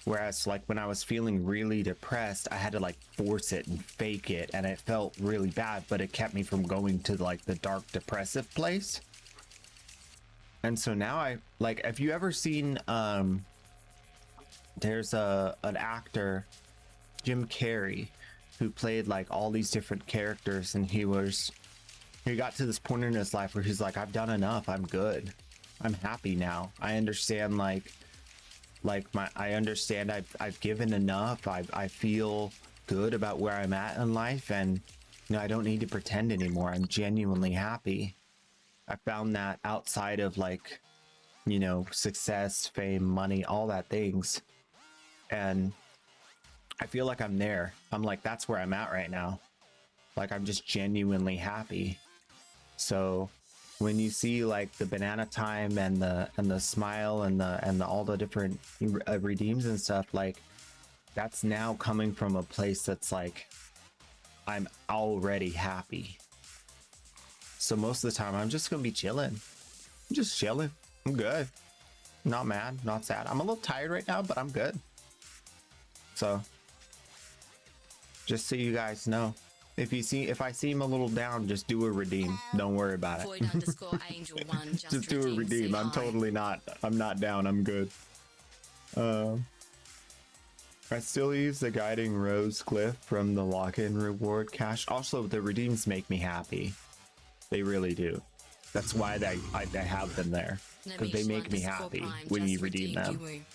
Whereas like when I was feeling really depressed, I had to like force it and fake it, and it felt really bad, but it kept me from going to like the dark depressive place. And so now I like, have you ever seen there's an actor, Jim Carrey, who played like all these different characters, and he got to this point in his life where he's like, I've done enough, I'm good, I'm happy now, I understand I understand I've given enough, I feel good about where I'm at in life, and you know, I don't need to pretend anymore, I'm genuinely happy. I found that outside of like, you know, success, fame, money, all that things, and I feel like I'm there. I'm like, that's where I'm at right now. Like I'm just genuinely happy. So when you see like the banana time and the smile and the all the different redeems and stuff, like that's now coming from a place that's like I'm already happy. So most of the time I'm just gonna be chilling. I'm just chilling. I'm good. Not mad, not sad. I'm a little tired right now, but I'm good. So just so you guys know, if I seem a little down, just do a redeem. Don't worry about it. Void_Angel1 Just do a redeem. I'm totally not. I'm not down. I'm good. I still use the guiding rose glyph from the lock-in reward cache. Also, the redeems make me happy. They really do. That's why I have them there, because they make me happy when you redeem them.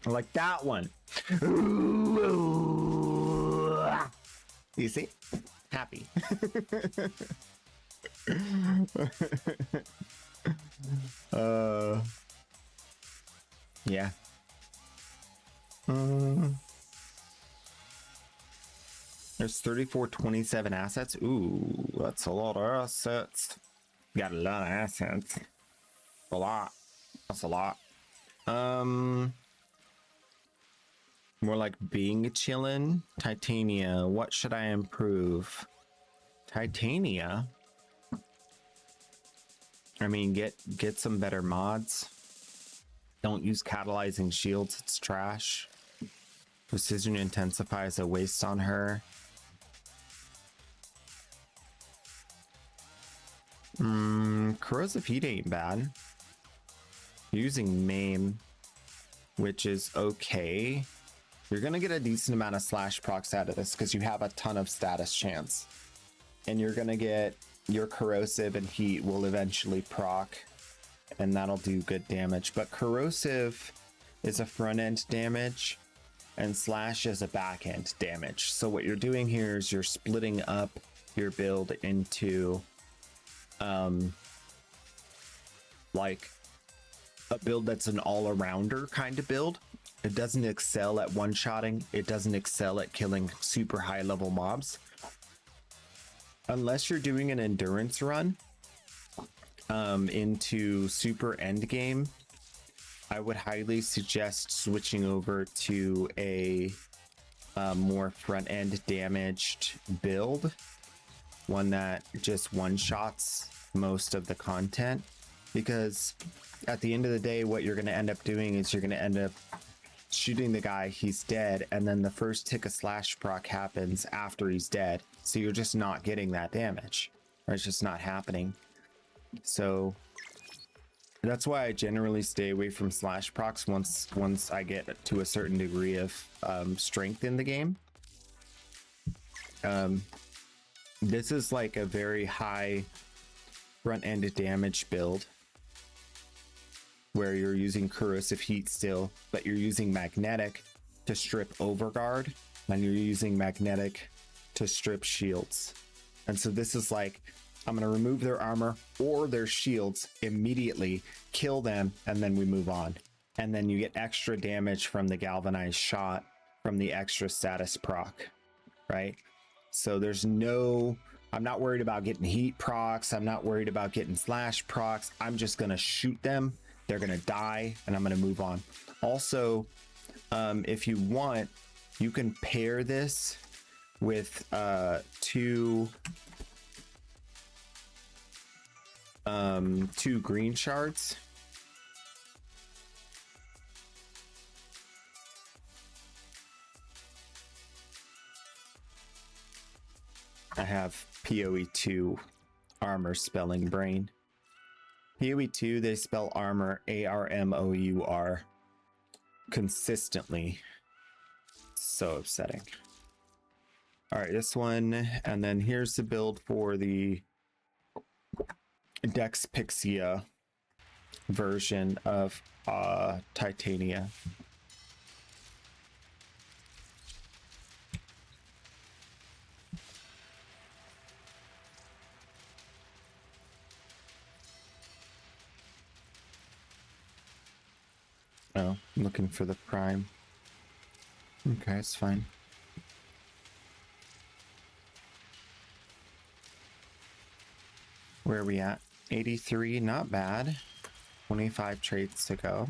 Like that one. You see? Happy. Yeah. There's 3427 assets. Ooh, that's a lot of assets. Got a lot of assets. A lot. That's a lot. More like being chillin'. Titania. What should I improve? Titania? I mean, get some better mods. Don't use catalyzing shields. It's trash. Precision Intensify is a waste on her. Corrosive Heat ain't bad. Using Maim, which is okay. You're gonna get a decent amount of slash procs out of this because you have a ton of status chance. And you're gonna get your corrosive, and heat will eventually proc, and that'll do good damage. But corrosive is a front end damage, and slash is a back end damage. So what you're doing here is you're splitting up your build into like a build that's an all-arounder kind of build. It doesn't excel at one-shotting. It doesn't excel at killing super high-level mobs. Unless you're doing an endurance run into super endgame, I would highly suggest switching over to a more front-end damaged build. One that just one-shots most of the content. Because at the end of the day, what you're going to end up doing is you're going to end up shooting the guy, he's dead, and then the first tick of slash proc happens after he's dead. So you're just not getting that damage. Or it's just not happening. So That's why I generally stay away from slash procs once I get to a certain degree of strength in the game. This is like a very high front-end damage build where you're using corrosive heat still, but you're using magnetic to strip overguard, and you're using magnetic to strip shields. And so this is like, I'm going to remove their armor or their shields immediately, kill them, and then we move on. And then you get extra damage from the galvanized shot from the extra status proc, right? So there's no, I'm not worried about getting heat procs. I'm not worried about getting slash procs. I'm just going to shoot them. They're going to die, and I'm going to move on. Also, if you want, you can pair this with two green shards. I have PoE2 armor spelling brain. PoE2, they spell armor ARMOUR consistently. So upsetting. All right, this one, and then here's the build for the Dex Pixia version of Titania. Oh, I'm looking for the prime. Okay, it's fine. Where are we at? 83, not bad. 25 trades to go.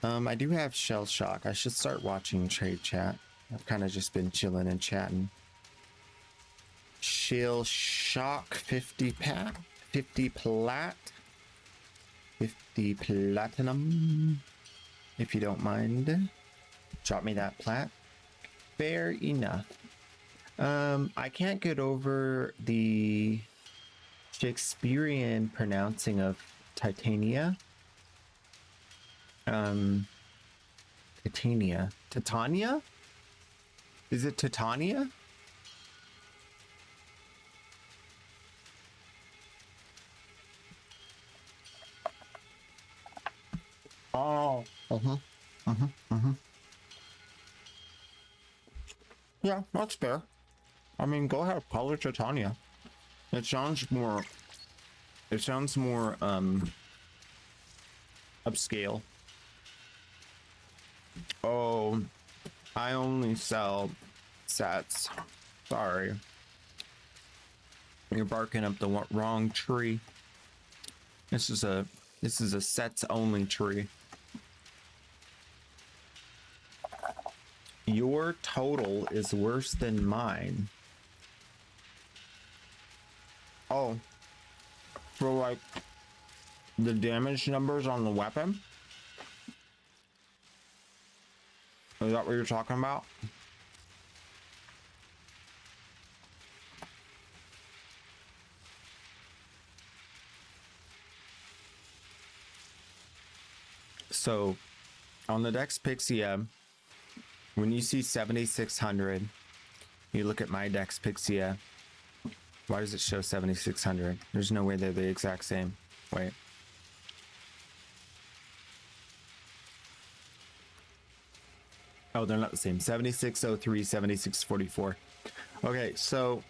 I do have shell shock. I should start watching trade chat. I've kind of just been chilling and chatting. Shell shock 50 pack, 50 plat, 50 platinum, if you don't mind. Drop me that plat. Fair enough. I can't get over the Shakespearean pronouncing of Titania. Titania. Titania? Is it Titania? Oh. Yeah, that's fair. I mean, go ahead, call it Titania. It sounds more upscale. Oh, I only sell sets. Sorry. You're barking up the wrong tree. This is a sets only tree. Your total is worse than mine. Oh, for like the damage numbers on the weapon? Is that what you're talking about? So on the Dex Pixia, when you see 7,600, you look at my Dex Pixia. Why does it show 7,600? There's no way they're the exact same. Wait. Oh, they're not the same. 7603, 7644. Okay, so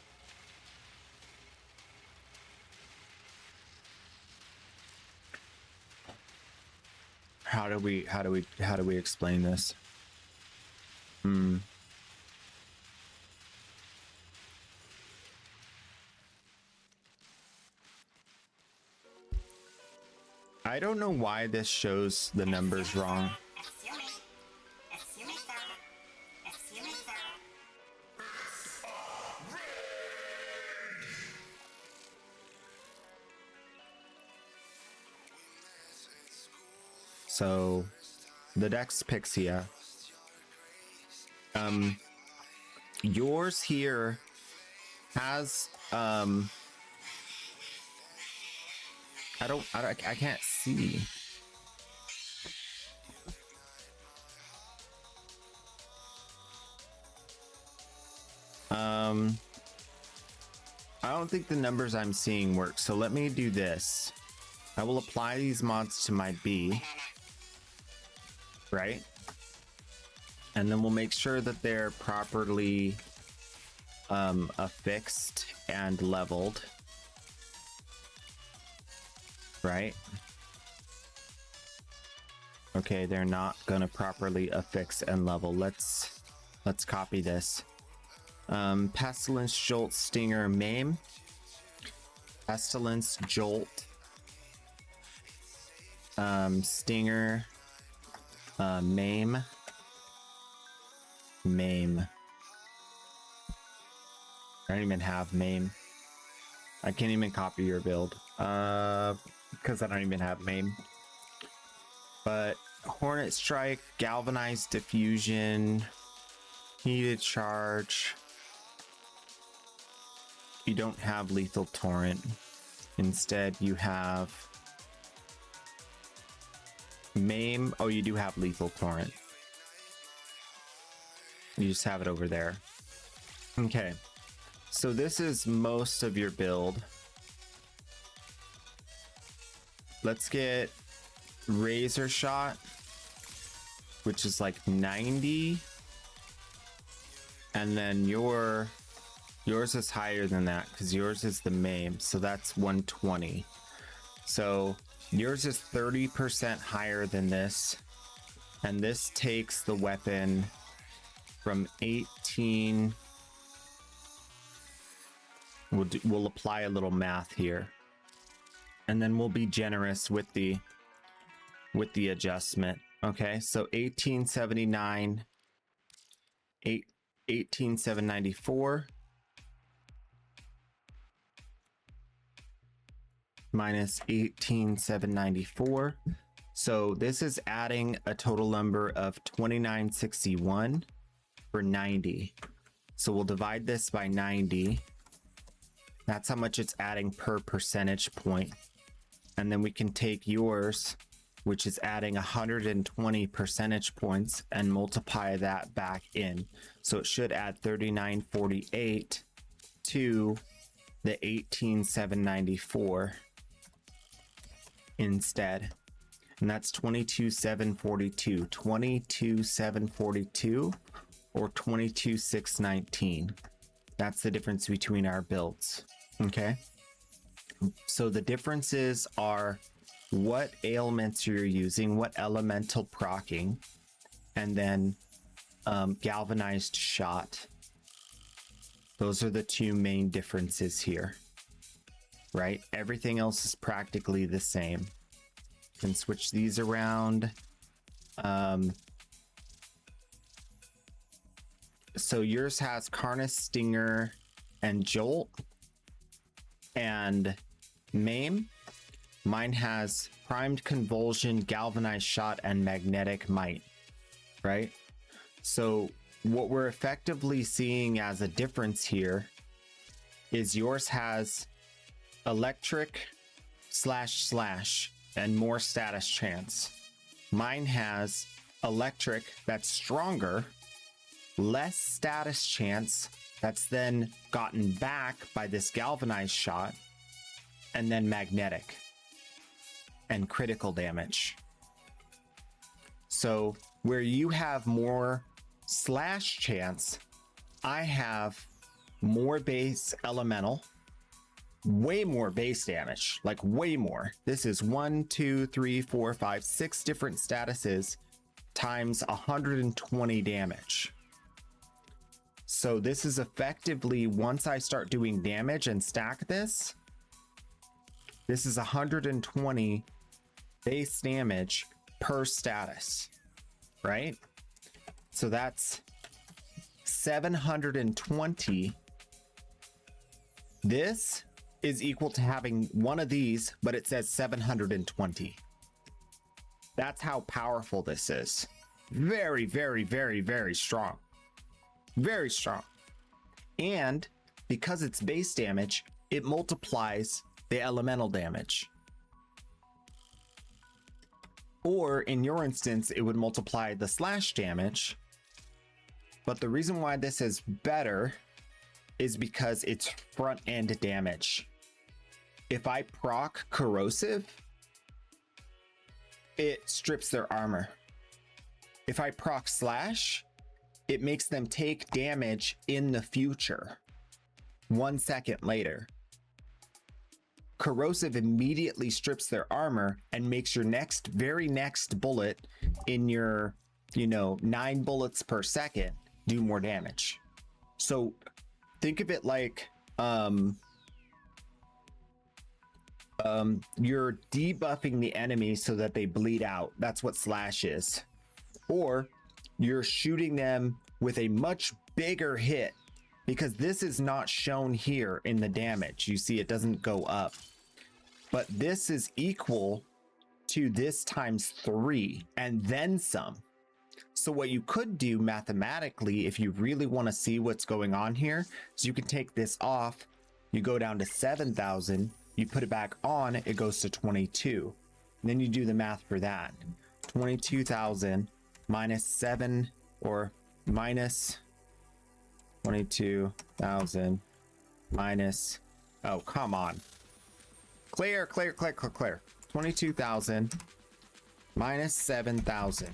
how do we explain this? I don't know why this shows the numbers wrong. So the Dex Pixia, yours here has I can't see. I don't think the numbers I'm seeing work, so let me do this. I will apply these mods to my B, right? And then we'll make sure that they're properly affixed and leveled, right? Okay, they're not gonna properly affix and level. Let's copy this. Pestilence, Jolt, Stinger, Maim. Pestilence, Jolt, Stinger, Maim. I don't even have Maim. I can't even copy your build because I don't even have Maim. But Hornet Strike, Galvanized Diffusion, Heated Charge. You don't have Lethal Torrent. Instead, you have Maim. Oh, you do have Lethal Torrent. You just have it over there. Okay. So this is most of your build. Let's get Razor Shot, which is like 90. And then yours is higher than that because yours is the Maim. So that's 120. So yours is 30% higher than this. And this takes the weapon from 18. We'll apply a little math here, and then we'll be generous with the adjustment. Okay, so 1879, 18794 minus 18794. So this is adding a total number of 2961 for 90. So we'll divide this by 90. That's how much it's adding per percentage point. And then we can take yours, which is adding 120 percentage points, and multiply that back in. So it should add 3948 to the 18794 instead. And that's 22742, 22742 or 22619. That's the difference between our builds. Okay, so the differences are what ailments you're using, what elemental procking, and then galvanized shot. Those are the two main differences here, right? Everything else is practically the same. Can switch these around. So yours has Carnus, Stinger, and Jolt, and Maim. Mine has Primed Convulsion, Galvanized Shot, and Magnetic Might, right? So what we're effectively seeing as a difference here is yours has Electric / and more status chance. Mine has Electric that's stronger, less status chance, that's then gotten back by this Galvanized Shot, and then Magnetic and critical damage. So where you have more slash chance, I have more base elemental, way more base damage, like way more. This is 1, 2, 3, 4, 5, 6 different statuses times 120 damage. So this is effectively, once I start doing damage and stack this is 120 base damage per status, right? So that's 720. This is equal to having one of these, but it says 720. That's how powerful this is. Very, very, very, very strong. Very strong. And because it's base damage, it multiplies the elemental damage. Or in your instance, it would multiply the slash damage. But the reason why this is better is because it's front end damage. If I proc corrosive, it strips their armor. If I proc slash, it makes them take damage in the future, 1 second later. Corrosive immediately strips their armor and makes your very next bullet in your, 9 bullets per second do more damage. So think of it like you're debuffing the enemy so that they bleed out. That's what slash is. Or you're shooting them with a much bigger hit, because this is not shown here in the damage. You see, it doesn't go up, but this is equal to this times 3 and then some. So what you could do mathematically, if you really want to see what's going on here, is you can take this off, you go down to 7,000, you put it back on, it goes to 22. And then you do the math for that. 22,000 minus 7, or minus 22,000 minus, oh, come on. Clear. 22,000 minus 7,000.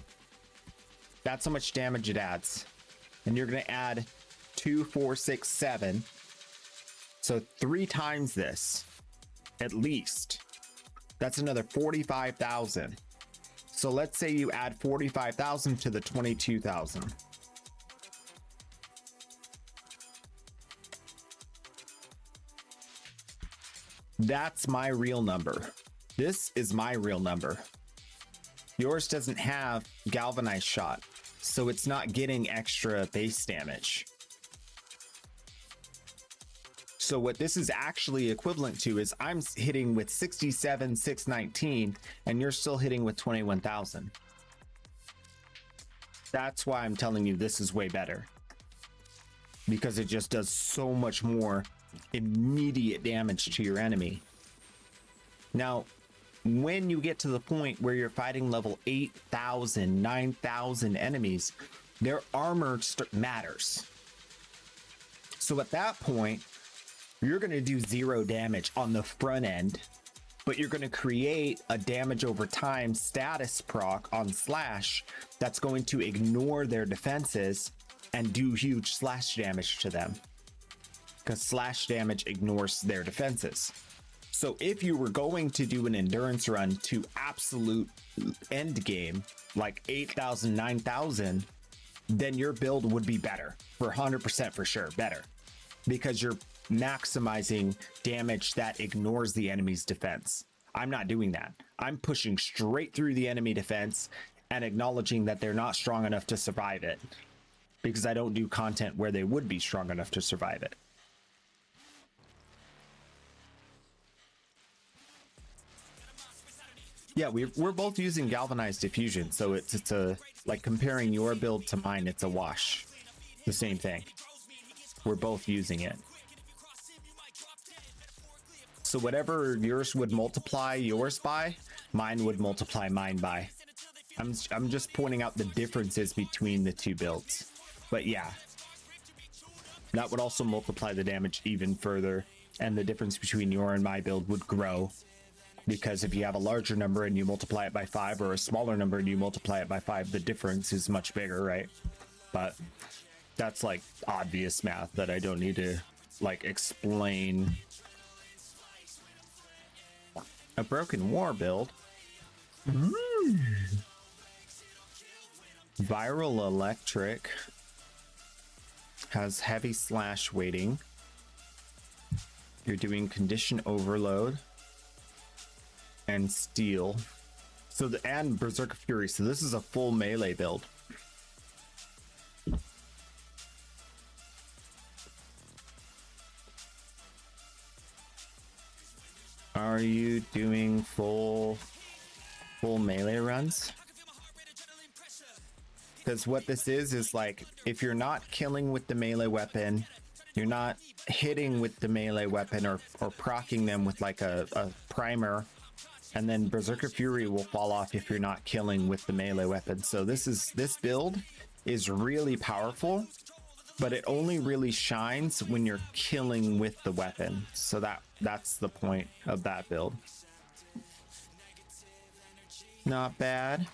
That's how much damage it adds. And you're going to add 2, 4, 6, 7. So 3 times this, at least. That's another 45,000. So let's say you add 45,000 to the 22,000. That's my real number. This is my real number. Yours doesn't have galvanized shot, so it's not getting extra base damage. So what this is actually equivalent to is I'm hitting with 67,619 and you're still hitting with 21,000. That's why I'm telling you this is way better, because it just does so much more immediate damage to your enemy. Now, when you get to the point where you're fighting level 8,000, 9,000 enemies, their armor matters. So at that point, you're going to do 0 damage on the front end, but you're going to create a damage over time status proc on slash that's going to ignore their defenses and do huge slash damage to them, because slash damage ignores their defenses. So if you were going to do an endurance run to absolute end game, like 8,000, 9,000, then your build would be better, for 100% for sure, better, because you're maximizing damage that ignores the enemy's defense. I'm not doing that. I'm pushing straight through the enemy defense and acknowledging that they're not strong enough to survive it, because I don't do content where they would be strong enough to survive it. Yeah, we're both using galvanized diffusion, so it's a, like, comparing your build to mine, it's a wash. The same thing. We're both using it. So whatever yours would multiply yours by, mine would multiply mine by. I'm just pointing out the differences between the two builds. But yeah, that would also multiply the damage even further, and the difference between your and my build would grow, because if you have a larger number and you multiply it by 5, or a smaller number and you multiply it by 5, the difference is much bigger, right? But that's like obvious math that I don't need to like explain. A broken war build. Viral electric has heavy slash weighting. You're doing condition overload and steel. So and Berserker Fury. So this is a full melee build. Are you doing full melee runs? Because what this is like, if you're not killing with the melee weapon, you're not hitting with the melee weapon, or proccing them with like a primer, and then Berserker Fury will fall off if you're not killing with the melee weapon. So this build is really powerful, but it only really shines when you're killing with the weapon. So that's the point of that build. Not bad.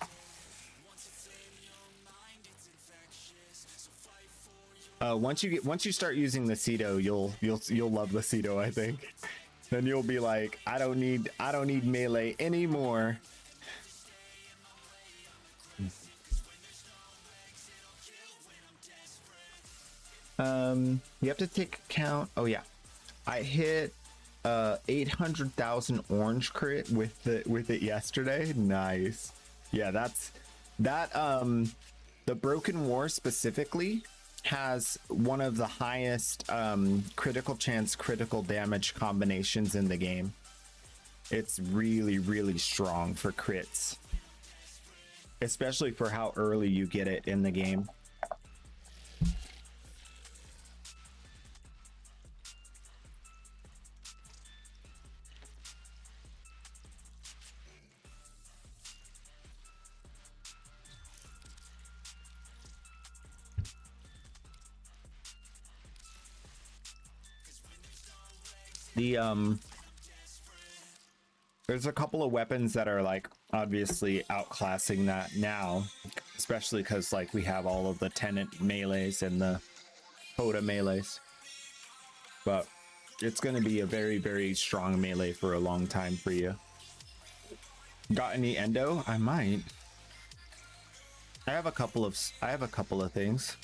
Once you start using the Cedo, you'll love the Cedo, I think. Then you'll be like, I don't need melee anymore. You have to take account. Oh yeah, I hit 800,000 orange crit with it yesterday. Nice. Yeah, that's that. The Broken War specifically has one of the highest critical chance, critical damage combinations in the game. It's really, really strong for crits, especially for how early you get it in the game. There's a couple of weapons that are like obviously outclassing that now, especially because like we have all of the Tenant melees and the Hoda melees, but it's going to be a very, very strong melee for a long time for you. Got any endo? I might. I have a couple of things.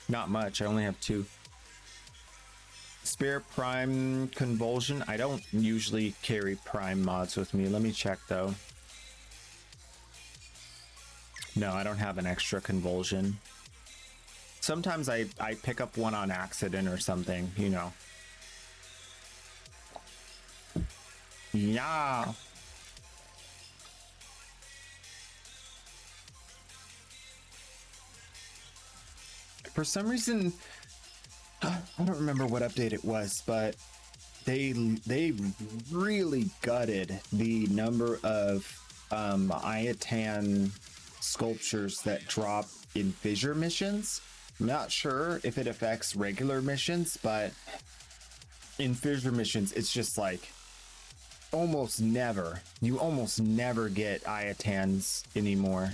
Not much. I only have 2. Spare Prime Convulsion. I don't usually carry Prime mods with me. Let me check though. No, I don't have an extra Convulsion. Sometimes I pick up one on accident or something, you know. Yeah. For some reason, I don't remember what update it was, but they really gutted the number of Ayatan sculptures that drop in fissure missions. I'm not sure if it affects regular missions, but in fissure missions, it's just like you almost never get Ayatans anymore.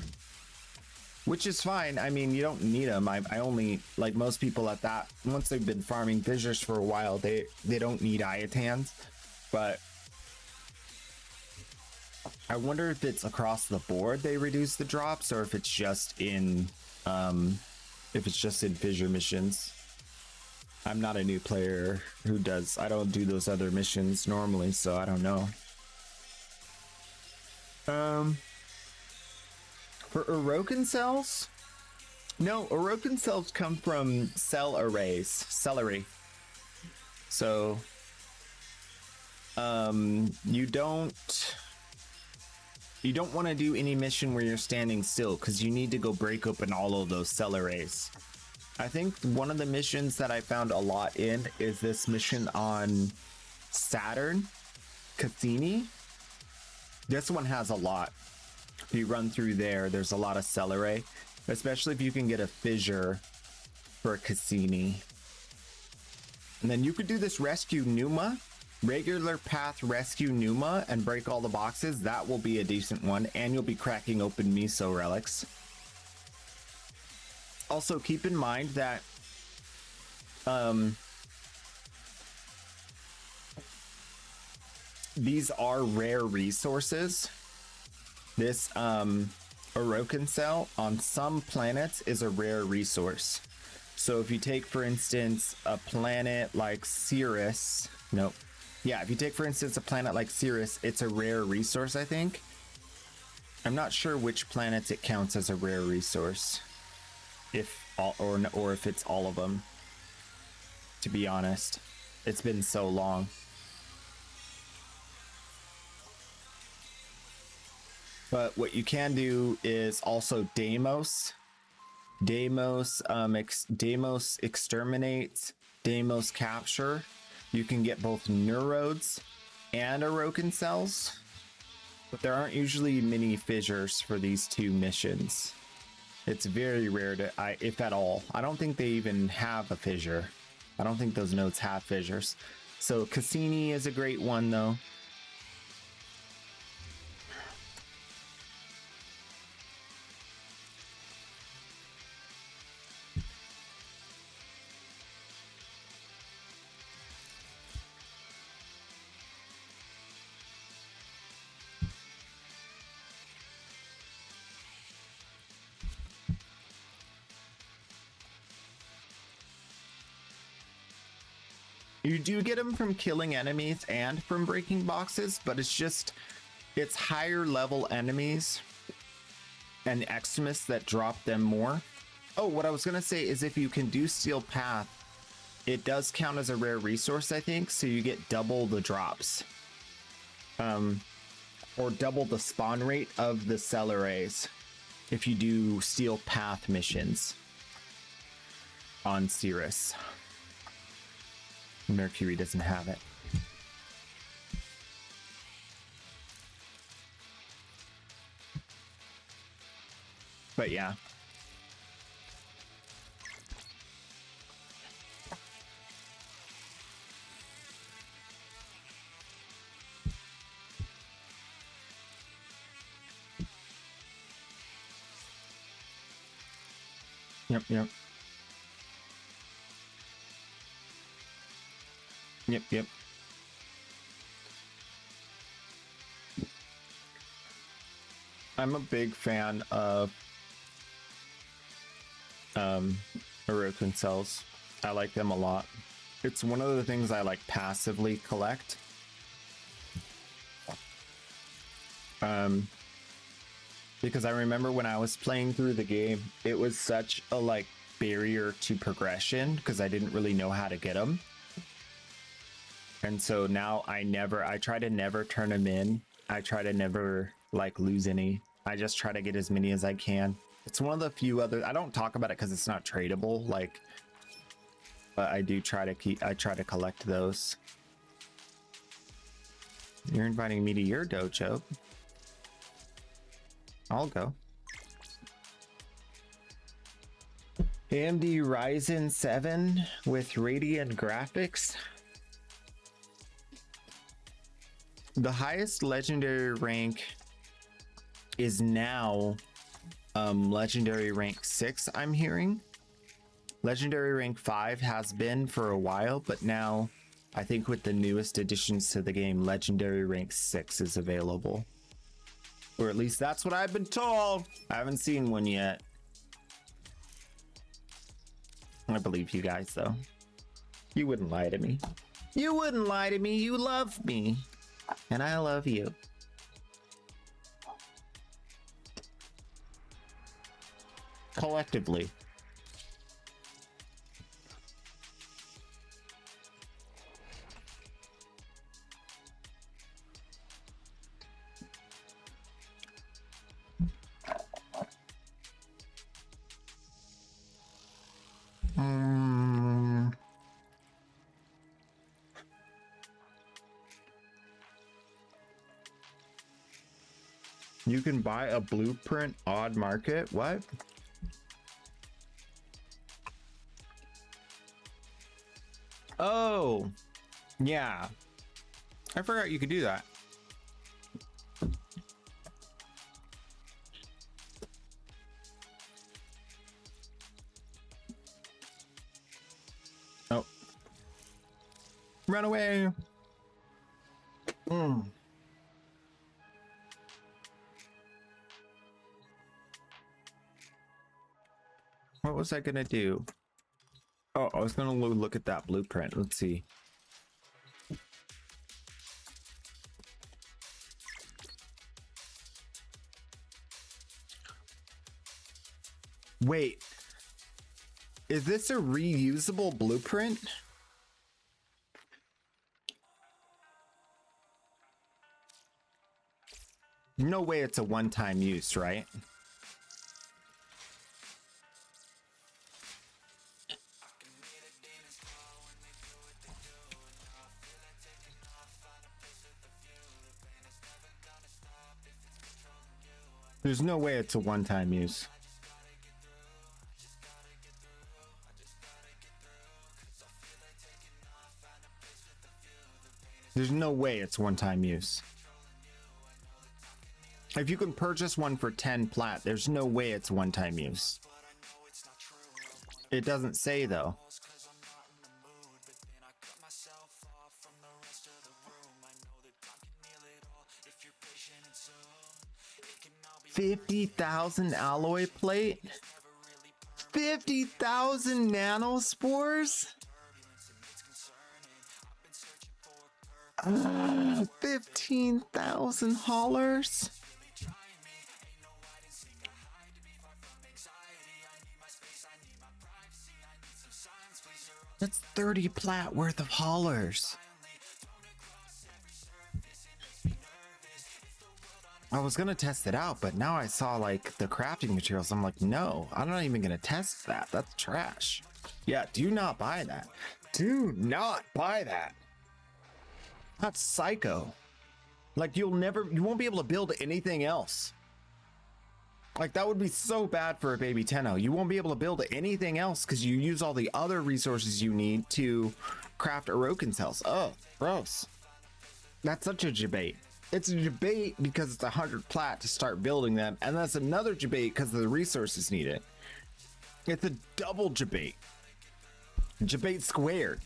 Which is fine. I mean, you don't need them. I only, like most people at that, once they've been farming fissures for a while, they don't need Ayatans. But I wonder if it's across the board they reduce the drops, or if it's just in fissure missions. I'm not a new player who does. I don't do those other missions normally, so I don't know. For Orokin cells? No, Orokin cells come from cell arrays, celery. So, you don't want to do any mission where you're standing still, because you need to go break open all of those cell arrays. I think one of the missions that I found a lot in is this mission on Saturn, Cassini. This one has a lot. If you run through there, there's a lot of cell array, especially if you can get a fissure for Cassini. And then you could do this rescue Numa, regular path rescue Numa, and break all the boxes. That will be a decent one, and you'll be cracking open Miso relics. Also, keep in mind that these are rare resources. This Orokin cell on some planets is a rare resource. So if you take, for instance, a planet like Cirrus, if you take, for instance, a planet like Cirrus, it's a rare resource, I think. I'm not sure which planets it counts as a rare resource, or if it's all of them. To be honest, it's been so long. But what you can do is also Deimos. Deimos exterminate, Deimos capture. You can get both neurodes and Orokin cells, but there aren't usually many fissures for these two missions. It's very rare to, if at all. I don't think they even have a fissure. I don't think those nodes have fissures. So Cassini is a great one though. You do get them from killing enemies and from breaking boxes, but it's higher level enemies and Xmas that drop them more. Oh, what I was gonna say is if you can do Steel Path, it does count as a rare resource, I think, so you get double the drops. Or double the spawn rate of the cell arrays if you do Steel Path missions on Cirrus. Mercury doesn't have it. But yeah. Yep. I'm a big fan of Orokin cells. I like them a lot. It's one of the things I like passively collect. Because I remember when I was playing through the game, it was such a like barrier to progression because I didn't really know how to get them. And so now I try to never turn them in. I try to never like lose any. I just try to get as many as I can. It's one of the few other, I don't talk about it because it's not tradable, like, but I do try to collect those. You're inviting me to your dojo. I'll go. AMD Ryzen 7 with Radeon graphics. The highest legendary rank is now legendary rank 6, I'm hearing. Legendary rank 5 has been for a while, but now I think with the newest additions to the game, legendary rank 6 is available. Or at least that's what I've been told. I haven't seen one yet. I believe you guys though. You wouldn't lie to me. You wouldn't lie to me. You love me. And I love you. Collectively. You can buy a blueprint odd market. What? Oh, yeah. I forgot you could do that. Oh. Run away. What was I gonna do? Oh, I was gonna look at that blueprint. Let's see. Wait. Is this a reusable blueprint? No way it's a one-time use, right? There's no way it's a one-time use. There's no way it's one-time use. If you can purchase one for 10 plat, there's no way it's one-time use. It doesn't say though. $50,000 alloy plate? 50,000 nanospores? 15,000 haulers? That's 30 plat worth of haulers. I was gonna test it out, but now I saw like the crafting materials. I'm like, no, I'm not even gonna test that. That's trash. Yeah, do not buy that. Do not buy that. That's psycho. Like you won't be able to build anything else. Like that would be so bad for a baby Tenno. You won't be able to build anything else because you use all the other resources you need to craft Orokin cells. Oh, gross. That's such a debate. It's a debate because it's 100 plat to start building them, and that's another debate because of the resources needed. It's a double debate. Debate squared.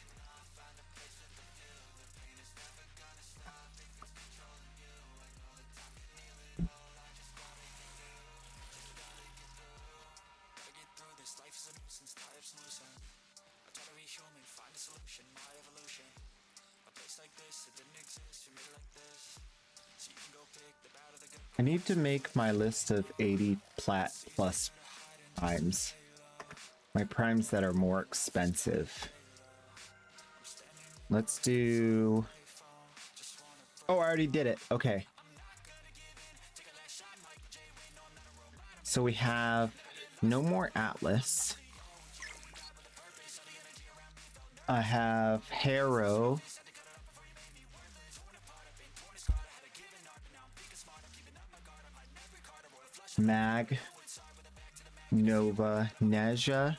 I need to make my list of 80 plat plus primes. My primes that are more expensive. Let's do... Oh, I already did it. Okay. So we have no more Atlas. I have Harrow. Mag, Nova, Neja.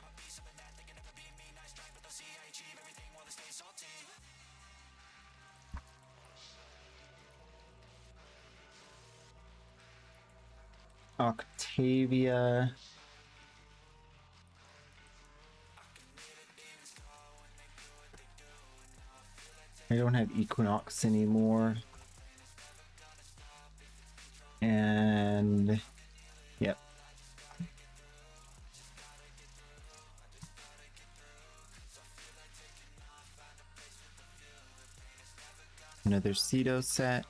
Octavia. I don't have Equinox anymore. And yep. Another Cedo set.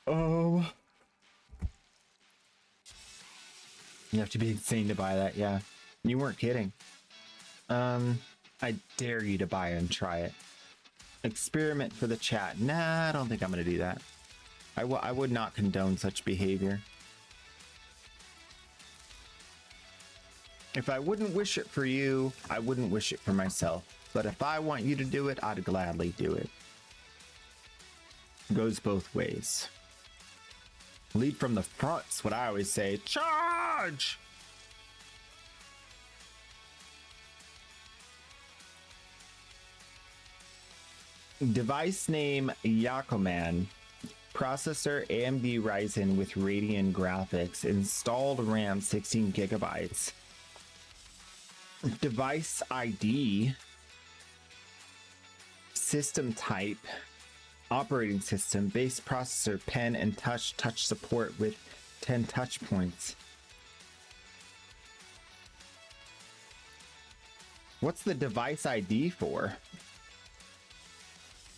Oh. You have to be insane to buy that, yeah. You weren't kidding. I dare you to buy it and try it. Experiment for the chat. Nah, I don't think I'm gonna do that. I would not condone such behavior. If I wouldn't wish it for you, I wouldn't wish it for myself. But if I want you to do it, I'd gladly do it. Goes both ways. Lead from the front's what I always say. Charge! Device name Yakoman. Processor AMD Ryzen with Radeon graphics. Installed RAM 16 gigabytes. Device ID. System type. Operating system. Base processor. Pen and touch. Touch support with 10 touch points. What's the device ID for?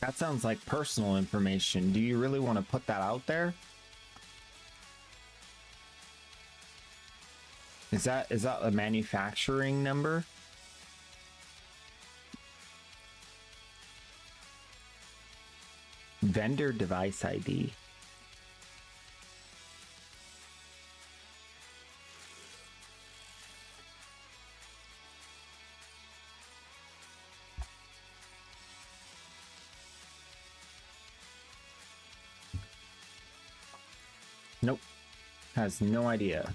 That sounds like personal information. Do you really want to put that out there? Is that a manufacturing number? Vendor device ID. Nope. Has no idea.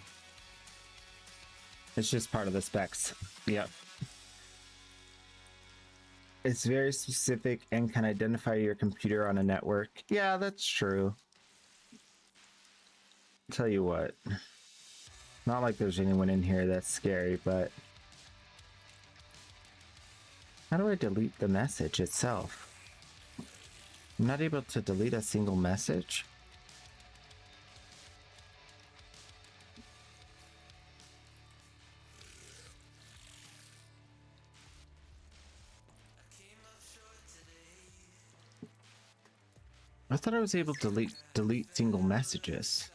It's just part of the specs. Yep. It's very specific and can identify your computer on a network. Yeah, that's true. Tell you what. Not like there's anyone in here that's scary, but... How do I delete the message itself? I'm not able to delete a single message. I thought I was able to delete single messages.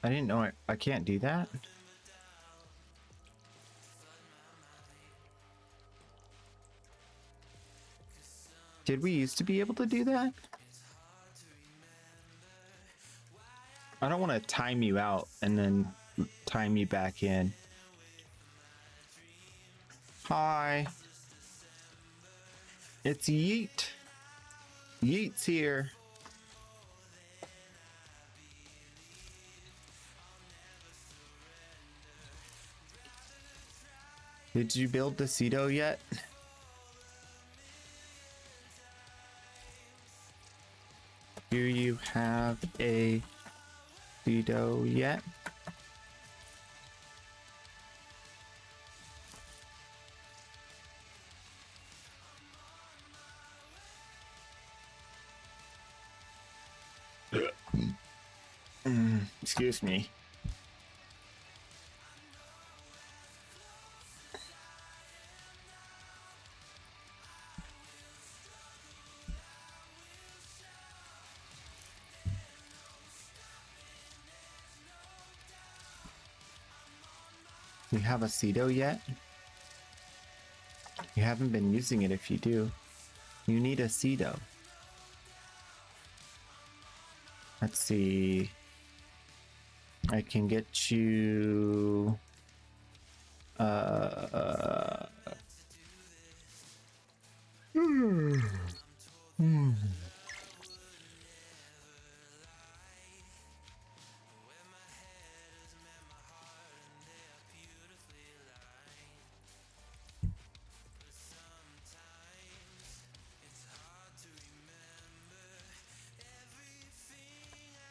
I didn't know I can't do that. Did we used to be able to do that? I don't want to time you out and then time you back in. Hi. It's Yeet. Yeet's here. Did you build the Cedo yet? Do you have a Cedo yet? Excuse me. You have a Cedo yet? You haven't been using it if you do. You need a Cedo. Let's see. I can get you...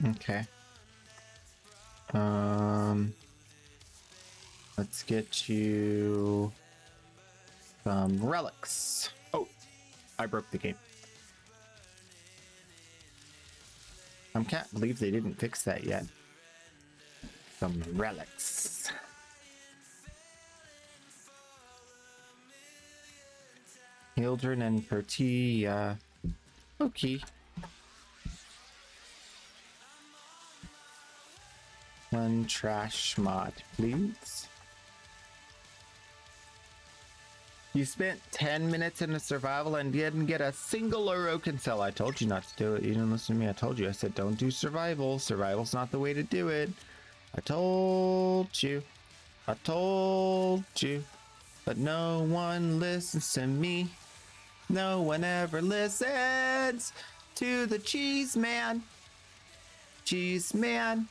Okay. Let's get you some relics. Oh, I broke the game. I can't believe they didn't fix that yet. Some relics. Hildren and Pertia. Okay. One trash mod, please. You spent 10 minutes in a survival and didn't get a single Orokin cell. I told you not to do it. You didn't listen to me. I told you. I said, don't do survival. Survival's not the way to do it. I told you. I told you. But no one listens to me. No one ever listens to the cheese man. Cheese man.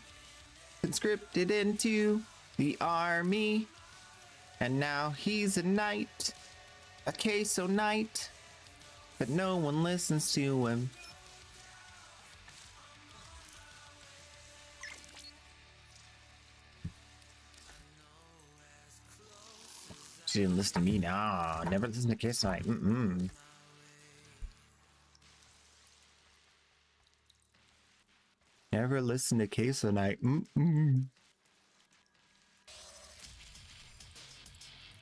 Conscripted into the army. And now he's a knight. A queso knight. But no one listens to him. She didn't listen to me. Nah, never listen to queso knight. Never listen to queso knight.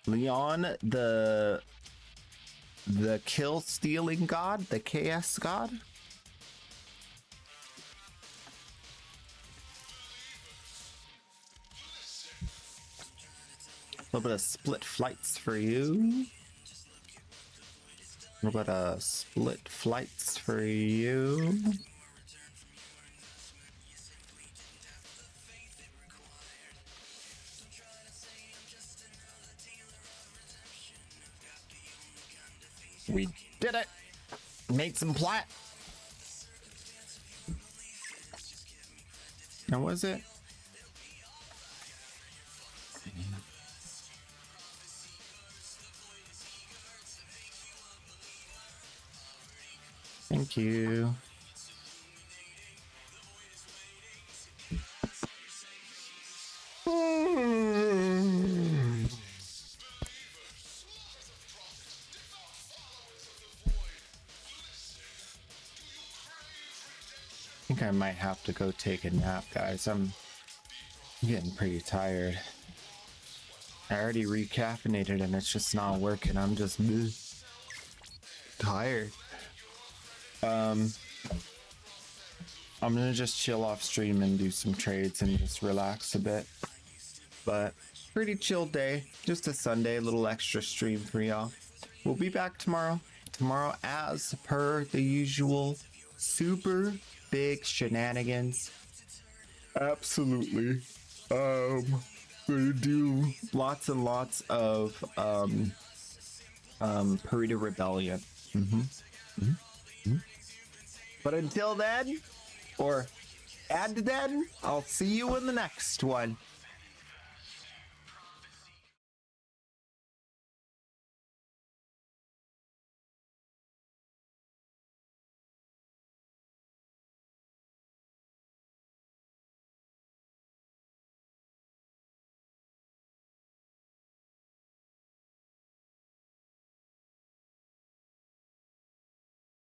Leon, the kill stealing god, the KS god. A little bit of split flights for you. A little bit of split flights for you. We did it! Made some plat! Now was it? Thank you. I think I might have to go take a nap, guys. I'm getting pretty tired. I already recaffeinated and it's just not working. I'm just tired. I'm gonna just chill off stream and do some trades and just relax a bit. But pretty chill day. Just a Sunday, a little extra stream for y'all. We'll be back tomorrow. Tomorrow, as per the usual, super big shenanigans. Absolutely. Gonna do lots and lots of Purita Rebellion. But until then, or and then, I'll see you in the next one.